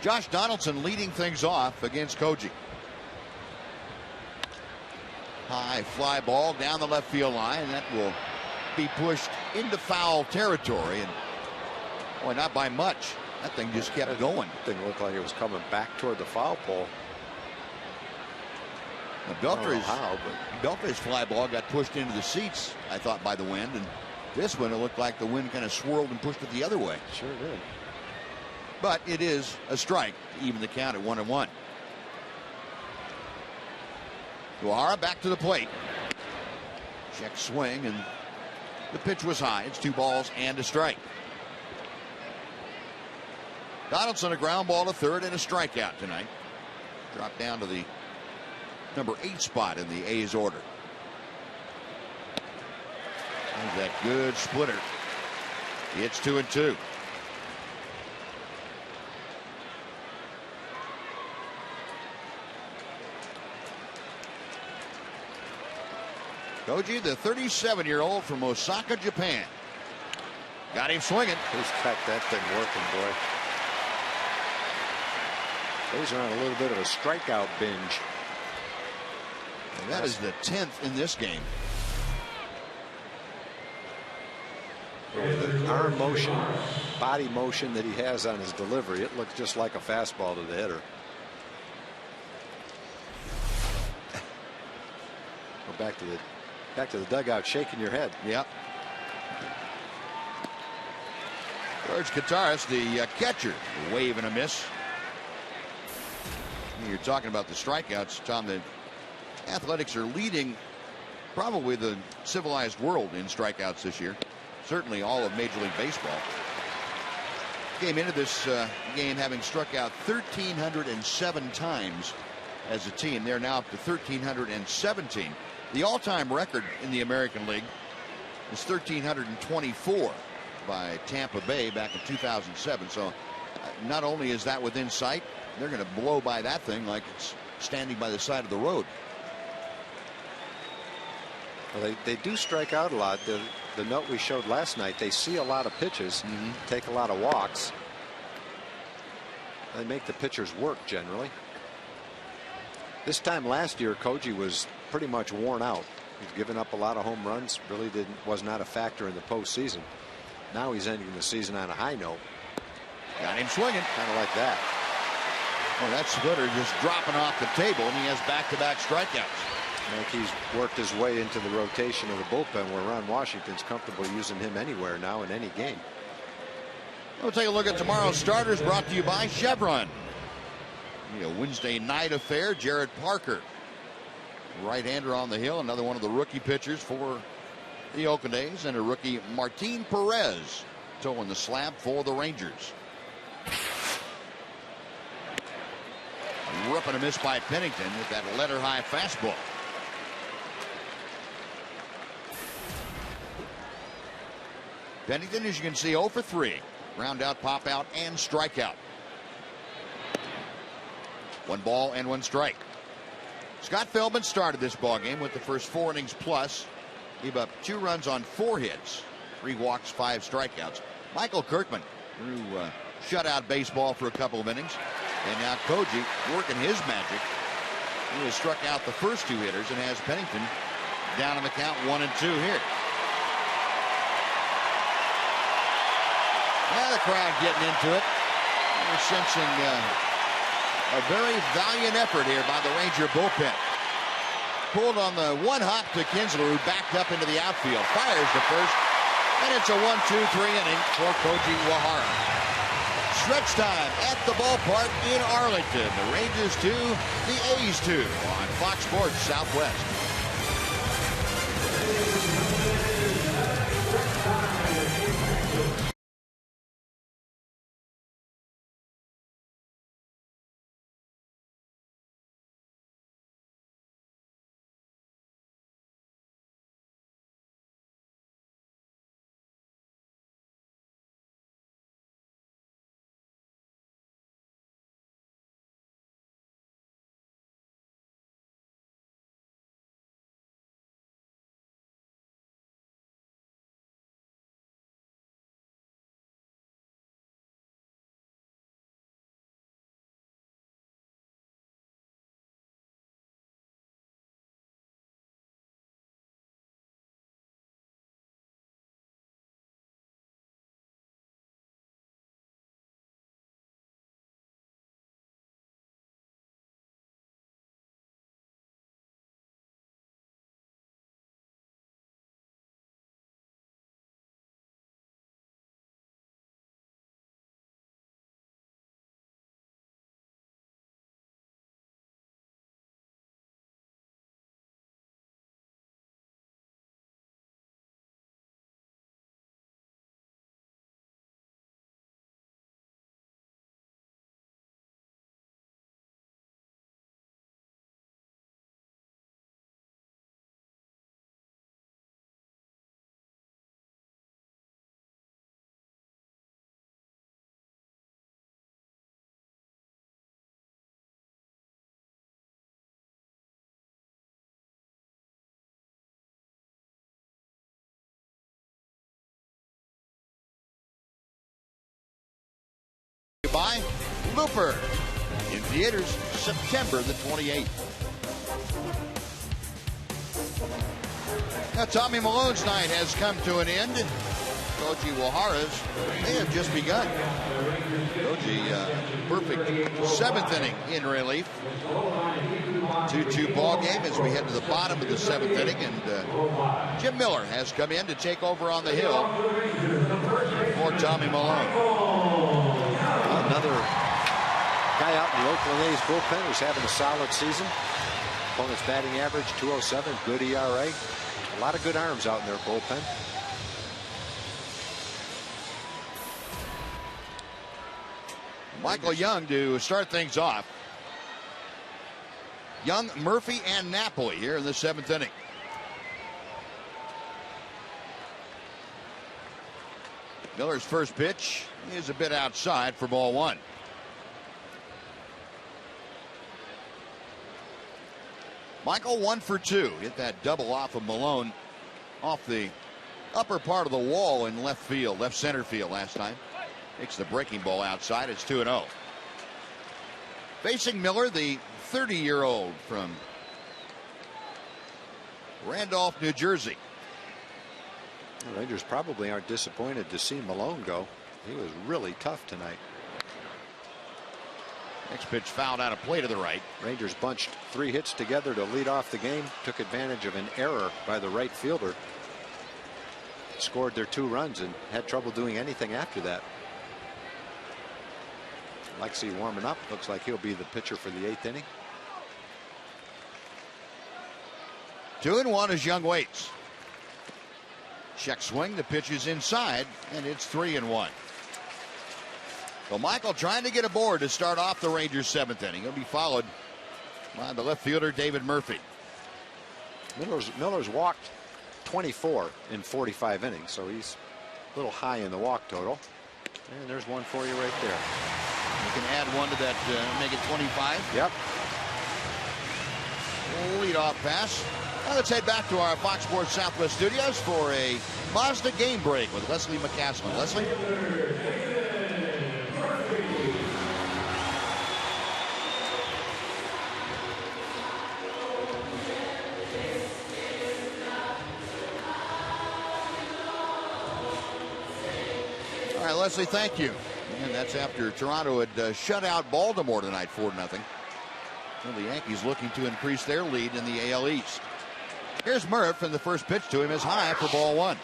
Josh Donaldson leading things off against Koji. High fly ball down the left field line, and that will be pushed into foul territory, and boy, not by much. That thing just kept going. Didn't look like it was coming back toward the foul pole. Beltre's fly ball got pushed into the seats, I thought, by the wind, and this one it looked like the wind kind of swirled and pushed it the other way. Sure did. But it is a strike to even the count at 1-1. Uehara back to the plate. Check swing, and the pitch was high. It's 2 balls and a strike. Donaldson a ground ball to third and a strikeout tonight. Dropped down to the number 8 spot in the A's order. There's that good splitter. It's 2-2. Koji, the 37-year-old from Osaka, Japan. Got him swinging. He's got that thing working, boy. Those are on a little bit of a strikeout binge. And that is the 10th in this game. The arm motion, body motion that he has on his delivery, it looks just like a fastball to the hitter. Go back to the dugout, shaking your head. Yep. George Kataris, the catcher, a wave and a miss. You're talking about the strikeouts, Tom. The Athletics are leading probably the civilized world in strikeouts this year. Certainly all of Major League Baseball. Came into this game having struck out 1,307 times as a team. They're now up to 1,317. The all-time record in the American League is 1,324 by Tampa Bay back in 2007. So not only is that within sight, they're going to blow by that thing like it's standing by the side of the road. Well, they do strike out a lot. The note we showed last night, they see a lot of pitches, take a lot of walks. They make the pitchers work generally. This time last year, Koji was pretty much worn out. He's given up a lot of home runs. Really was not a factor in the postseason. Now he's ending the season on a high note. Got him swinging. Kind of like that. Well, that splitter just dropping off the table, and he has back-to-back strikeouts. I think he's worked his way into the rotation of the bullpen, where Ron Washington's comfortable using him anywhere now in any game. We'll take a look at tomorrow's starters, brought to you by Chevron. A Wednesday night affair. Jared Parker, right-hander on the hill, another one of the rookie pitchers for the Oakland A's, and a rookie Martin Perez towing the slab for the Rangers. A rip and a miss by Pennington with that letter-high fastball. Pennington, as you can see, 0 for 3. Ground out, pop out, and strikeout. 1 ball and 1 strike. Scott Feldman started this ball game with the first 4 innings plus Gave up 2 runs on 4 hits, 3 walks, 5 strikeouts. Michael Kirkman threw shutout baseball for a couple of innings. And now Koji working his magic. He has struck out the first 2 hitters and has Pennington down in the count 1 and 2 here. Now the crowd getting into it. We're sensing a very valiant effort here by the Ranger bullpen. Pulled on the 1 hop to Kinsler, who backed up into the outfield. Fires the first, and it's a 1-2-3 inning for Koji Wahara. Stretch time at the ballpark in Arlington. The Rangers 2, the A's 2 on Fox Sports Southwest. By Looper in theaters September the 28th. Now Tommy Malone's night has come to an end. Koji Wahara's may have just begun. Koji, perfect 7th inning in relief. 2-2 ball game as we head to the bottom of the 7th inning, and Jim Miller has come in to take over on the hill for Tommy Malone. Another guy out in the Oakland A's bullpen who's having a solid season. Opponent's batting average .207, good ERA. A lot of good arms out in their bullpen. Michael Young to start things off. Young, Murphy, and Napoli here in the 7th inning. Miller's first pitch is a bit outside for ball 1. Michael 1 for 2. Hit that double off of Malone off the upper part of the wall in left field, left center field last time. Takes the breaking ball outside. It's 2-0. Facing Miller, the 30-year-old from Randolph, New Jersey. The Rangers probably aren't disappointed to see Malone go. He was really tough tonight. Next pitch fouled out of play to the right. Rangers bunched 3 hits together to lead off the game. Took advantage of an error by the right fielder. Scored their 2 runs and had trouble doing anything after that. Lexi warming up. Looks like he'll be the pitcher for the 8th inning. 2-1 as Young waits. Check swing. The pitch is inside, and it's 3-1. Well, Michael trying to get aboard to start off the Rangers 7th inning. He'll be followed by the left fielder David Murphy. Miller's walked 24 in 45 innings, so he's a little high in the walk total. And there's one for you right there. You can add one to that, make it 25. Yep. Lead off pass Now let's head back to our Fox Sports Southwest studios for a Mazda game break with Leslie McCaslin. Leslie? All right, Leslie, thank you. And that's after Toronto had shut out Baltimore tonight 4-0. Well, the Yankees looking to increase their lead in the AL East. Here's Murph, and the first pitch to him is high for ball one.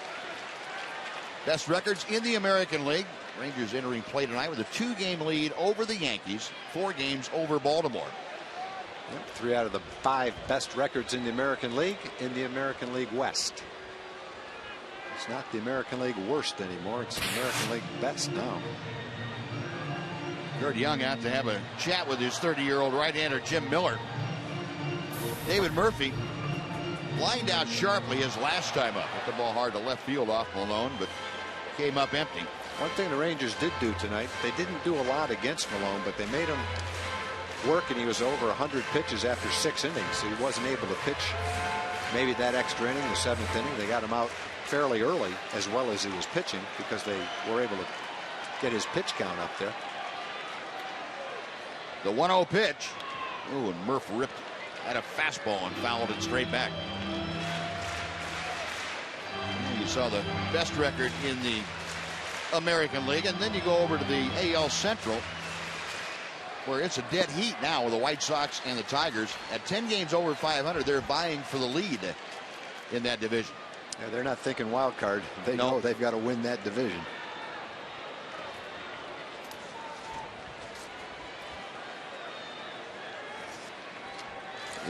Best records in the American League. Rangers entering play tonight with a 2-game lead over the Yankees, 4 games over Baltimore. Yep, 3 out of the 5 best records in the American League in the American League West. It's not the American League worst anymore. It's the American League best now. Gerd Young out to have a chat with his 30-year-old right-hander Jim Miller. David Murphy lined out sharply his last time up. Hit the ball hard to left field off Malone, but came up empty. One thing the Rangers did do tonight, they didn't do a lot against Malone, but they made him work, and he was over 100 pitches after 6 innings, so he wasn't able to pitch maybe that extra inning, the 7th inning. They got him out fairly early as well as he was pitching because they were able to get his pitch count up there. The 1-0 pitch. Ooh, and Murph ripped at a fastball and fouled it straight back. You saw the best record in the American League, and then you go over to the AL Central, where it's a dead heat now with the White Sox and the Tigers. At 10 games over 500, they're vying for the lead in that division. Yeah, they're not thinking wild card. They know they've got to win that division.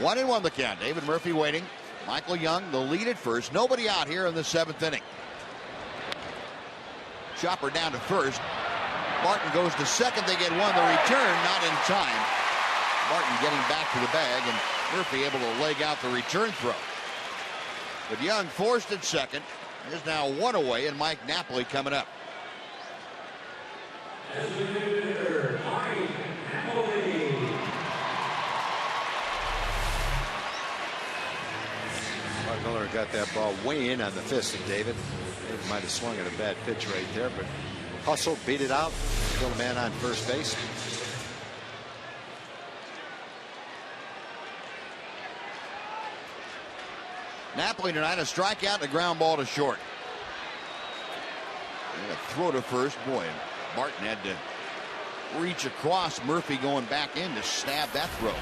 One and one the count. David Murphy waiting. Michael Young, the lead at first. Nobody out here in the 7th inning. Chopper down to first. Martin goes to second. They get one. The return not in time. Martin getting back to the bag, and Murphy able to leg out the return throw. But Young forced at second. Is now one away, and Mike Napoli coming up. Mark Miller got that ball way in on the fist of David. David might have swung at a bad pitch right there, but hustled, beat it out, still a man on first base. Napoli tonight, a strikeout and a ground ball to short. And a throw to first. Boy, Martin had to reach across. Murphy going back in to stab that throw.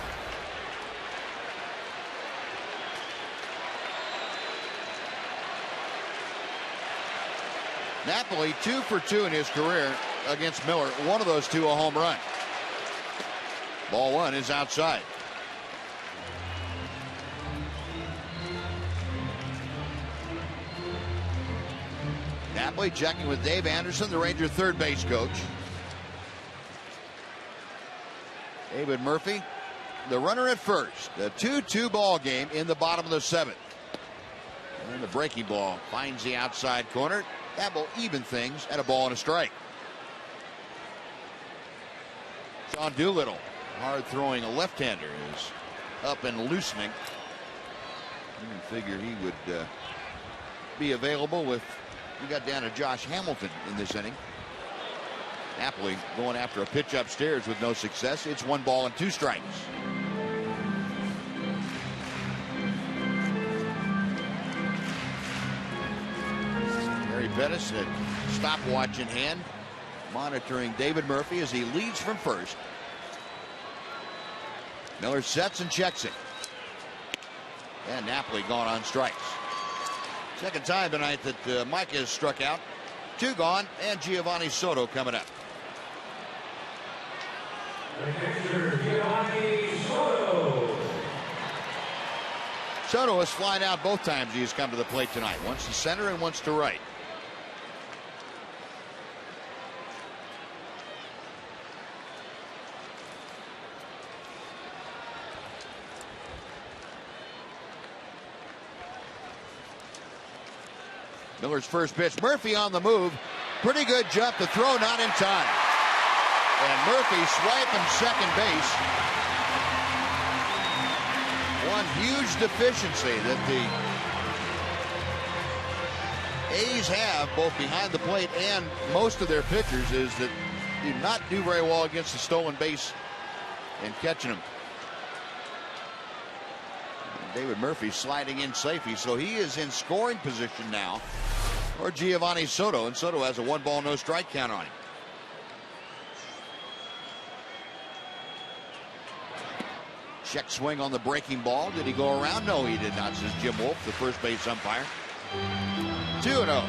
Napoli 2 for 2 in his career against Miller. One of those 2 a home run. Ball one is outside. Napoli checking with Dave Anderson, the Ranger third base coach. David Murphy, the runner at first. A 2-2 ball game in the bottom of the 7th. And the breaking ball finds the outside corner. That will even things at a ball and a strike. Sean Doolittle, hard throwing a left-hander, is up and loosening. You can figure he would be available with. We got down to Josh Hamilton in this inning. Napoli going after a pitch upstairs with no success. It's 1 ball and 2 strikes. Gary Pettis had stopwatch in hand, monitoring David Murphy as he leads from first. Miller sets and checks it. And Napoli gone on strikes. Second time tonight that Mike has struck out. 2 gone, and Giovanni Soto coming up. Soto has flied out both times he has come to the plate tonight. Once to center and once to right. Miller's first pitch. Murphy on the move. Pretty good jump. The throw not in time. And Murphy swiping second base. One huge deficiency that the A's have, both behind the plate and most of their pitchers, is that do not do very well against the stolen base and catching them. David Murphy sliding in safely, so he is in scoring position now for Giovanni Soto, and Soto has a 1-ball, no strike count on him. Check swing on the breaking ball. Did he go around? No, he did not, says Jim Wolf, the first base umpire. 2-0.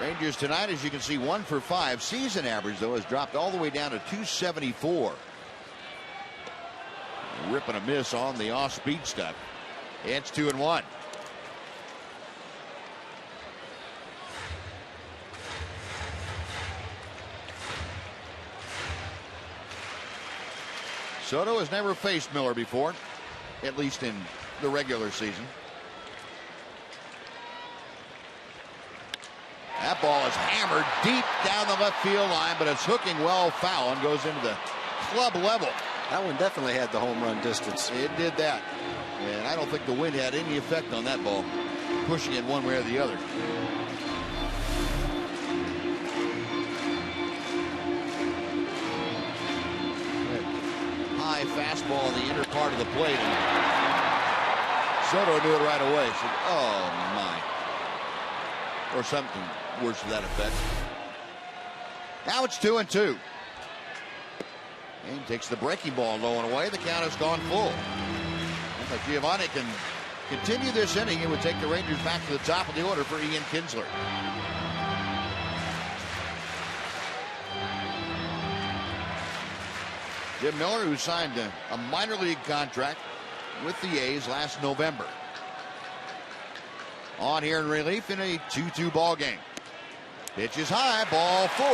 Rangers tonight, as you can see, 1 for 5. Season average, though, has dropped all the way down to 274. Ripping a miss on the off-speed stuff. It's 2-1. Soto has never faced Miller before, at least in the regular season. That ball is hammered deep down the left field line, but it's hooking well foul and goes into the club level. That one definitely had the home run distance. It did that. And I don't think the wind had any effect on that ball, pushing it one way or the other. High fastball in the inner part of the plate. And Soto knew it right away. Said, oh, my. Or something worse to that effect. Now it's 2-2. And takes the breaking ball low and away. The count has gone full. If Giovanni can continue this inning, it would take the Rangers back to the top of the order for Ian Kinsler. Jim Miller, who signed a minor league contract with the A's last November. On here in relief in a 2-2 ball game. Pitch is high, ball 4.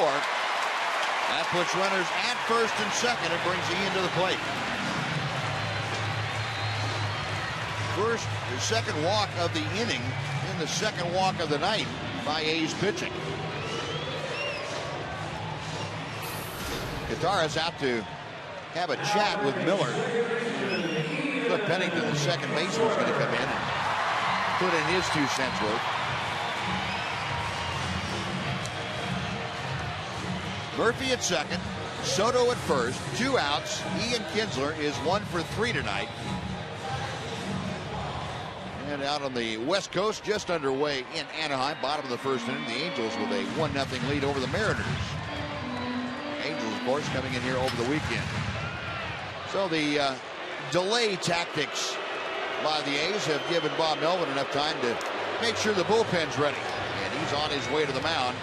That puts runners at first and second and brings Ian to the plate. First or second walk of the inning and the second walk of the night by A's pitching. Guitarra's out to have a chat with Miller. Cliff Pennington, the second baseman, is going to come in and put in his 2 cents worth. Murphy at second, Soto at first, 2 outs. Ian Kinsler is 1 for 3 tonight. And out on the West Coast, just underway in Anaheim, bottom of the first inning, the Angels with a 1-0 lead over the Mariners. Angels, of course, coming in here over the weekend. So the delay tactics by the A's have given Bob Melvin enough time to make sure the bullpen's ready. And he's on his way to the mound.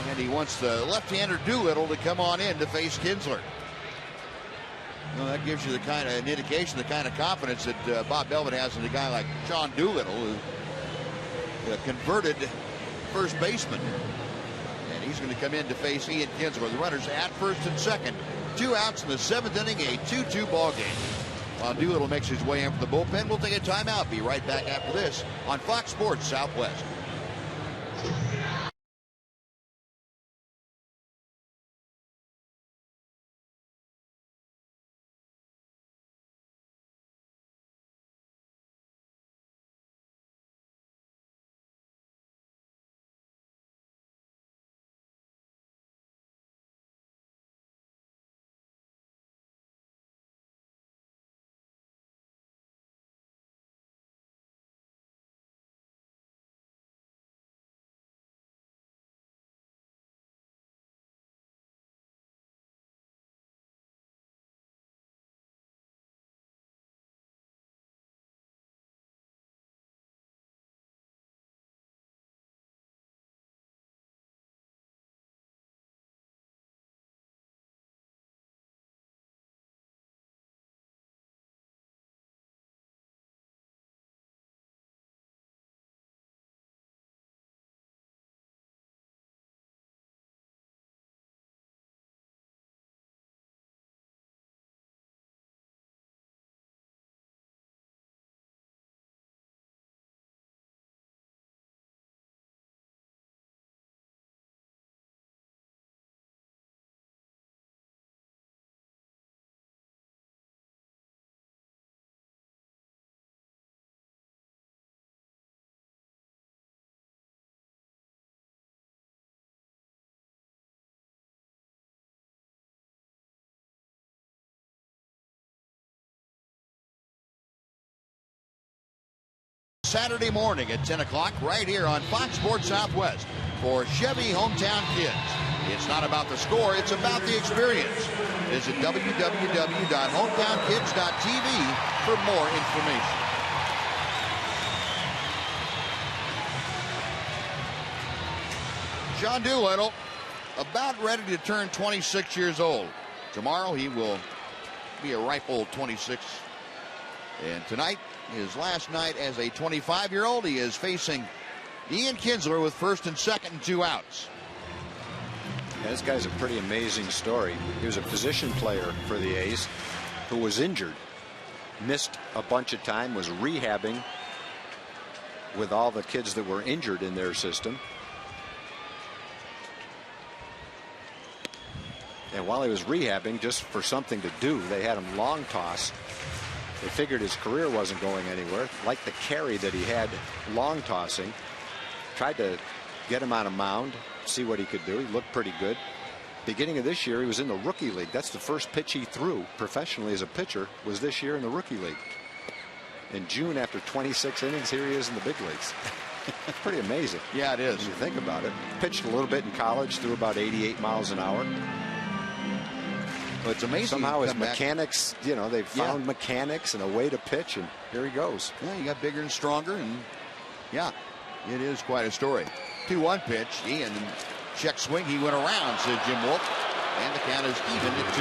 And he wants the left-hander Doolittle to come on in to face Kinsler. Well, that gives you the kind of an indication, the kind of confidence that Bob Melvin has in a guy like John Doolittle, who converted first baseman. And he's going to come in to face Ian Kinsler. The runners at first and second. 2 outs in the 7th inning, a 2-2 ball game. While Doolittle makes his way in for the bullpen, we'll take a timeout. Be right back after this on Fox Sports Southwest. Saturday morning at 10 o'clock right here on Fox Sports Southwest for Chevy Hometown Kids. It's not about the score, it's about the experience. Visit www.hometownkids.tv for more information. Sean Doolittle about ready to turn 26 years old. Tomorrow he will be a ripe old 26. And tonight, his last night as a 25-year-old, he is facing Ian Kinsler with first and second and 2 outs. Yeah, this guy's a pretty amazing story. He was a position player for the A's who was injured, missed a bunch of time, was rehabbing with all the kids that were injured in their system. And while he was rehabbing, just for something to do, they had him long toss. They figured his career wasn't going anywhere. Like the carry that he had long tossing. Tried to get him on a mound, see what he could do. He looked pretty good. Beginning of this year, he was in the rookie league. That's the first pitch he threw professionally as a pitcher, was this year in the rookie league. In June, after 26 innings, here he is in the big leagues. Pretty amazing. Yeah, it is. When you think about it. Pitched a little bit in college, threw about 88 miles an hour. Well, it's amazing. Somehow his mechanics, you know, they found mechanics and a way to pitch, and here he goes. Yeah, he got bigger and stronger, and yeah, it is quite a story. 2-1 pitch. Ian, check swing. He went around, said Jim Wolf, and the count is even at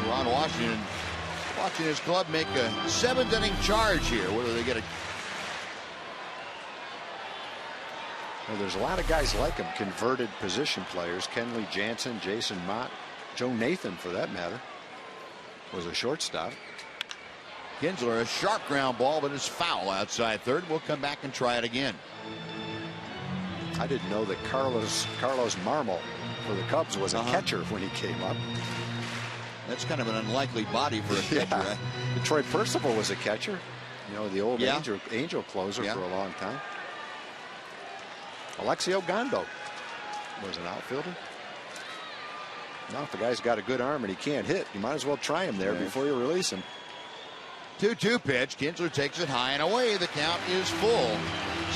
2-2. Ron Washington watching his club make a 7th inning charge here. Whether they get a Well, there's a lot of guys like him, converted position players. Kenley Jansen, Jason Mott, Joe Nathan, for that matter, was a shortstop. Kinsler, a sharp ground ball, but it's foul outside third. We'll come back and try it again. I didn't know that Carlos Marmol for the Cubs was a catcher when he came up. That's kind of an unlikely body for a catcher. Right? Troy Percival was a catcher. You know, the old angel closer for a long time. Alexio Gondo was an outfielder. Now, if the guy's got a good arm and he can't hit, you might as well try him there before you release him. 2-2 pitch. Kinsler takes it high and away. The count is full.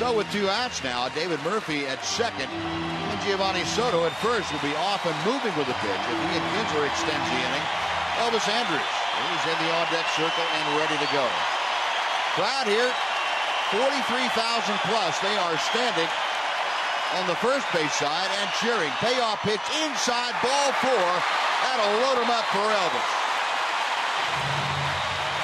So with 2 outs now, David Murphy at second and Giovanni Soto at first will be off and moving with the pitch. If Ian Kinsler extends the inning, Elvis Andrus, he's in the on-deck circle and ready to go. Crowd here, 43,000 plus. They are standing on the first base side and cheering. Payoff pitch inside, ball 4. That'll load him up for Elvis.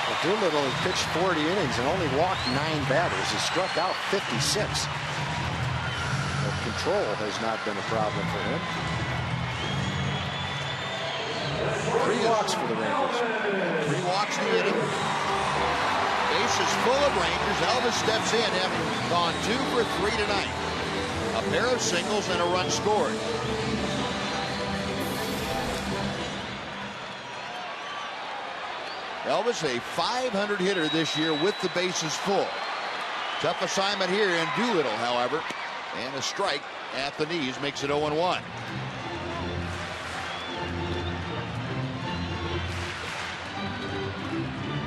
Well, Doolittle has pitched 40 innings and only walked 9 batters. He struck out 56. But control has not been a problem for him. 3 walks for the Rangers. 3 walks in the inning. Base is full of Rangers. Elvis steps in, having gone 2 for 3 tonight. A pair of singles and a run scored. Elvis, a .500 hitter this year with the bases full. Tough assignment here in Doolittle, however. And a strike at the knees makes it 0-1.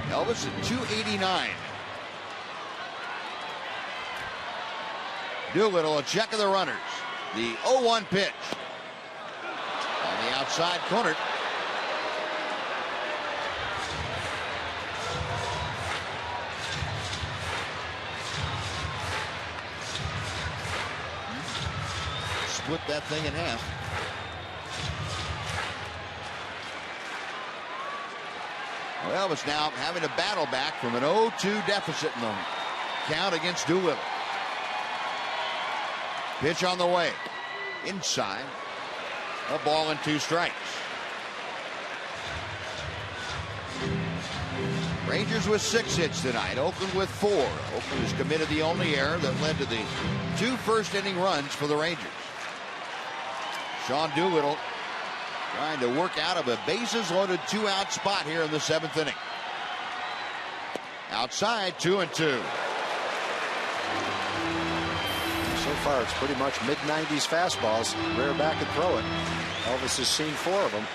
Elvis at 289. Doolittle, a check of the runners. The 0-1 pitch. On the outside corner. Split that thing in half. Well, Elvis now having to battle back from an 0-2 deficit in the count against Doolittle. Pitch on the way. Inside. A ball and 2 strikes. Rangers with 6 hits tonight. Oakland with 4. Oakland has committed the only error that led to the 2 first-inning runs for the Rangers. Sean Doolittle trying to work out of a bases-loaded 2-out spot here in the 7th inning. Outside, 2-2. So far, it's pretty much mid-90s fastballs. Rear back and throw it. Elvis has seen 4 of them.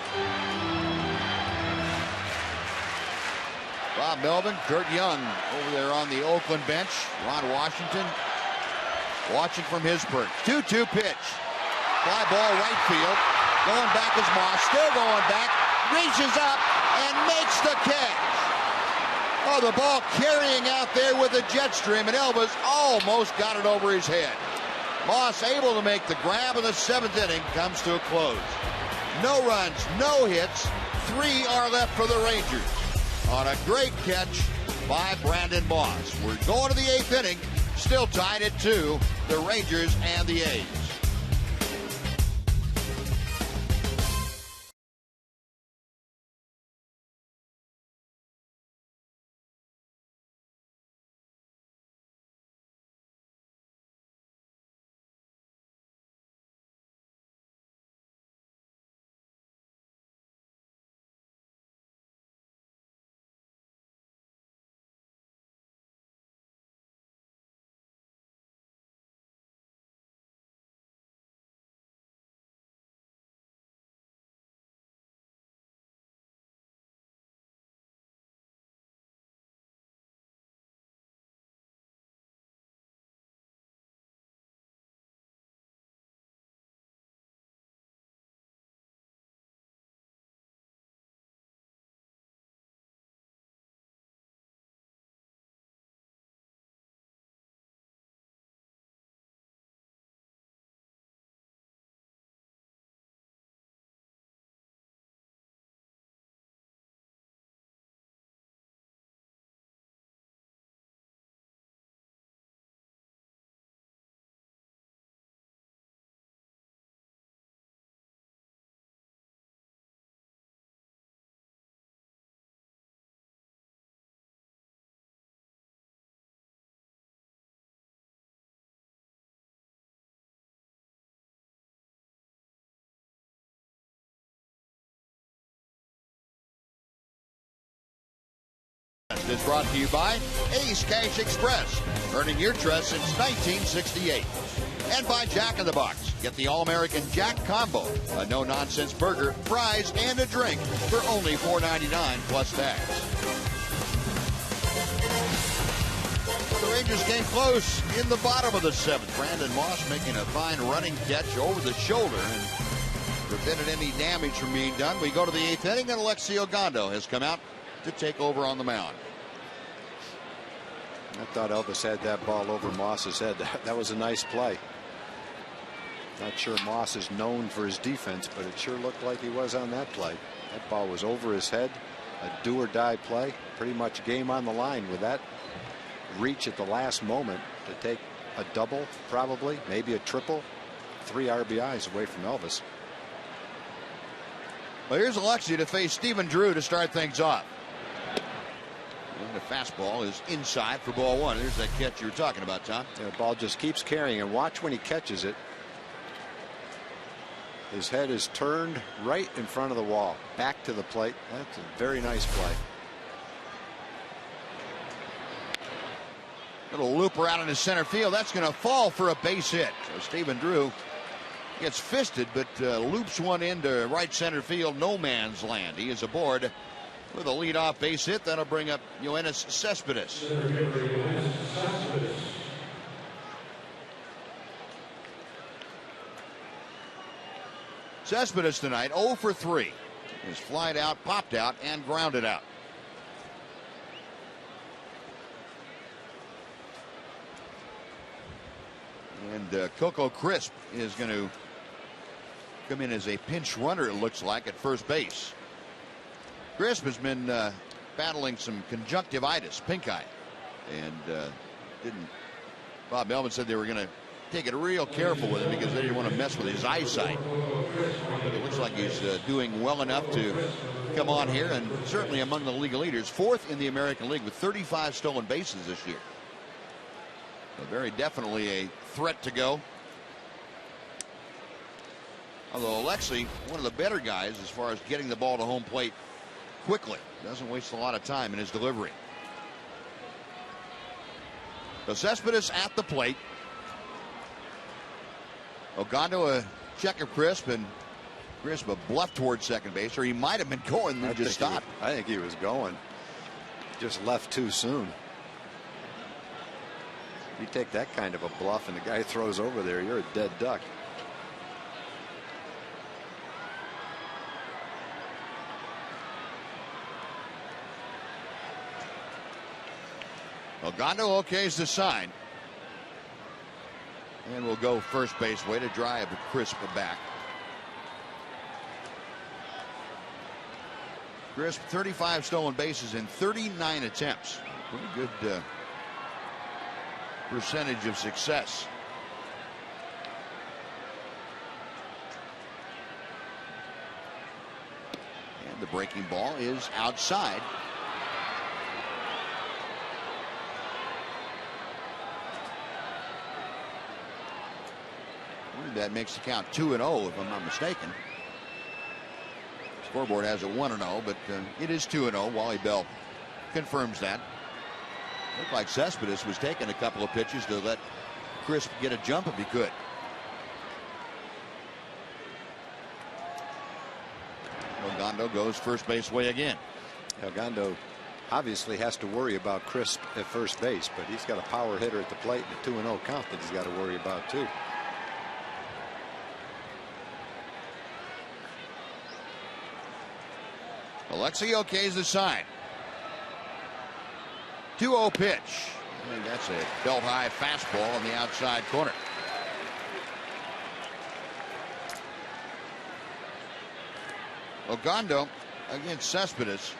Bob Melvin, Kurt Young over there on the Oakland bench. Ron Washington watching from his perch. 2-2 pitch. Fly ball right field. Going back is Moss. Still going back. Reaches up and makes the catch. Oh, the ball carrying out there with a jet stream, and Elvis almost got it over his head. Moss able to make the grab, and the 7th inning comes to a close. No runs, no hits. 3 are left for the Rangers on a great catch by Brandon Moss. We're going to the 8th inning, still tied at 2, the Rangers and the A's. Is brought to you by Ace Cash Express, earning your trust since 1968. And by Jack in the Box. Get the All-American Jack Combo, a no-nonsense burger, fries, and a drink for only $4.99 plus tax. The Rangers came close in the bottom of the 7th. Brandon Moss making a fine running catch over the shoulder and prevented any damage from being done. We go to the 8th inning, and Alexi Ogando has come out to take over on the mound. I thought Elvis had that ball over Moss's head. That was a nice play. Not sure Moss is known for his defense, but it sure looked like he was on that play. That ball was over his head. A do or die play. Pretty much game on the line with that reach at the last moment to take a double, probably, maybe a triple. 3 RBIs away from Elvis. Well, here's Alexi to face Stephen Drew to start things off. And the fastball is inside for ball 1. There's that catch you were talking about, Tom. The ball just keeps carrying, and watch when he catches it. His head is turned right in front of the wall, back to the plate. That's a very nice play. Little looper out into center field. That's going to fall for a base hit. So Stephen Drew gets fisted, but loops one into right center field, no man's land. He is aboard with a leadoff base hit. That'll bring up Yoenis Cespedes. Cespedes tonight 0 for 3. Is flied out, popped out, and grounded out. And Coco Crisp is going to come in as a pinch runner, it looks like, at first base. Crisp has been battling some conjunctivitis, pink eye, and Bob Melvin said they were going to take it real careful with him because they didn't want to mess with his eyesight. But it looks like he's doing well enough to come on here, and certainly among the league leaders, 4th in the American League with 35 stolen bases this year. So very definitely a threat to go. Although Alexi, one of the better guys as far as getting the ball to home plate quickly. Doesn't waste a lot of time in his delivery. So Cespedes at the plate. Ogando a check of Crisp, and Crisp a bluff towards second base, or he might have been going and then just stopped. I think he was going. Just left too soon. You take that kind of a bluff and the guy throws over there, you're a dead duck. Ogando okays the sign. And we'll go first base. Way to drive Crisp back. Crisp 35 stolen bases in 39 attempts. Pretty good percentage of success. And the breaking ball is outside. That makes the count 2-0 if I'm not mistaken. Scoreboard has it 1-0, but it is 2-0. Wally Bell confirms that. Looked like Cespedes was taking a couple of pitches to let Crisp get a jump if he could. Ogando goes first base way again. Ogando obviously has to worry about Crisp at first base, but he's got a power hitter at the plate and a 2-0 count that he's got to worry about too. Alexi okays the sign. 2-0 pitch. I think that's a belt high fastball on the outside corner. Ogando against Cespedes.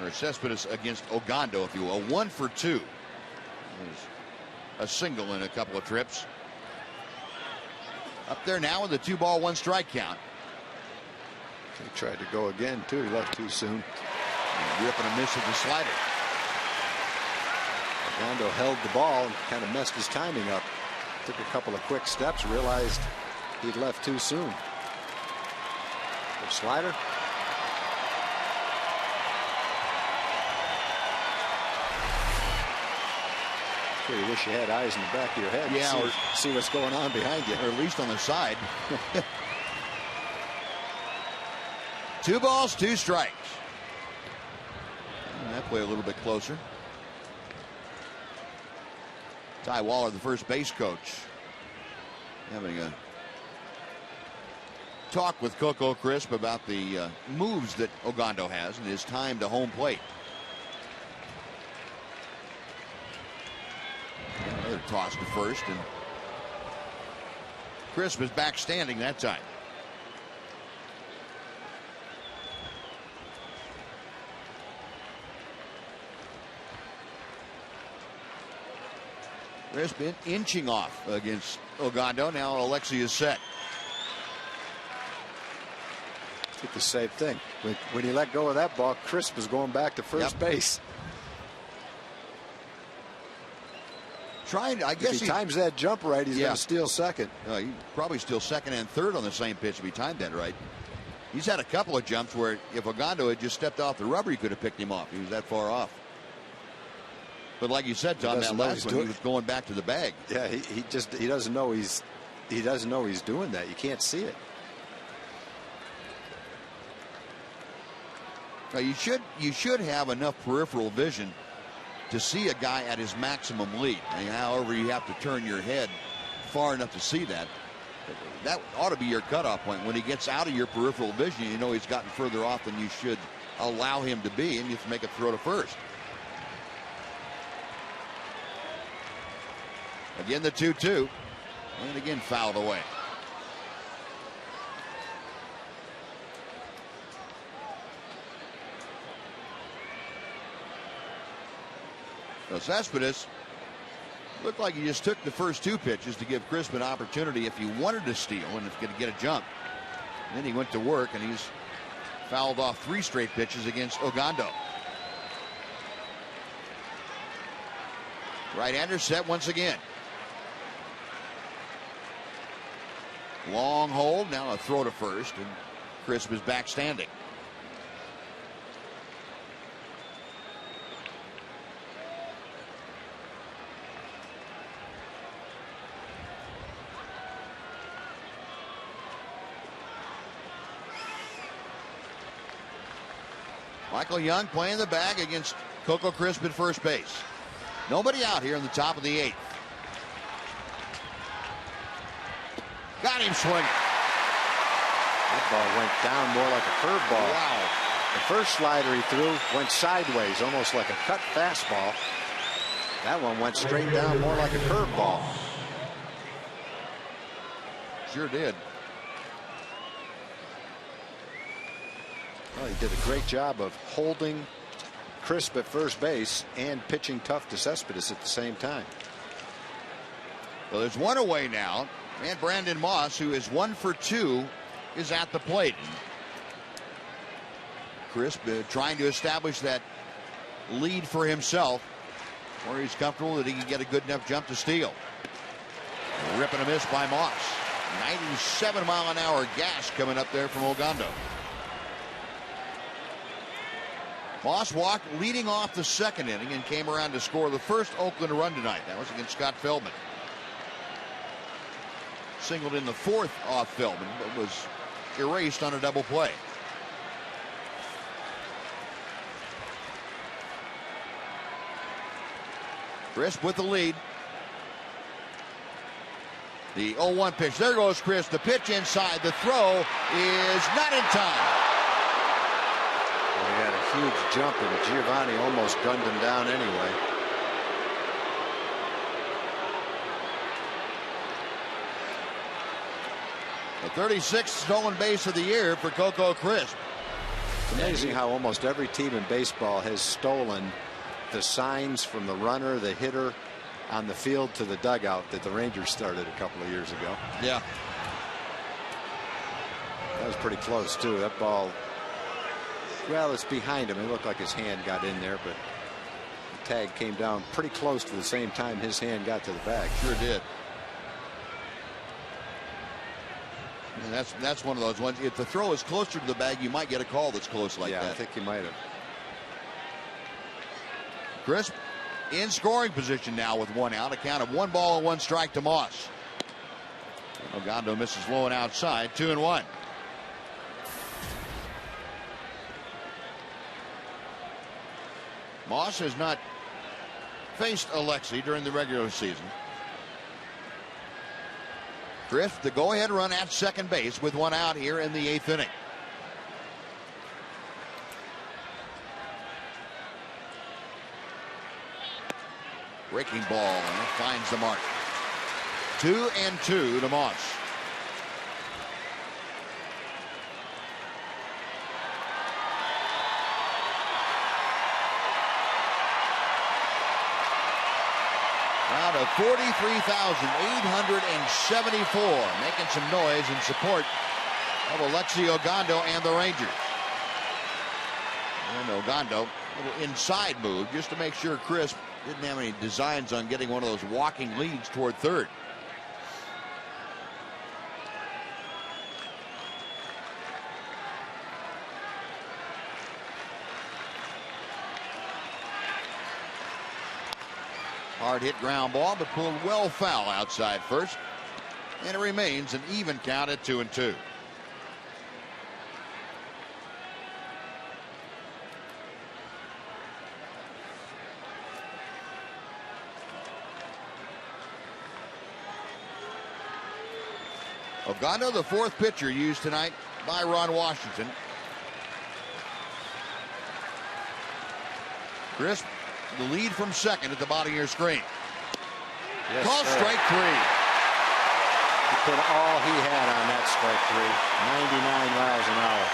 Or Cespedes against Ogando, if you will. 1 for 2. A single in a couple of trips. Up there now with a 2-ball 1-strike count. He tried to go again too. He left too soon. Rip and a miss with the slider. Ogando held the ball and kind of messed his timing up. Took a couple of quick steps, realized he'd left too soon. The slider. Sure, you wish you had eyes in the back of your head. Yeah, or see what's going on behind you, or at least on the side. 2 balls, 2 strikes. And that play a little bit closer. Ty Waller, the first base coach, having a talk with Coco Crisp about the moves that Ogando has and his time to home plate. Another toss to first, and Crisp is back standing that time. Crisp been inching off against Ogando. Now Alexi is set. It's the same thing. When he let go of that ball, Crisp was going back to first base. Trying, I guess if he times that jump right, he's going to steal second. He probably steal second and third on the same pitch if he timed that right. He's had a couple of jumps where if Ogando had just stepped off the rubber, he could have picked him off. He was that far off. But like you said, Tom, that last one, he was going back to the bag. Yeah, he doesn't know he's doing that. You can't see it. Now you should have enough peripheral vision to see a guy at his maximum lead. However, you have to turn your head far enough to see that. That ought to be your cutoff point. When he gets out of your peripheral vision, you know he's gotten further off than you should allow him to be, and you have to make a throw to first. Again, the 2-2, and again fouled away. So Cespedes looked like he just took the first 2 pitches to give Crisp an opportunity if he wanted to steal and if he could get a jump. Then he went to work, and he's fouled off 3 straight pitches against Ogando. Right-hander set once again. Long hold, now a throw to first, and Crisp is back standing. Michael Young playing the bag against Coco Crisp at first base. Nobody out here in the top of the 8th. Got him swinging. That ball went down more like a curveball. Wow. The first slider he threw went sideways, almost like a cut fastball. That one went straight down more like a curveball. Sure did. Well, he did a great job of holding Crisp at first base and pitching tough to Cespedes at the same time. Well, there's one away now. And Brandon Moss, who is 1 for 2, is at the plate. Crisp trying to establish that lead for himself, where he's comfortable that he can get a good enough jump to steal. Rip and a miss by Moss. 97-mile-an-hour gas coming up there from Ogando. Moss walked leading off the second inning and came around to score the first Oakland run tonight. That was against Scott Feldman. Singled in the 4th off Feldman, but was erased on a double play. Crisp with the lead. The 0-1 pitch. There goes Crisp. The pitch inside. The throw is not in time. Well, he had a huge jump, and Giovanni almost gunned him down anyway. The 36th stolen base of the year for Coco Crisp. It's amazing how almost every team in baseball has stolen the signs from the runner, the hitter on the field to the dugout that the Rangers started a couple of years ago. Yeah. That was pretty close, too. That ball, well, it's behind him. It looked like his hand got in there, but the tag came down pretty close to the same time his hand got to the bag. Sure did. And that's one of those ones. If the throw is closer to the bag, you might get a call that's close like that. Yeah, I think you might have. Crisp in scoring position now with 1 out. A count of 1 ball and 1 strike to Moss. Ogando misses low and outside. 2-1. Moss has not faced Alexi during the regular season. Crisp, the go-ahead run at second base with 1 out here in the 8th inning. Breaking ball, and it finds the mark. 2-2 to Moss. Out of 43,874, making some noise in support of Alexi Ogando and the Rangers. And Ogando, a little inside move just to make sure Crisp didn't have any designs on getting one of those walking leads toward third. Hard hit ground ball, but pulled well foul outside first. And it remains an even count at 2-2. Ogando, the 4th pitcher used tonight by Ron Washington. Crisp, the lead from second at the bottom of your screen. Yes, call sir. strike 3. He put all he had on that strike 3. 99 miles an hour.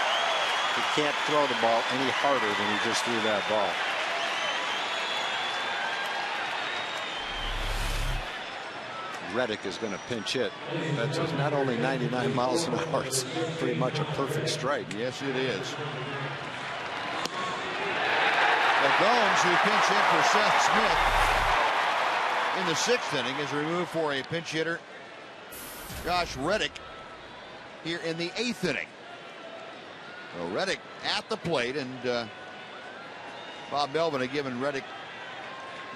He can't throw the ball any harder than he just threw that ball. Reddick is going to pinch hit. That's not only 99 miles an hour, it's pretty much a perfect strike. Yes, it is. Well, Gomes, who pinch hit for Seth Smith in the 6th inning, is removed for a pinch hitter, Josh Reddick, here in the 8th inning. So Reddick at the plate, and Bob Melvin had given Reddick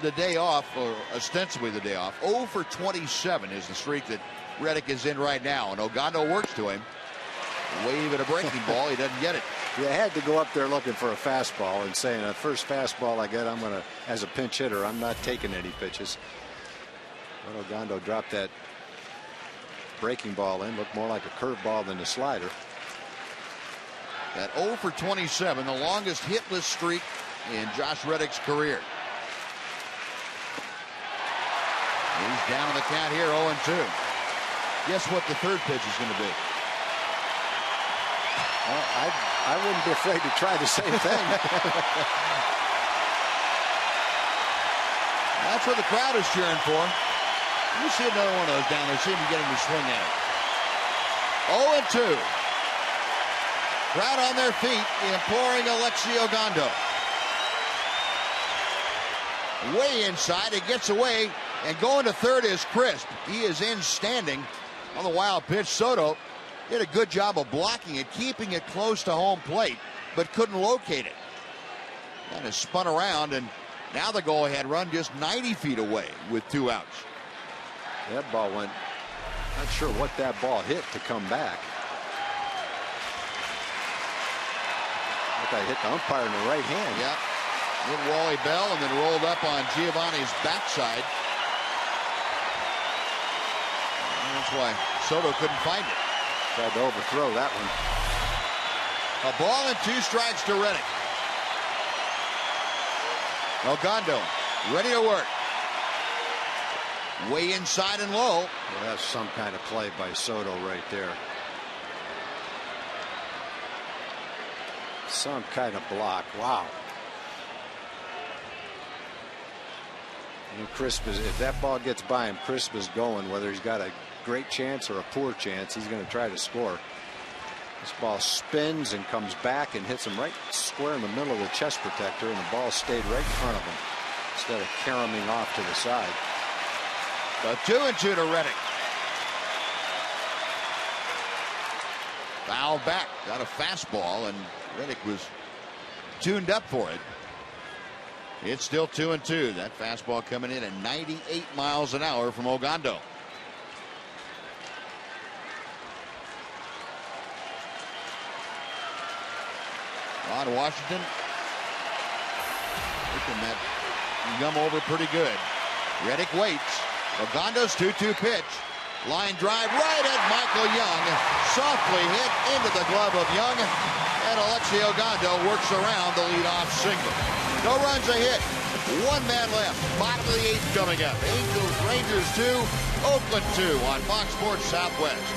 the day off, or ostensibly the day off. 0 for 27 is the streak that Reddick is in right now, and Ogando works to him. Wave at a breaking ball, he doesn't get it. You had to go up there looking for a fastball and saying, the first fastball I get, I'm going to, as a pinch hitter, I'm not taking any pitches. But Ogando dropped that breaking ball in, looked more like a curveball than a slider. That 0 for 27, the longest hitless streak in Josh Reddick's career. He's down on the count here, 0-2. Guess what the third pitch is going to be? Well, I wouldn't be afraid to try the same thing. That's what the crowd is cheering for. You see another one of those down there. See him get him to swing at it. 0-2. Crowd on their feet, imploring Alexi Ogando. Way inside, it gets away, and going to third is Crisp. He is in standing on the wild pitch. Soto did a good job of blocking it, keeping it close to home plate, but couldn't locate it. Kind of spun around, and now the go-ahead run just 90 feet away with 2 outs. That ball went, not sure what that ball hit to come back. I think I hit the umpire in the right hand. Yeah. Hit Wally Bell and then rolled up on Giovanni's backside. And that's why Soto couldn't find it. Tried to overthrow that one. A ball and 2 strikes to Reddick. Ogando ready to work. Way inside and low. Well, that's some kind of play by Soto right there. Some kind of block. Wow. And Crisp is, if that ball gets by him, Crisp is going, whether he's got a great chance or a poor chance, he's going to try to score. This ball spins and comes back and hits him right square in the middle of the chest protector, and the ball stayed right in front of him instead of caroming off to the side. The 2-2 to Reddick. Foul back. Got a fastball, and Reddick was tuned up for it. It's still 2-2. That fastball coming in at 98 miles an hour from Ogando. Ron Washington looking that gum over pretty good. Reddick waits. Ogando's 2-2 pitch. Line drive right at Michael Young. Softly hit into the glove of Young. And Alexi Ogando works around the leadoff single. No runs a hit. 1 man left. Bottom of the 8th coming up. Angels, Rangers 2, Oakland 2 on Fox Sports Southwest.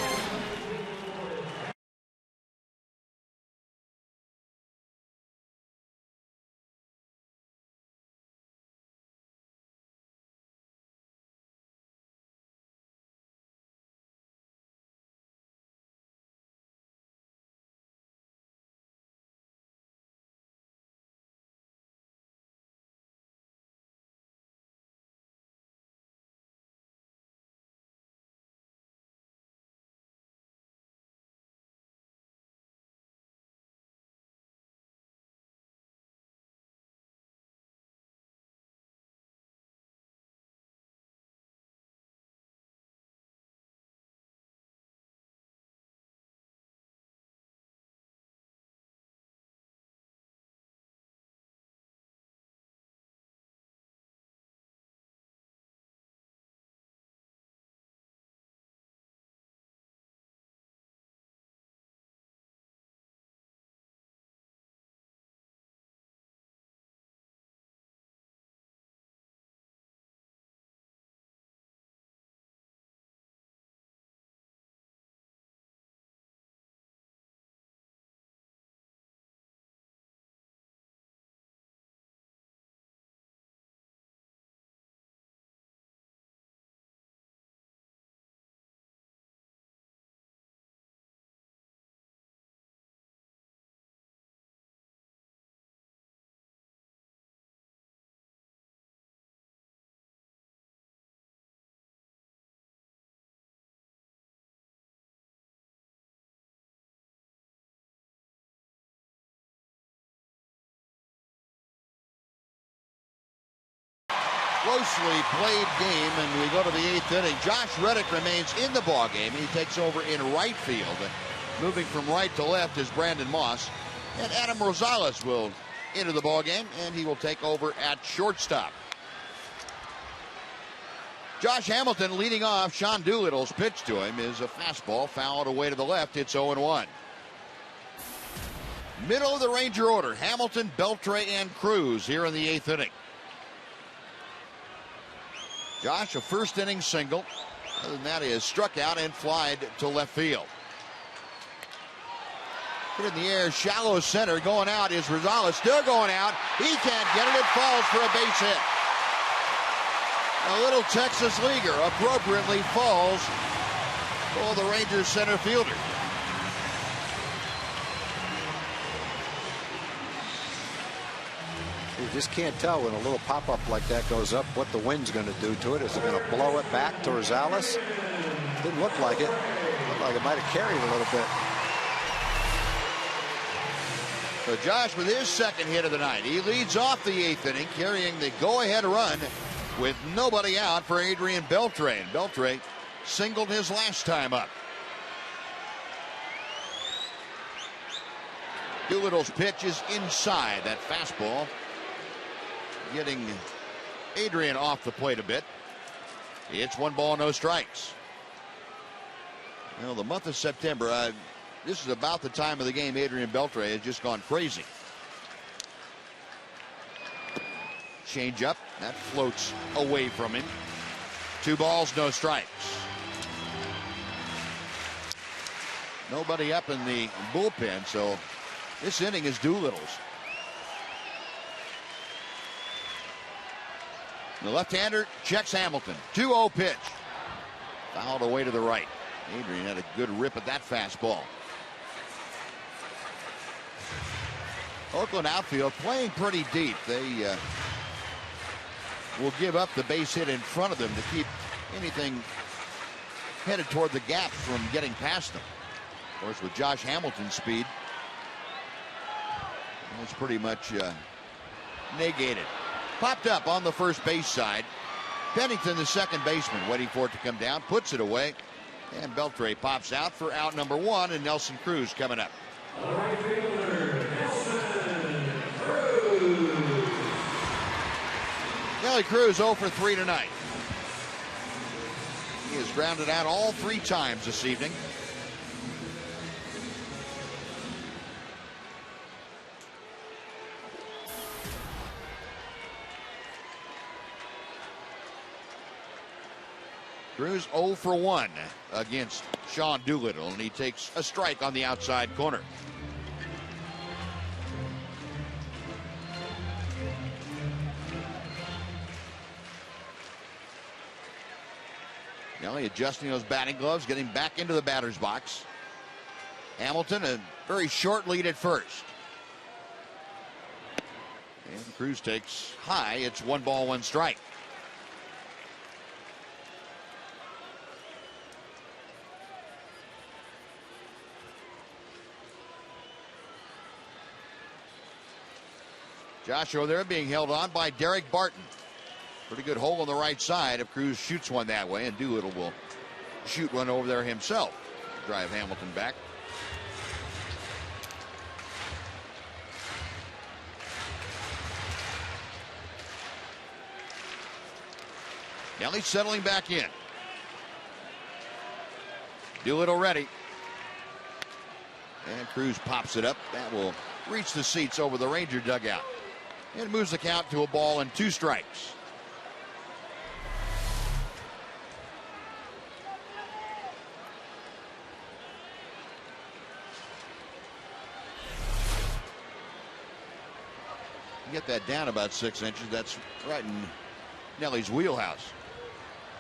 Closely played game, and we go to the 8th inning. Josh Reddick remains in the ball game. He takes over in right field. Moving from right to left is Brandon Moss. And Adam Rosales will enter the ballgame, and he will take over at shortstop. Josh Hamilton leading off. Sean Doolittle's pitch to him is a fastball fouled away to the left. It's 0-1. Middle of the Ranger order, Hamilton, Beltre, and Cruz here in the 8th inning. Josh, a first inning single. Other than that, he has struck out and flied to left field. Hit in the air, shallow center. Going out is Rosales. Still going out. He can't get it. It falls for a base hit. A little Texas leaguer appropriately falls for the Rangers center fielder. You just can't tell when a little pop-up like that goes up what the wind's going to do to it. Is it going to blow it back to Rosales? Didn't look like it. Looked like it might have carried a little bit. So Josh with his second hit of the night. He leads off the 8th inning, carrying the go-ahead run with nobody out for Adrian Beltre. And Beltre singled his last time up. Doolittle's pitch is inside. That fastball getting Adrian off the plate a bit. It's 1 ball, no strikes. Well, the month of September, this is about the time of the game Adrian Beltre has just gone crazy. Change up, that floats away from him. 2 balls, no strikes. Nobody up in the bullpen, so this inning is Doolittle's. The left-hander checks Hamilton. 2-0 pitch. Fouled away to the right. Adrian had a good rip at that fastball. Oakland outfield playing pretty deep. They will give up the base hit in front of them to keep anything headed toward the gap from getting past them. Of course, with Josh Hamilton's speed, it's pretty much negated. Popped up on the first base side. Pennington, the second baseman, waiting for it to come down, puts it away, and Beltre pops out for out number 1, and Nelson Cruz coming up. Nelly Cruz 0 for 3 tonight. He has grounded out all 3 times this evening. Cruz 0 for 1 against Sean Doolittle, and he takes a strike on the outside corner. Nelly adjusting those batting gloves, getting back into the batter's box. Hamilton, a very short lead at first. And Cruz takes high. It's 1 ball, 1 strike. Joshua there being held on by Derek Barton. Pretty good hole on the right side if Cruz shoots one that way, and Doolittle will shoot one over there himself. Drive Hamilton back. Kelly settling back in. Doolittle ready. And Cruz pops it up. That will reach the seats over the Ranger dugout. It moves the count to 1 ball and 2 strikes. Get that down about 6 inches. That's right in Nelly's wheelhouse.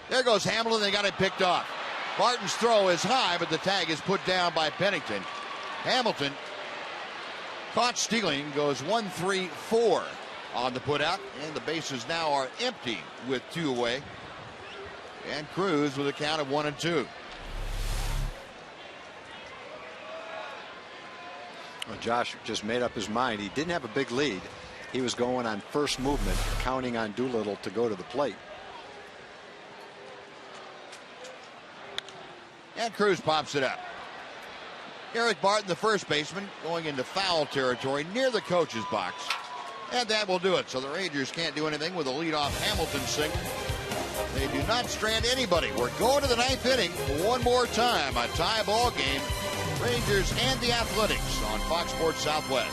There goes Hamilton. They got it picked off. Barton's throw is high, but the tag is put down by Pennington. Hamilton caught stealing, goes 1-3-4 on the putout, and the bases now are empty with 2 away. And Cruz with a count of 1-2. Well, Josh just made up his mind. He didn't have a big lead. He was going on first movement, counting on Doolittle to go to the plate. And Cruz pops it up. Derek Barton, the first baseman, going into foul territory near the coach's box. And that will do it. So the Rangers can't do anything with a leadoff Hamilton single. They do not strand anybody. We're going to the ninth inning one more time. A tie ball game. Rangers and the Athletics on Fox Sports Southwest.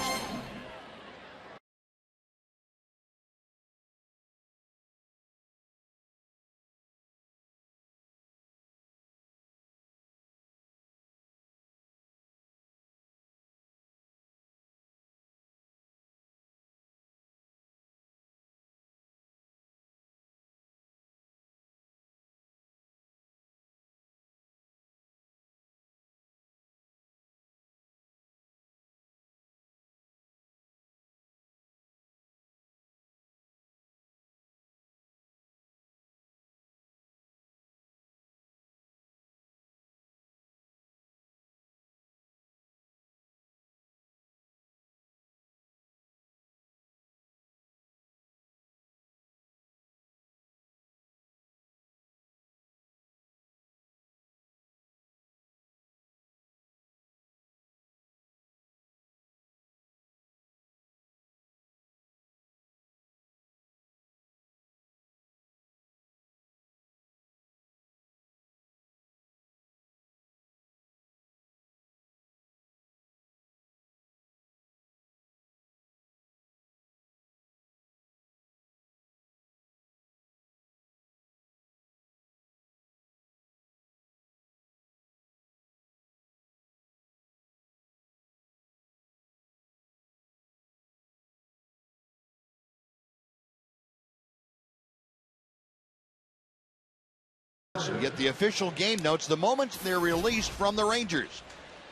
So we get the official game notes the moment they're released from the Rangers.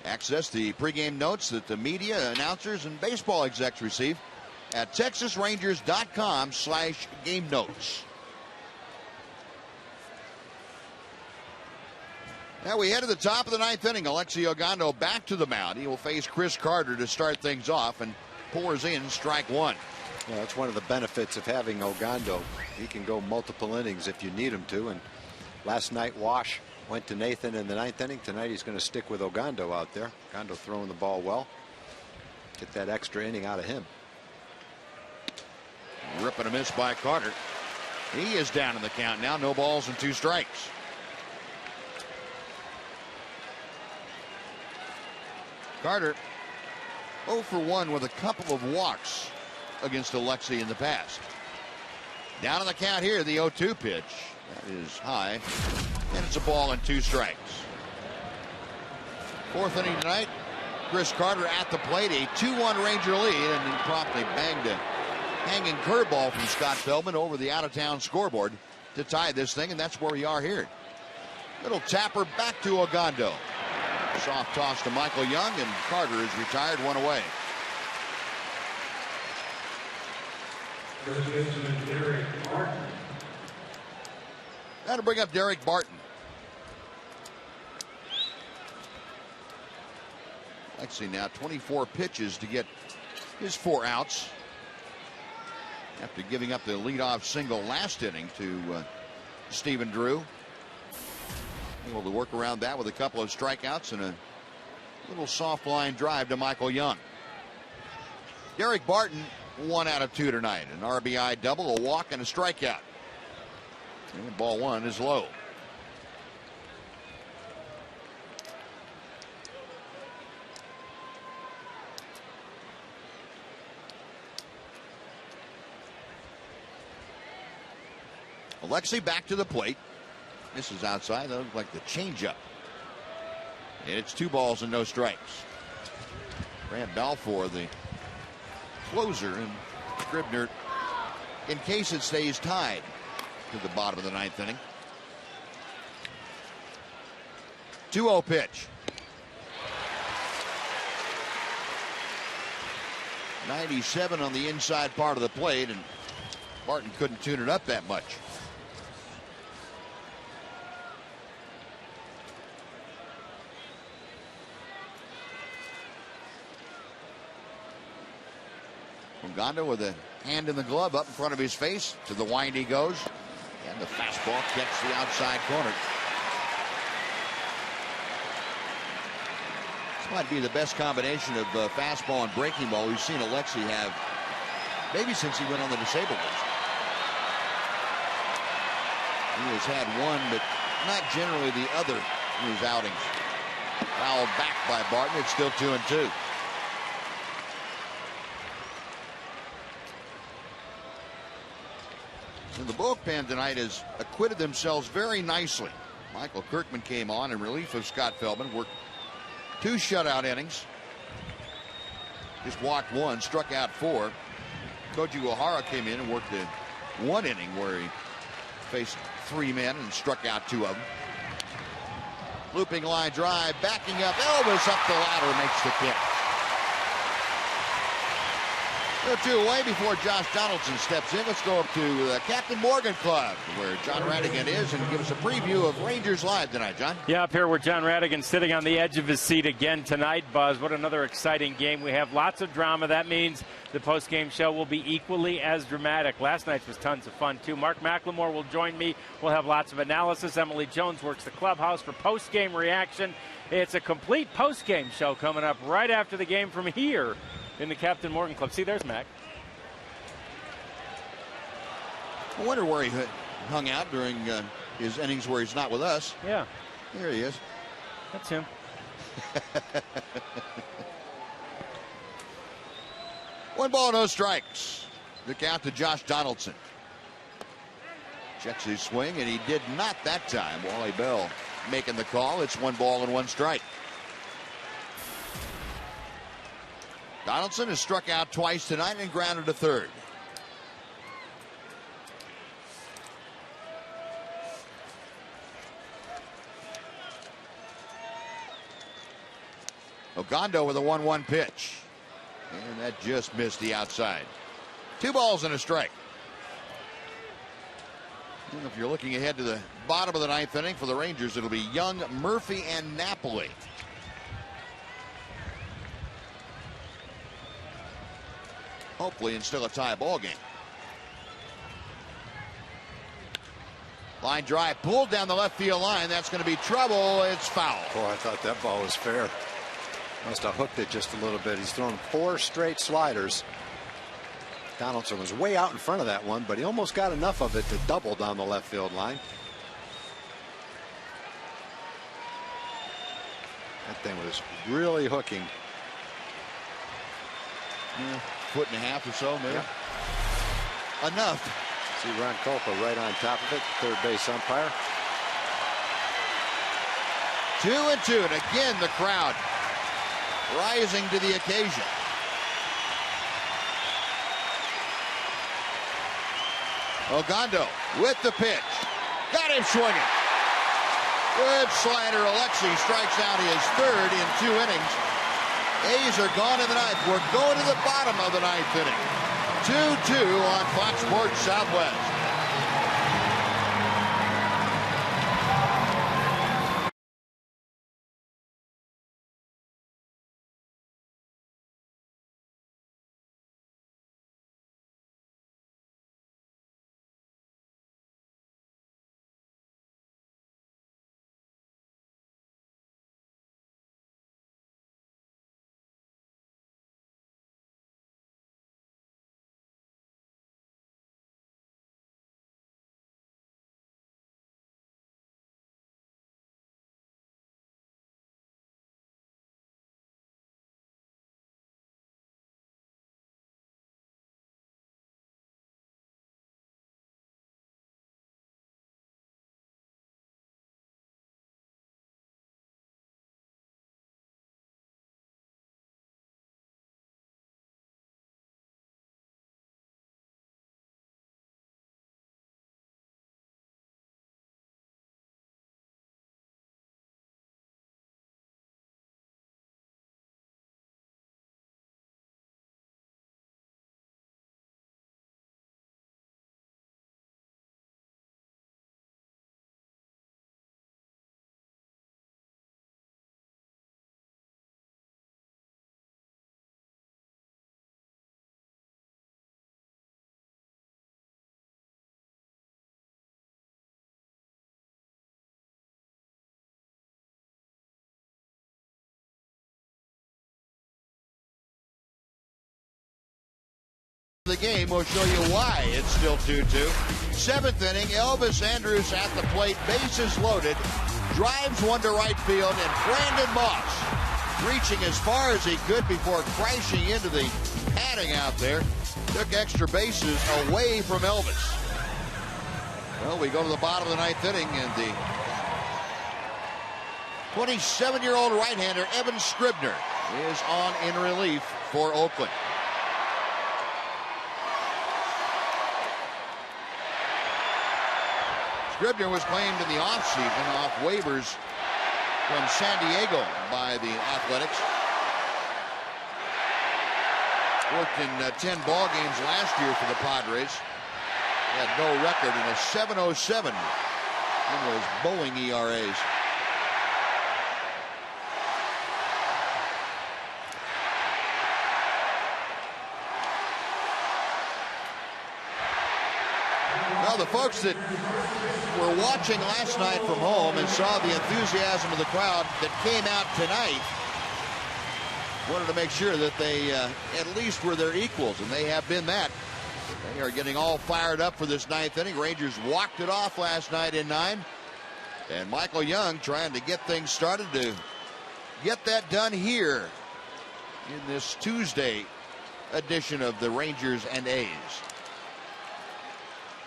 Access the pregame notes that the media, announcers, and baseball execs receive at TexasRangers.com/game notes. Now we head to the top of the ninth inning. Alexi Ogando back to the mound. He will face Chris Carter to start things off and pours in strike one. Yeah, that's one of the benefits of having Ogando. He can go multiple innings if you need him to. And last night, Wash went to Nathan in the ninth inning. Tonight, he's going to stick with Ogando out there. Ogando throwing the ball well. Get that extra inning out of him. Ripping a miss by Carter. He is down in the count now. No balls and 2 strikes. Carter 0 for 1 with a couple of walks against Alexi in the past. Down in the count here, the 0-2 pitch. That is high. And it's a ball and 2 strikes. 4th inning tonight. Chris Carter at the plate. A 2-1 Ranger lead, and then promptly banged a hanging curveball from Scott Feldman over the out-of-town scoreboard to tie this thing, and that's where we are here. Little tapper back to Ogando. Soft toss to Michael Young, and Carter is retired, 1 away. That'll bring up Derek Barton. Lexi now 24 pitches to get his 4 outs after giving up the leadoff single last inning to Stephen Drew. Able to work around that with a couple of strikeouts and a little soft line drive to Michael Young. Derek Barton 1 out of 2 tonight. An RBI double, a walk, and a strikeout. And ball 1 is low. Alexi back to the plate. This is outside. That looks like the changeup. And it's 2 balls and no strikes. Grant Balfour, the closer, and Scribner, in case it stays tied, to the bottom of the 9th inning. 2-0 pitch. 97 on the inside part of the plate, and Barton couldn't tune it up that much. Ogando with a hand in the glove up in front of his face. To the wind he goes. And the fastball gets the outside corner. Might be the best combination of fastball and breaking ball we've seen Alexi have maybe since he went on the disabled list. He has had one, but not generally the other in his outings. Fouled back by Barton. It's still 2-2. And the bullpen tonight has acquitted themselves very nicely. Michael Kirkman came on in relief of Scott Feldman, worked 2 shutout innings. Just walked 1, struck out 4. Koji O'Hara came in and worked a 1 inning where he faced 3 men and struck out 2 of them. Looping line drive, backing up, Elvis up the ladder, makes the catch. 2 away before Josh Donaldson steps in. Let's go up to the Captain Morgan Club, where John Radigan is, and give us a preview of Rangers Live tonight, John. Yeah, up here where John Radigan sitting on the edge of his seat again tonight, Buzz. What another exciting game. We have lots of drama. That means the post-game show will be equally as dramatic. Last night's was tons of fun, too. Mark McLemore will join me. We'll have lots of analysis. Emily Jones works the clubhouse for post-game reaction. It's a complete post-game show coming up right after the game from here in the Captain Morgan Club. See, there's Mac. I wonder where he hung out during his innings where he's not with us. Yeah. Here he is. That's him. 1 ball, no strikes. The count to Josh Donaldson. Checks his swing, and he did not that time. Wally Bell making the call. It's 1 ball and 1 strike. Donaldson has struck out twice tonight and grounded to third. Ogando with a 1-1 pitch. And that just missed the outside. 2 balls and a strike. And if you're looking ahead to the bottom of the 9th inning for the Rangers, it'll be Young, Murphy, and Napoli. Hopefully, and still a tie ball game. Line drive pulled down the left field line. That's going to be trouble. It's foul. Boy, I thought that ball was fair. Must have hooked it just a little bit. He's thrown 4 straight sliders. Donaldson was way out in front of that one, but he almost got enough of it to double down the left field line. That thing was really hooking. Yeah, 1.5 foot or so, maybe. Yeah. Enough. See Ron Culpa right on top of it. Third base umpire. 2-2, and again the crowd rising to the occasion. Ogando with the pitch. Got him swinging. Good slider. Alexi strikes out his 3rd in 2 innings. A's are gone in the 9th. We're going to the bottom of the 9th inning. 2-2 on Fox Sports Southwest. The game will show you why it's still 2-2. Seventh inning, Elvis Andrus at the plate, bases loaded, drives one to right field, and Brandon Moss, reaching as far as he could before crashing into the padding out there, took extra bases away from Elvis. Well, we go to the bottom of the ninth inning, and the 27-year-old right-hander Evan Scribner is on in relief for Oakland. Scribner was claimed in the offseason off waivers from San Diego by the Athletics. Worked in 10 ball games last year for the Padres. Had no record in a 7.07 in those Boeing ERAs. Well, the folks that were watching last night from home and saw the enthusiasm of the crowd that came out tonight wanted to make sure that they at least were their equals, and they have been that. They are getting all fired up for this ninth inning. Rangers walked it off last night in 9, and Michael Young trying to get things started to get that done here in this Tuesday edition of the Rangers and A's.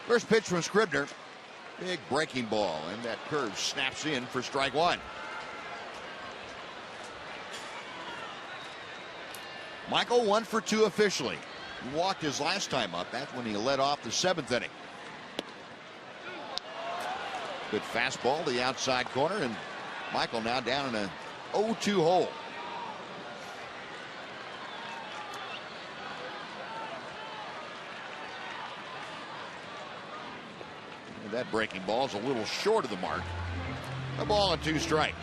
First pitch from Scribner. Big breaking ball, and that curve snaps in for strike one. Michael 1 for 2 officially. He walked his last time up. That's when he led off the 7th inning. Good fastball to the outside corner, and Michael now down in a 0-2 hole. That breaking ball is a little short of the mark. A ball and 2 strikes.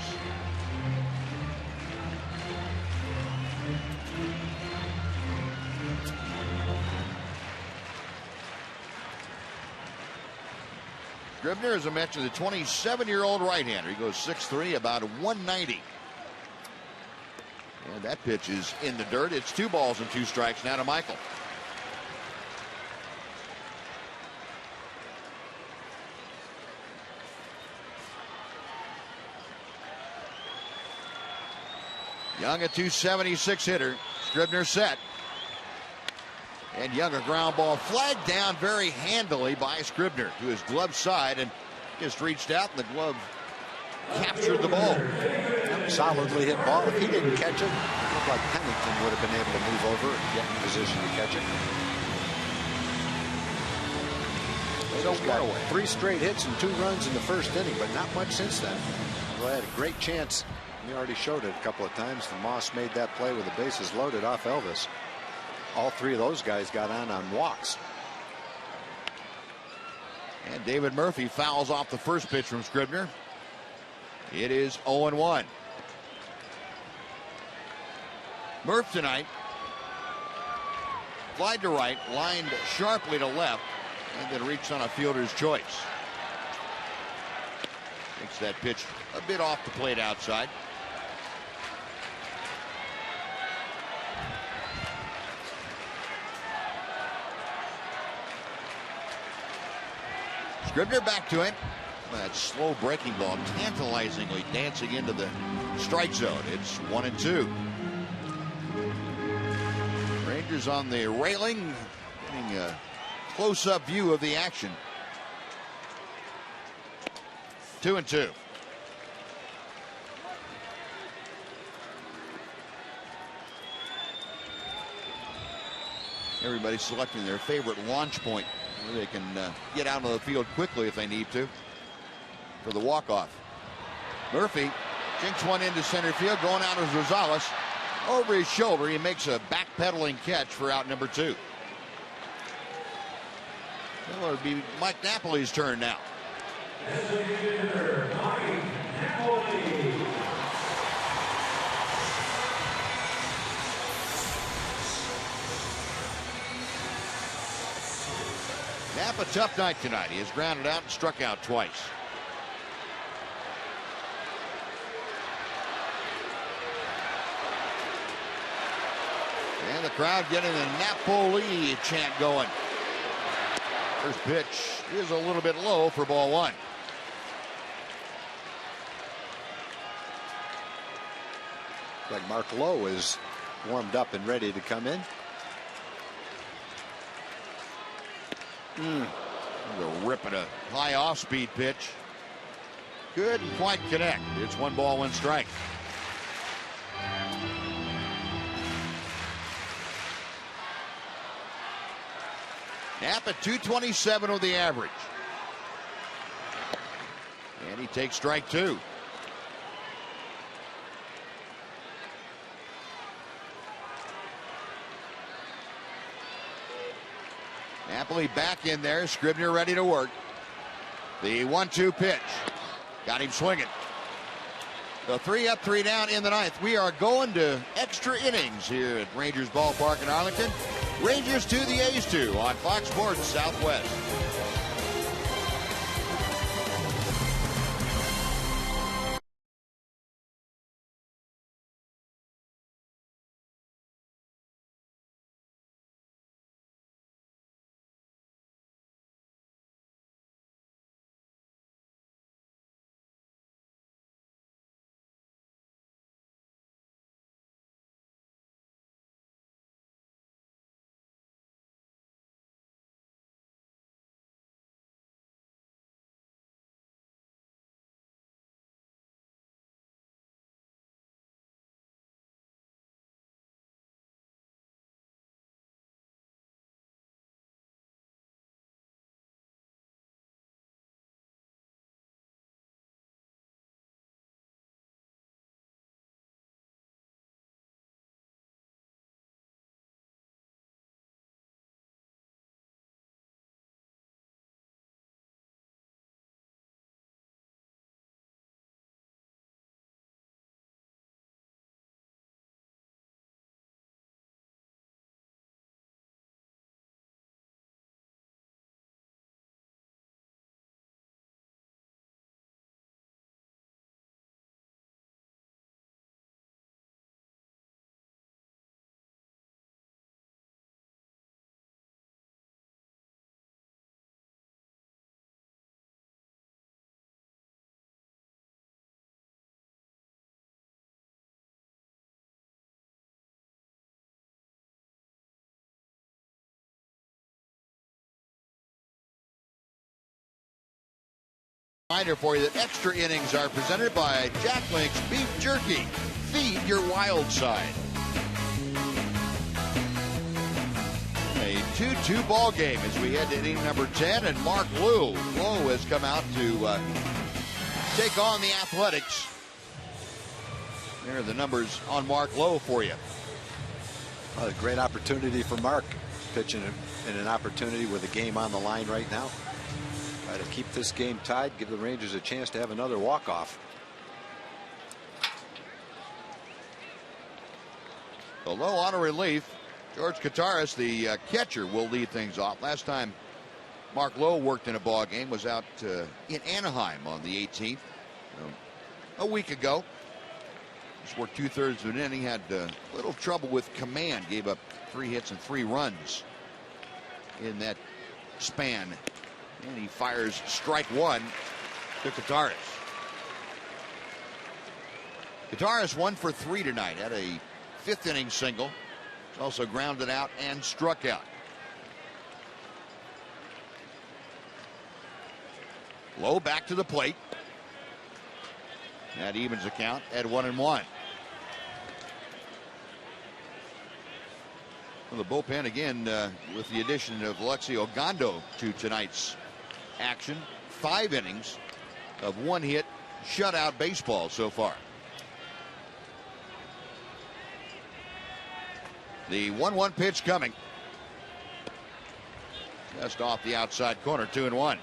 Scribner, as I mentioned, the 27-year-old right-hander. He goes 6'3", about 190. And that pitch is in the dirt. It's 2 balls and 2 strikes now to Michael. Young, a 276 hitter. Scribner set. And Young, a ground ball flagged down very handily by Scribner to his glove side, and just reached out, and the glove captured the ball. Solidly hit ball. If he didn't catch it, it looked like Pennington would have been able to move over and get in position to catch it. So got 3 straight hits and 2 runs in the first inning, but not much since then. Well, had a great chance. He already showed it a couple of times. The Moss made that play with the bases loaded off Elvis. All 3 of those guys got on walks. And David Murphy fouls off the first pitch from Scribner. It is 0-1. Murph tonight flied to right, lined sharply to left, and then reached on a fielder's choice. Takes that pitch a bit off the plate outside. Scribner back to him. That slow breaking ball tantalizingly dancing into the strike zone. It's 1-2. Rangers on the railing, getting a close-up view of the action. 2-2. Everybody selecting their favorite launch point where they can get out of the field quickly if they need to for the walk-off. Murphy jinks one into center field, going out as Rosales. Over his shoulder, he makes a backpedaling catch for out number 2. Well, it'll be Mike Napoli's turn now. Napa, tough night tonight. He has grounded out and struck out twice. And the crowd getting the Napoli chant going. First pitch is a little bit low for ball one. Like Mark Lowe is warmed up and ready to come in. The rip at a high off-speed pitch. Couldn't quite connect. It's 1 ball, 1 strike. Knapp at 227 of the average. And he takes strike 2. Napoli back in there. Scribner ready to work. The 1-2 pitch. Got him swinging. The 3 up, 3 down in the 9th. We are going to extra innings here at Rangers Ballpark in Arlington. Rangers 2, the A's 2 on Fox Sports Southwest. Reminder for you that extra innings are presented by Jack Link's Beef Jerky. Feed your wild side. A 2-2 ball game as we head to inning number 10, and Mark Lowe has come out to take on the Athletics. There are the numbers on Mark Lowe for you. Well, a great opportunity for Mark, pitching in an opportunity with a game on the line right now. Try to keep this game tied, give the Rangers a chance to have another walk-off. The Low on a relief. George Kataris, the catcher, will lead things off. Last time Mark Lowe worked in a ball game was out in Anaheim on the 18th, a week ago. Just worked 2/3 of an inning, had a little trouble with command, gave up 3 hits and 3 runs in that span. And he fires strike 1 to Kataris. Kataris 1 for 3 tonight. Had a 5th inning single. He's also grounded out and struck out. Lowe back to the plate. That evens the count at 1-1. Well, the bullpen again with the addition of Alexi Ogando to tonight's action. 5 innings of 1-hit shutout baseball so far. The 1-1 pitch coming. Just off the outside corner, 2-1.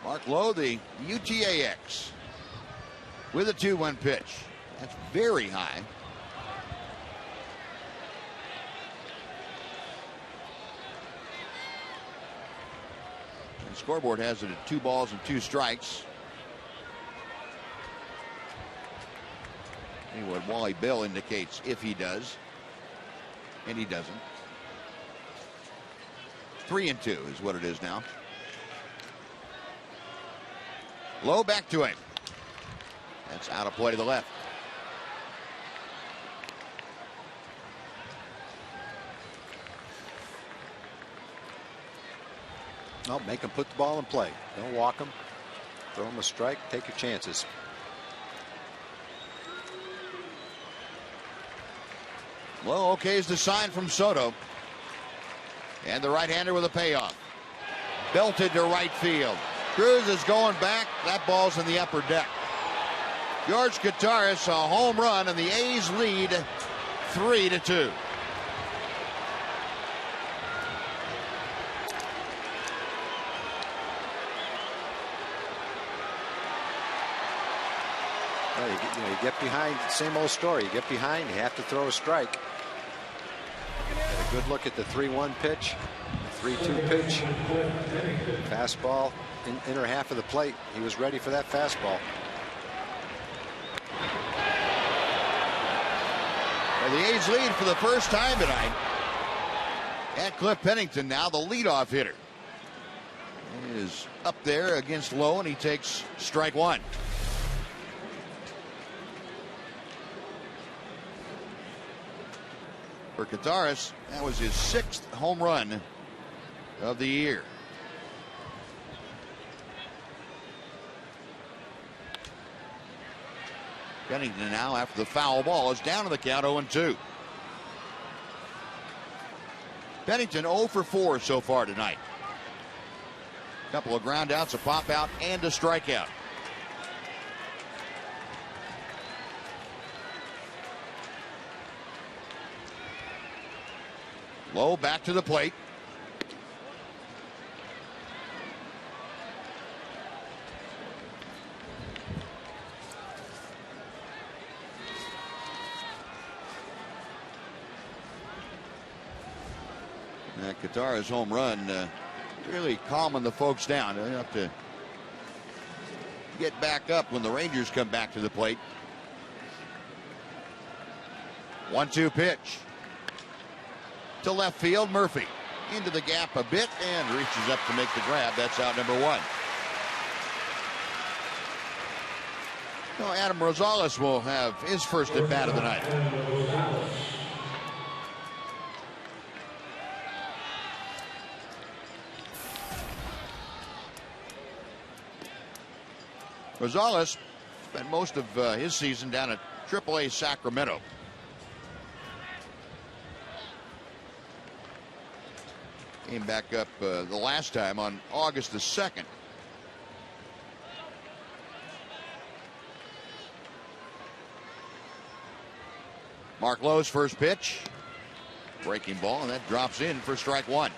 Mark Lowe, the UTAX, with a 2-1 pitch. That's very high. The scoreboard has it at 2 balls and 2 strikes. What Wally Bell indicates if he does, and he doesn't. 3-2 is what it is now. Low back to him. That's out of play to the left. No, make him put the ball in play. Don't walk him. Throw him a strike. Take your chances. Well, okay is the sign from Soto. And the right-hander with a payoff. Belted to right field. Cruz is going back. That ball's in the upper deck. George Gutierrez, a home run, and the A's lead 3-2. Well, you get behind, same old story. You get behind, you have to throw a strike. Get a good look at the 3-1 pitch, 3-2 pitch. Fastball, inner half of the plate. He was ready for that fastball. Well, the A's lead for the first time tonight. And Cliff Pennington now the leadoff hitter. He is up there against Lowe, and he takes strike 1. For Gutierrez, that was his 6th home run of the year. Pennington now, after the foul ball, is down to the count 0-2. Pennington 0 for 4 so far tonight. A couple of ground outs, a pop out, and a strikeout. Low back to the plate. That Gutierrez home run really calming the folks down. They have to get back up when the Rangers come back to the plate. 1-2 pitch. To left field, Murphy into the gap a bit and reaches up to make the grab. That's out number 1. Well, Adam Rosales will have his first at bat of the night. Rosales spent most of his season down at AAA Sacramento. Came back up the last time on August the 2nd. Mark Lowe's first pitch. Breaking ball, and that drops in for strike 1.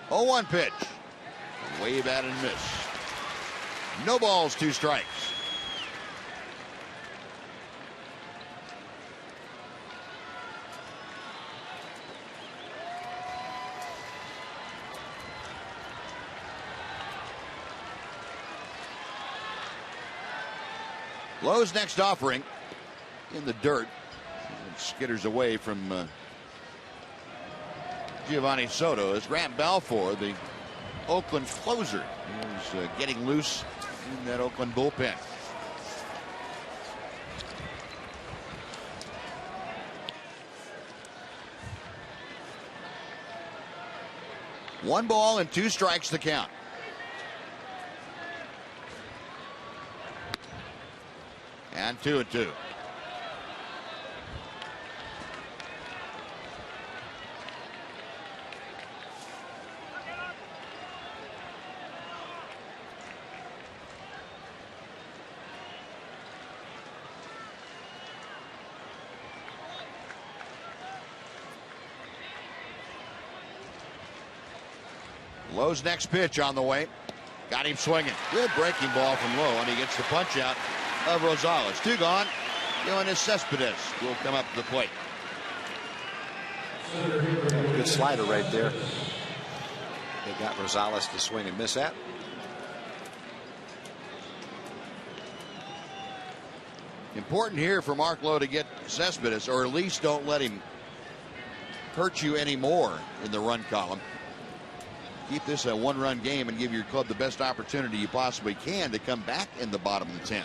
Oh, 1 pitch. Way bad and miss. No balls, 2 strikes. Lowe's next offering in the dirt. It skitters away from Giovanni Soto as Grant Balfour, the Oakland closer, is getting loose in that Oakland bullpen. One ball and 2 strikes to count. And 2-2. Lowe's next pitch on the way. Got him swinging. Good breaking ball from Lowe, and he gets the punch out of Rosales. 2 gone. Yoenis Cespedes will come up to the plate. Good slider right there. They got Rosales to swing and miss at. Important here for Mark Lowe to get Cespedes, or at least don't let him hurt you anymore in the run column. Keep this a 1-run game and give your club the best opportunity you possibly can to come back in the bottom of the 10th.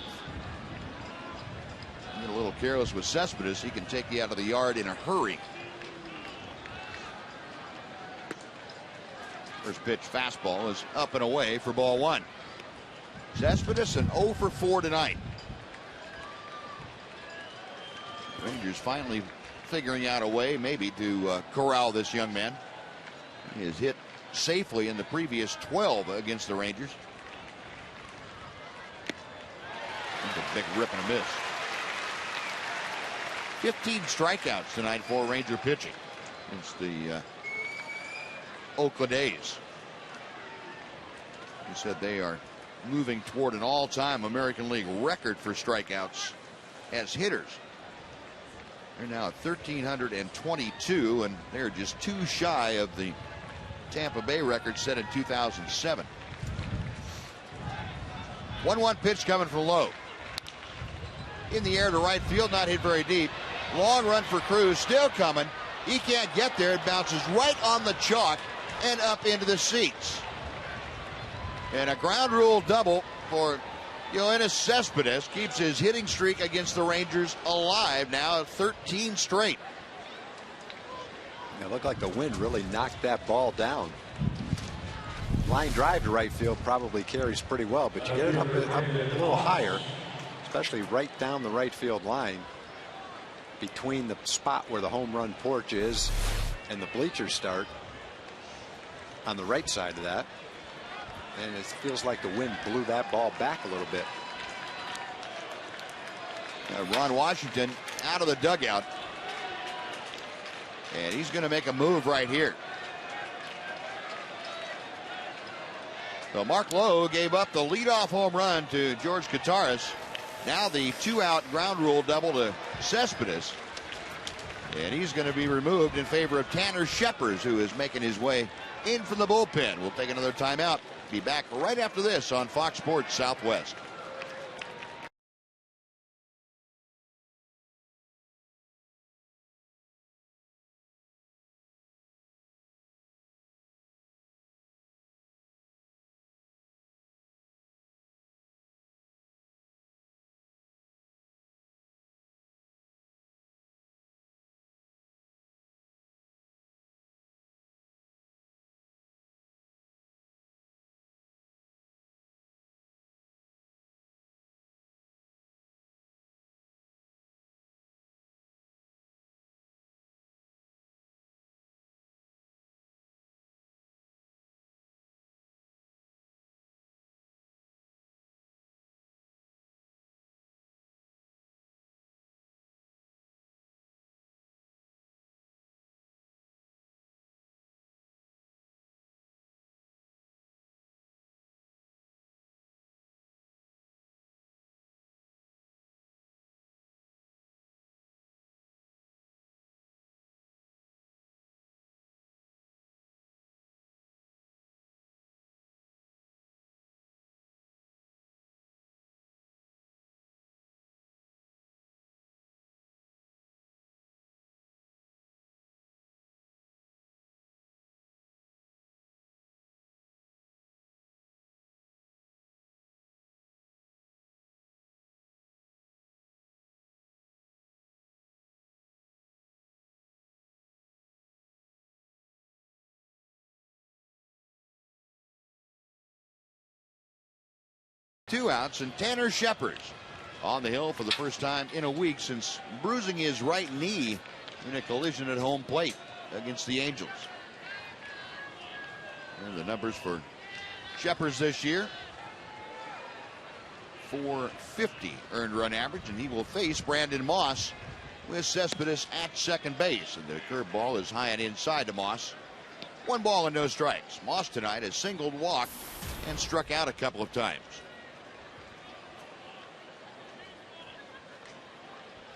Get a little careless with Cespedes, he can take you out of the yard in a hurry. First pitch fastball is up and away for ball 1. Cespedes an 0 for 4 tonight. Rangers finally figuring out a way maybe to corral this young man. He has hit safely in the previous 12 against the Rangers. That's a big rip and a miss. 15 strikeouts tonight for Ranger pitching against the Oakland A's. He said they are moving toward an all-time American League record for strikeouts as hitters. They're now at 1,322, and they're just 2 shy of the Tampa Bay record set in 2007. 1-1 pitch coming from Lowe. In the air to right field, not hit very deep. Long run for Cruz, still coming. He can't get there. It bounces right on the chalk and up into the seats. And a ground rule double for Yoenis Cespedes keeps his hitting streak against the Rangers alive now, 13 straight. It looked like the wind really knocked that ball down. Line drive to right field probably carries pretty well, but you get it up a little higher, especially right down the right field line between the spot where the home run porch is and the bleachers start on the right side of that. And it feels like the wind blew that ball back a little bit. Ron Washington out of the dugout. And he's going to make a move right here. So Mark Lowe gave up the leadoff home run to George Kataris. Now the 2-out ground rule double to Cespedes. And he's going to be removed in favor of Tanner Scheppers, who is making his way in from the bullpen. We'll take another timeout. Be back right after this on Fox Sports Southwest. Two outs, and Tanner Scheppers on the hill for the first time in a week since bruising his right knee in a collision at home plate against the Angels. And the numbers for Scheppers this year: .450 earned run average, and he will face Brandon Moss with Cespedes at second base. And the curveball is high and inside to Moss. 1 ball and no strikes. Moss tonight has singled, walked, and struck out a couple of times.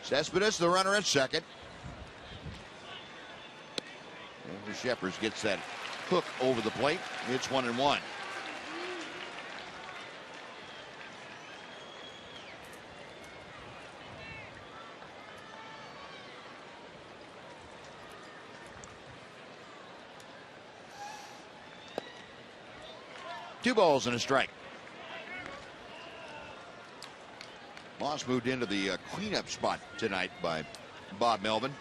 Cespedes, the runner at second. And Shepard gets that hook over the plate. It's 1-1. Two balls and a strike. Moss moved into the cleanup spot tonight by Bob Melvin.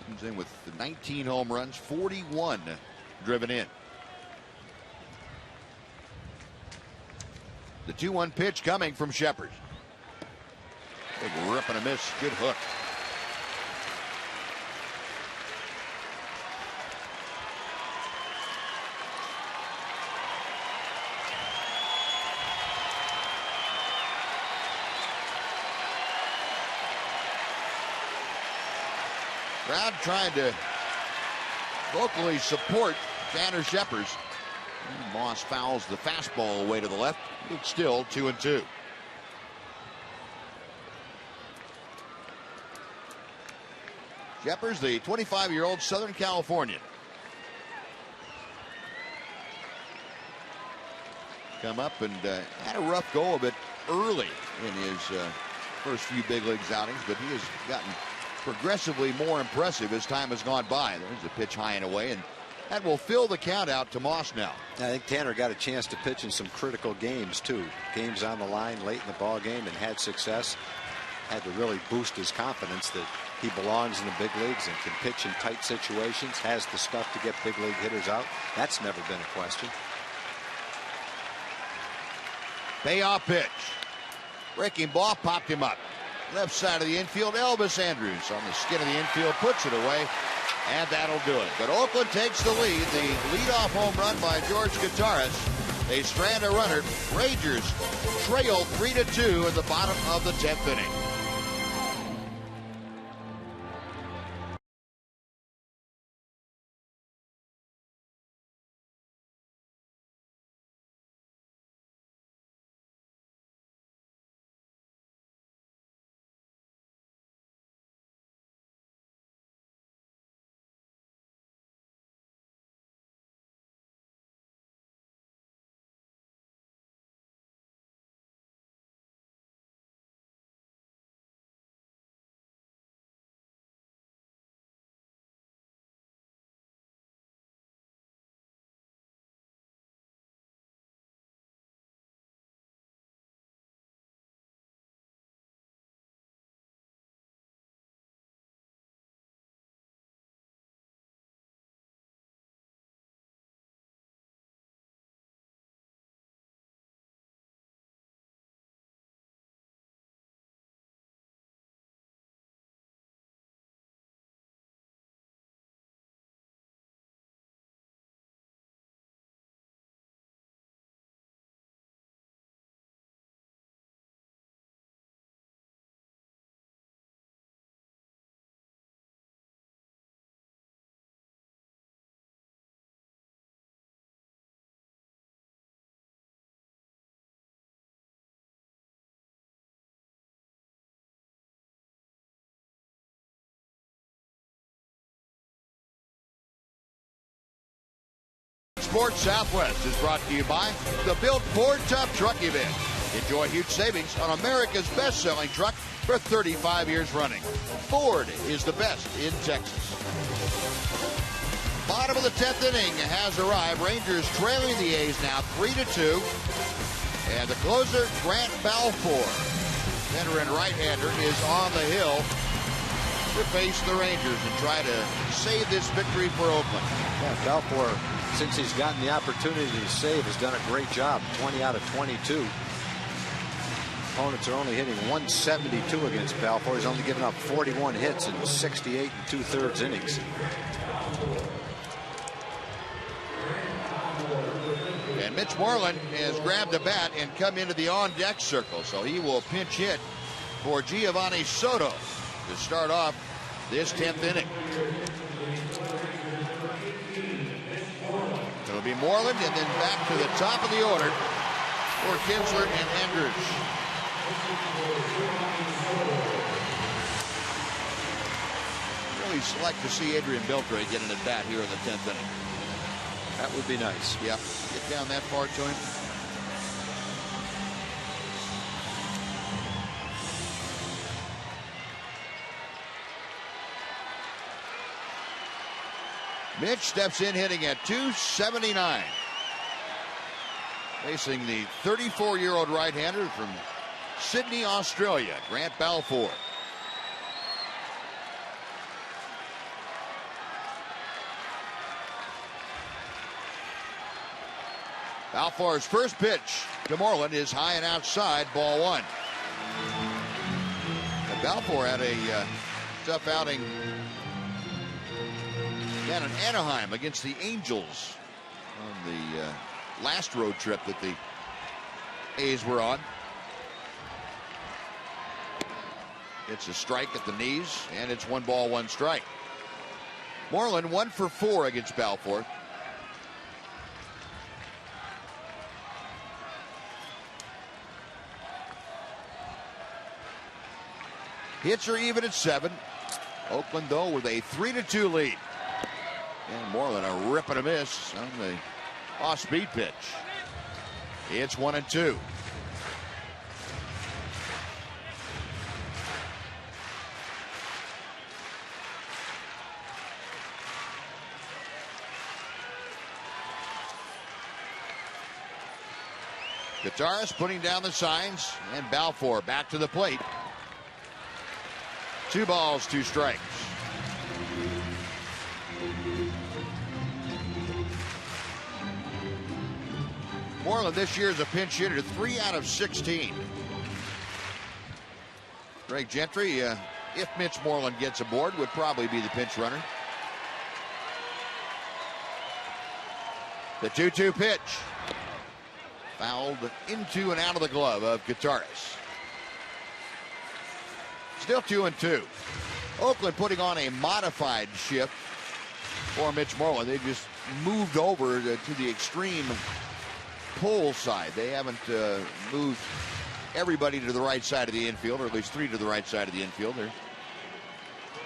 Comes in with 19 home runs, 41 driven in. The 2-1 pitch coming from Shepard. Big rip and a miss. Good hook. Crowd trying to vocally support Tanner Shepard. Moss fouls the fastball away to the left. It's still 2-2. Shepard, the 25-year-old Southern Californian. Come up and had a rough go of it early in his first few big leagues outings, but he has gotten progressively more impressive as time has gone by. There's a pitch high and away, and that will fill the count out to Moss now. I think Tanner got a chance to pitch in some critical games too. Games on the line late in the ball game and had success. Had to really boost his confidence that he belongs in the big leagues and can pitch in tight situations, has the stuff to get big league hitters out. That's never been a question. Payoff pitch. Breaking ball popped him up. Left side of the infield, Elvis Andrus on the skin of the infield, puts it away, and that'll do it. But Oakland takes the lead. The leadoff home run by George Gutaris. They strand a runner. Rangers trail 3-2 in the bottom of the 10th inning. Sports Southwest is brought to you by the Built Ford Tough Truck event. Enjoy huge savings on America's best-selling truck for 35 years running. Ford is the best in Texas. Bottom of the 10th inning has arrived. Rangers trailing the A's now 3-2. And the closer, Grant Balfour, veteran right-hander, is on the hill to face the Rangers and try to save this victory for Oakland. Yeah, Balfour, since he's gotten the opportunity to save, has done a great job. 20 out of 22. Opponents are only hitting 172 against Balfour. He's only given up 41 hits in 68 2/3 innings. And Mitch Moreland has grabbed the bat and come into the on-deck circle, so he will pinch hit for Giovanni Soto to start off this 10th inning. Moreland, and then back to the top of the order for Kinsler and Andrews. Really select to see Adrian Beltre get an at bat here in the 10th inning. That would be nice. Yeah, get down that far to him. Mitch steps in hitting at .279. Facing the 34-year-old right-hander from Sydney, Australia, Grant Balfour. Balfour's first pitch to Moreland is high and outside, ball one. And Balfour had a tough outing down in Anaheim against the Angels on the last road trip that the A's were on. It's a strike at the knees, and it's 1 ball, 1 strike. Moreland 1 for 4 against Balfour. Hits are even at 7. Oakland, though, with a 3-2 lead. And Moreland a rip and a miss on the off-speed pitch. It's 1-2. Guitarist putting down the signs, and Balfour back to the plate. 2 balls, 2 strikes. Moreland this year is a pinch hitter, 3 out of 16. Greg Gentry, if Mitch Moreland gets aboard, would probably be the pinch runner. The 2-2 pitch. Fouled into and out of the glove of Guitarist. Still 2-2. Oakland putting on a modified shift for Mitch Moreland. They just moved over to the extreme pull side. They haven't moved everybody to the right side of the infield, or at least 3 to the right side of the infield. There's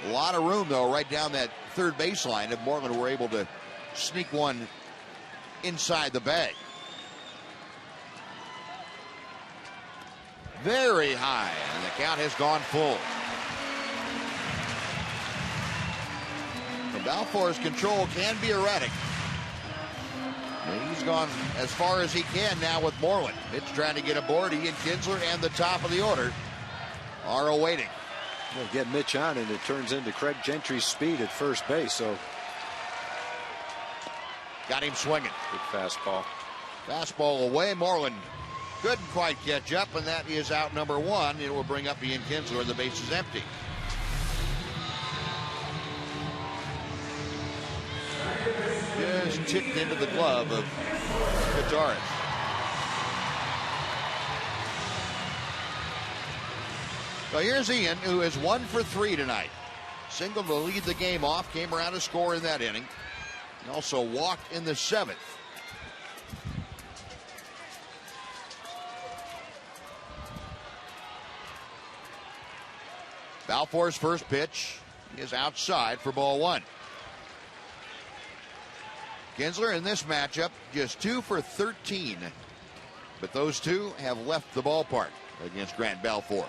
a lot of room, though, right down that third baseline if Moreland were able to sneak one inside the bag. Very high, and the count has gone full. And Balfour's control can be erratic. He's gone as far as he can now with Moreland. Mitch trying to get aboard. Ian Kinsler and the top of the order are awaiting. Well, get Mitch on, and it turns into Craig Gentry's speed at first base. So got him swinging. Good fastball. Fastball away. Moreland couldn't quite catch up, and that is out number 1. It will bring up Ian Kinsler, and the base is empty. Just tipped into the glove of Guitarist. So here's Ian, who is 1 for 3 tonight. Single to lead the game off, came around to score in that inning. He also walked in the 7th. Balfour's first pitch is outside for ball 1. Kinsler in this matchup just 2 for 13, but those 2 have left the ballpark against Grant Balfour.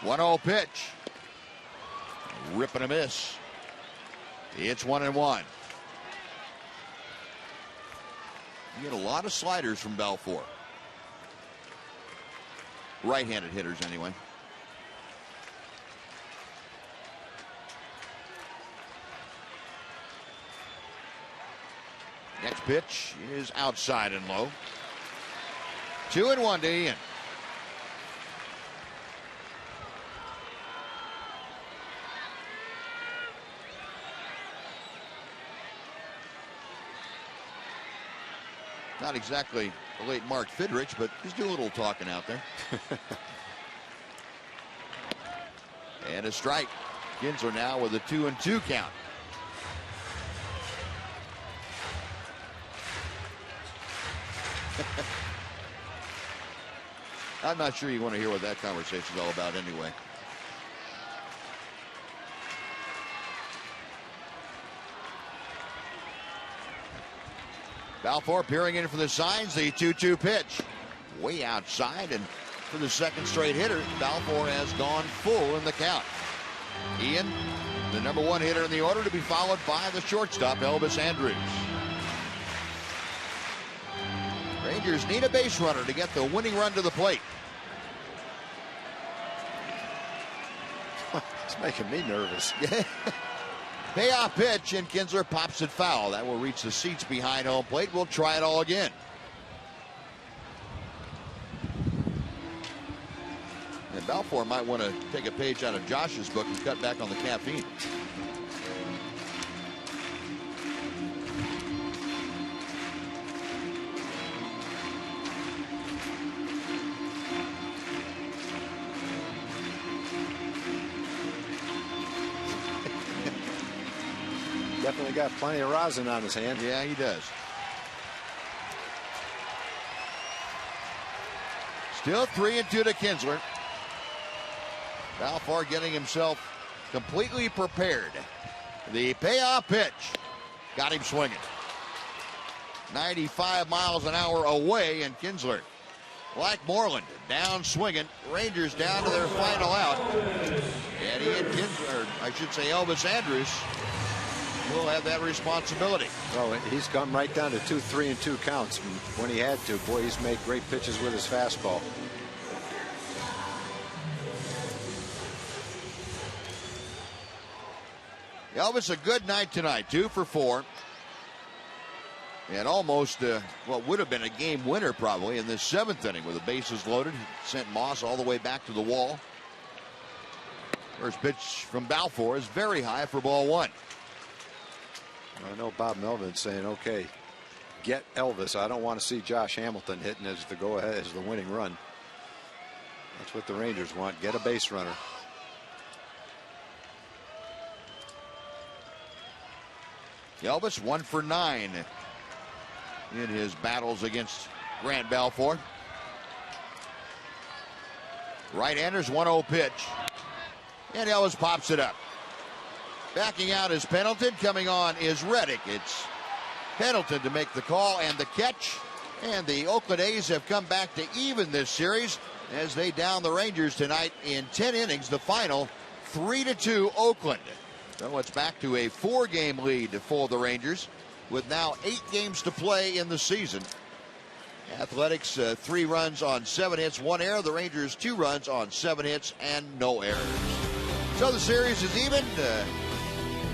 One-0 pitch. Rip and a miss. It's 1-1. You get a lot of sliders from Balfour. Right-handed hitters, anyway. Next pitch is outside and low. 2-1 to Ian. Not exactly the late Mark Fidrich, but he's doing a little talking out there. And a strike. Kinsler now with a 2-2 count. I'm not sure you want to hear what that conversation is all about anyway. Balfour peering in for the signs. The 2-2 pitch. Way outside, and for the second straight hitter, Balfour has gone full in the count. Ian, the number one hitter in the order, to be followed by the shortstop, Elvis Andrews. Rangers need a base runner to get the winning run to the plate. It's making me nervous. Payoff pitch, and Kinsler pops it foul. That will reach the seats behind home plate. We'll try it all again. And Balfour might want to take a page out of Josh's book and cut back on the caffeine. Definitely got plenty of rosin on his hand. Yeah, he does. Still 3-2 to Kinsler. Balfour getting himself completely prepared. The payoff pitch got him swinging. 95 miles an hour away, and Kinsler, like Moreland, down swinging. Rangers down to their final out. And Kinsler, I should say Elvis Andrews, will have that responsibility. Well, he's come right down to 2 3-2 counts when he had to. Boy, he's made great pitches with his fastball. Elvis, a good night tonight. 2 for 4. And almost what would have been a game winner probably in this 7th inning with the bases loaded. Sent Moss all the way back to the wall. First pitch from Balfour is very high for ball 1. I know Bob Melvin's saying, okay, get Elvis. I don't want to see Josh Hamilton hitting as the go-ahead, as the winning run. That's what the Rangers want. Get a base runner. Elvis 1 for 9 in his battles against Grant Balfour. Right-handers 1-0 pitch. And Elvis pops it up. Backing out is Pendleton. Coming on is Reddick. It's Pendleton to make the call and the catch. And the Oakland A's have come back to even this series as they down the Rangers tonight in 10 innings. The final 3-2 Oakland. So it's back to a 4-game lead for the Rangers with now 8 games to play in the season. Athletics 3 runs on 7 hits, 1 error. The Rangers 2 runs on 7 hits and no errors. So the series is even.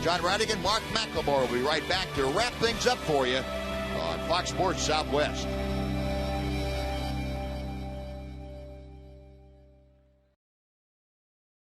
John Radigan, Mark McLemore will be right back to wrap things up for you on Fox Sports Southwest.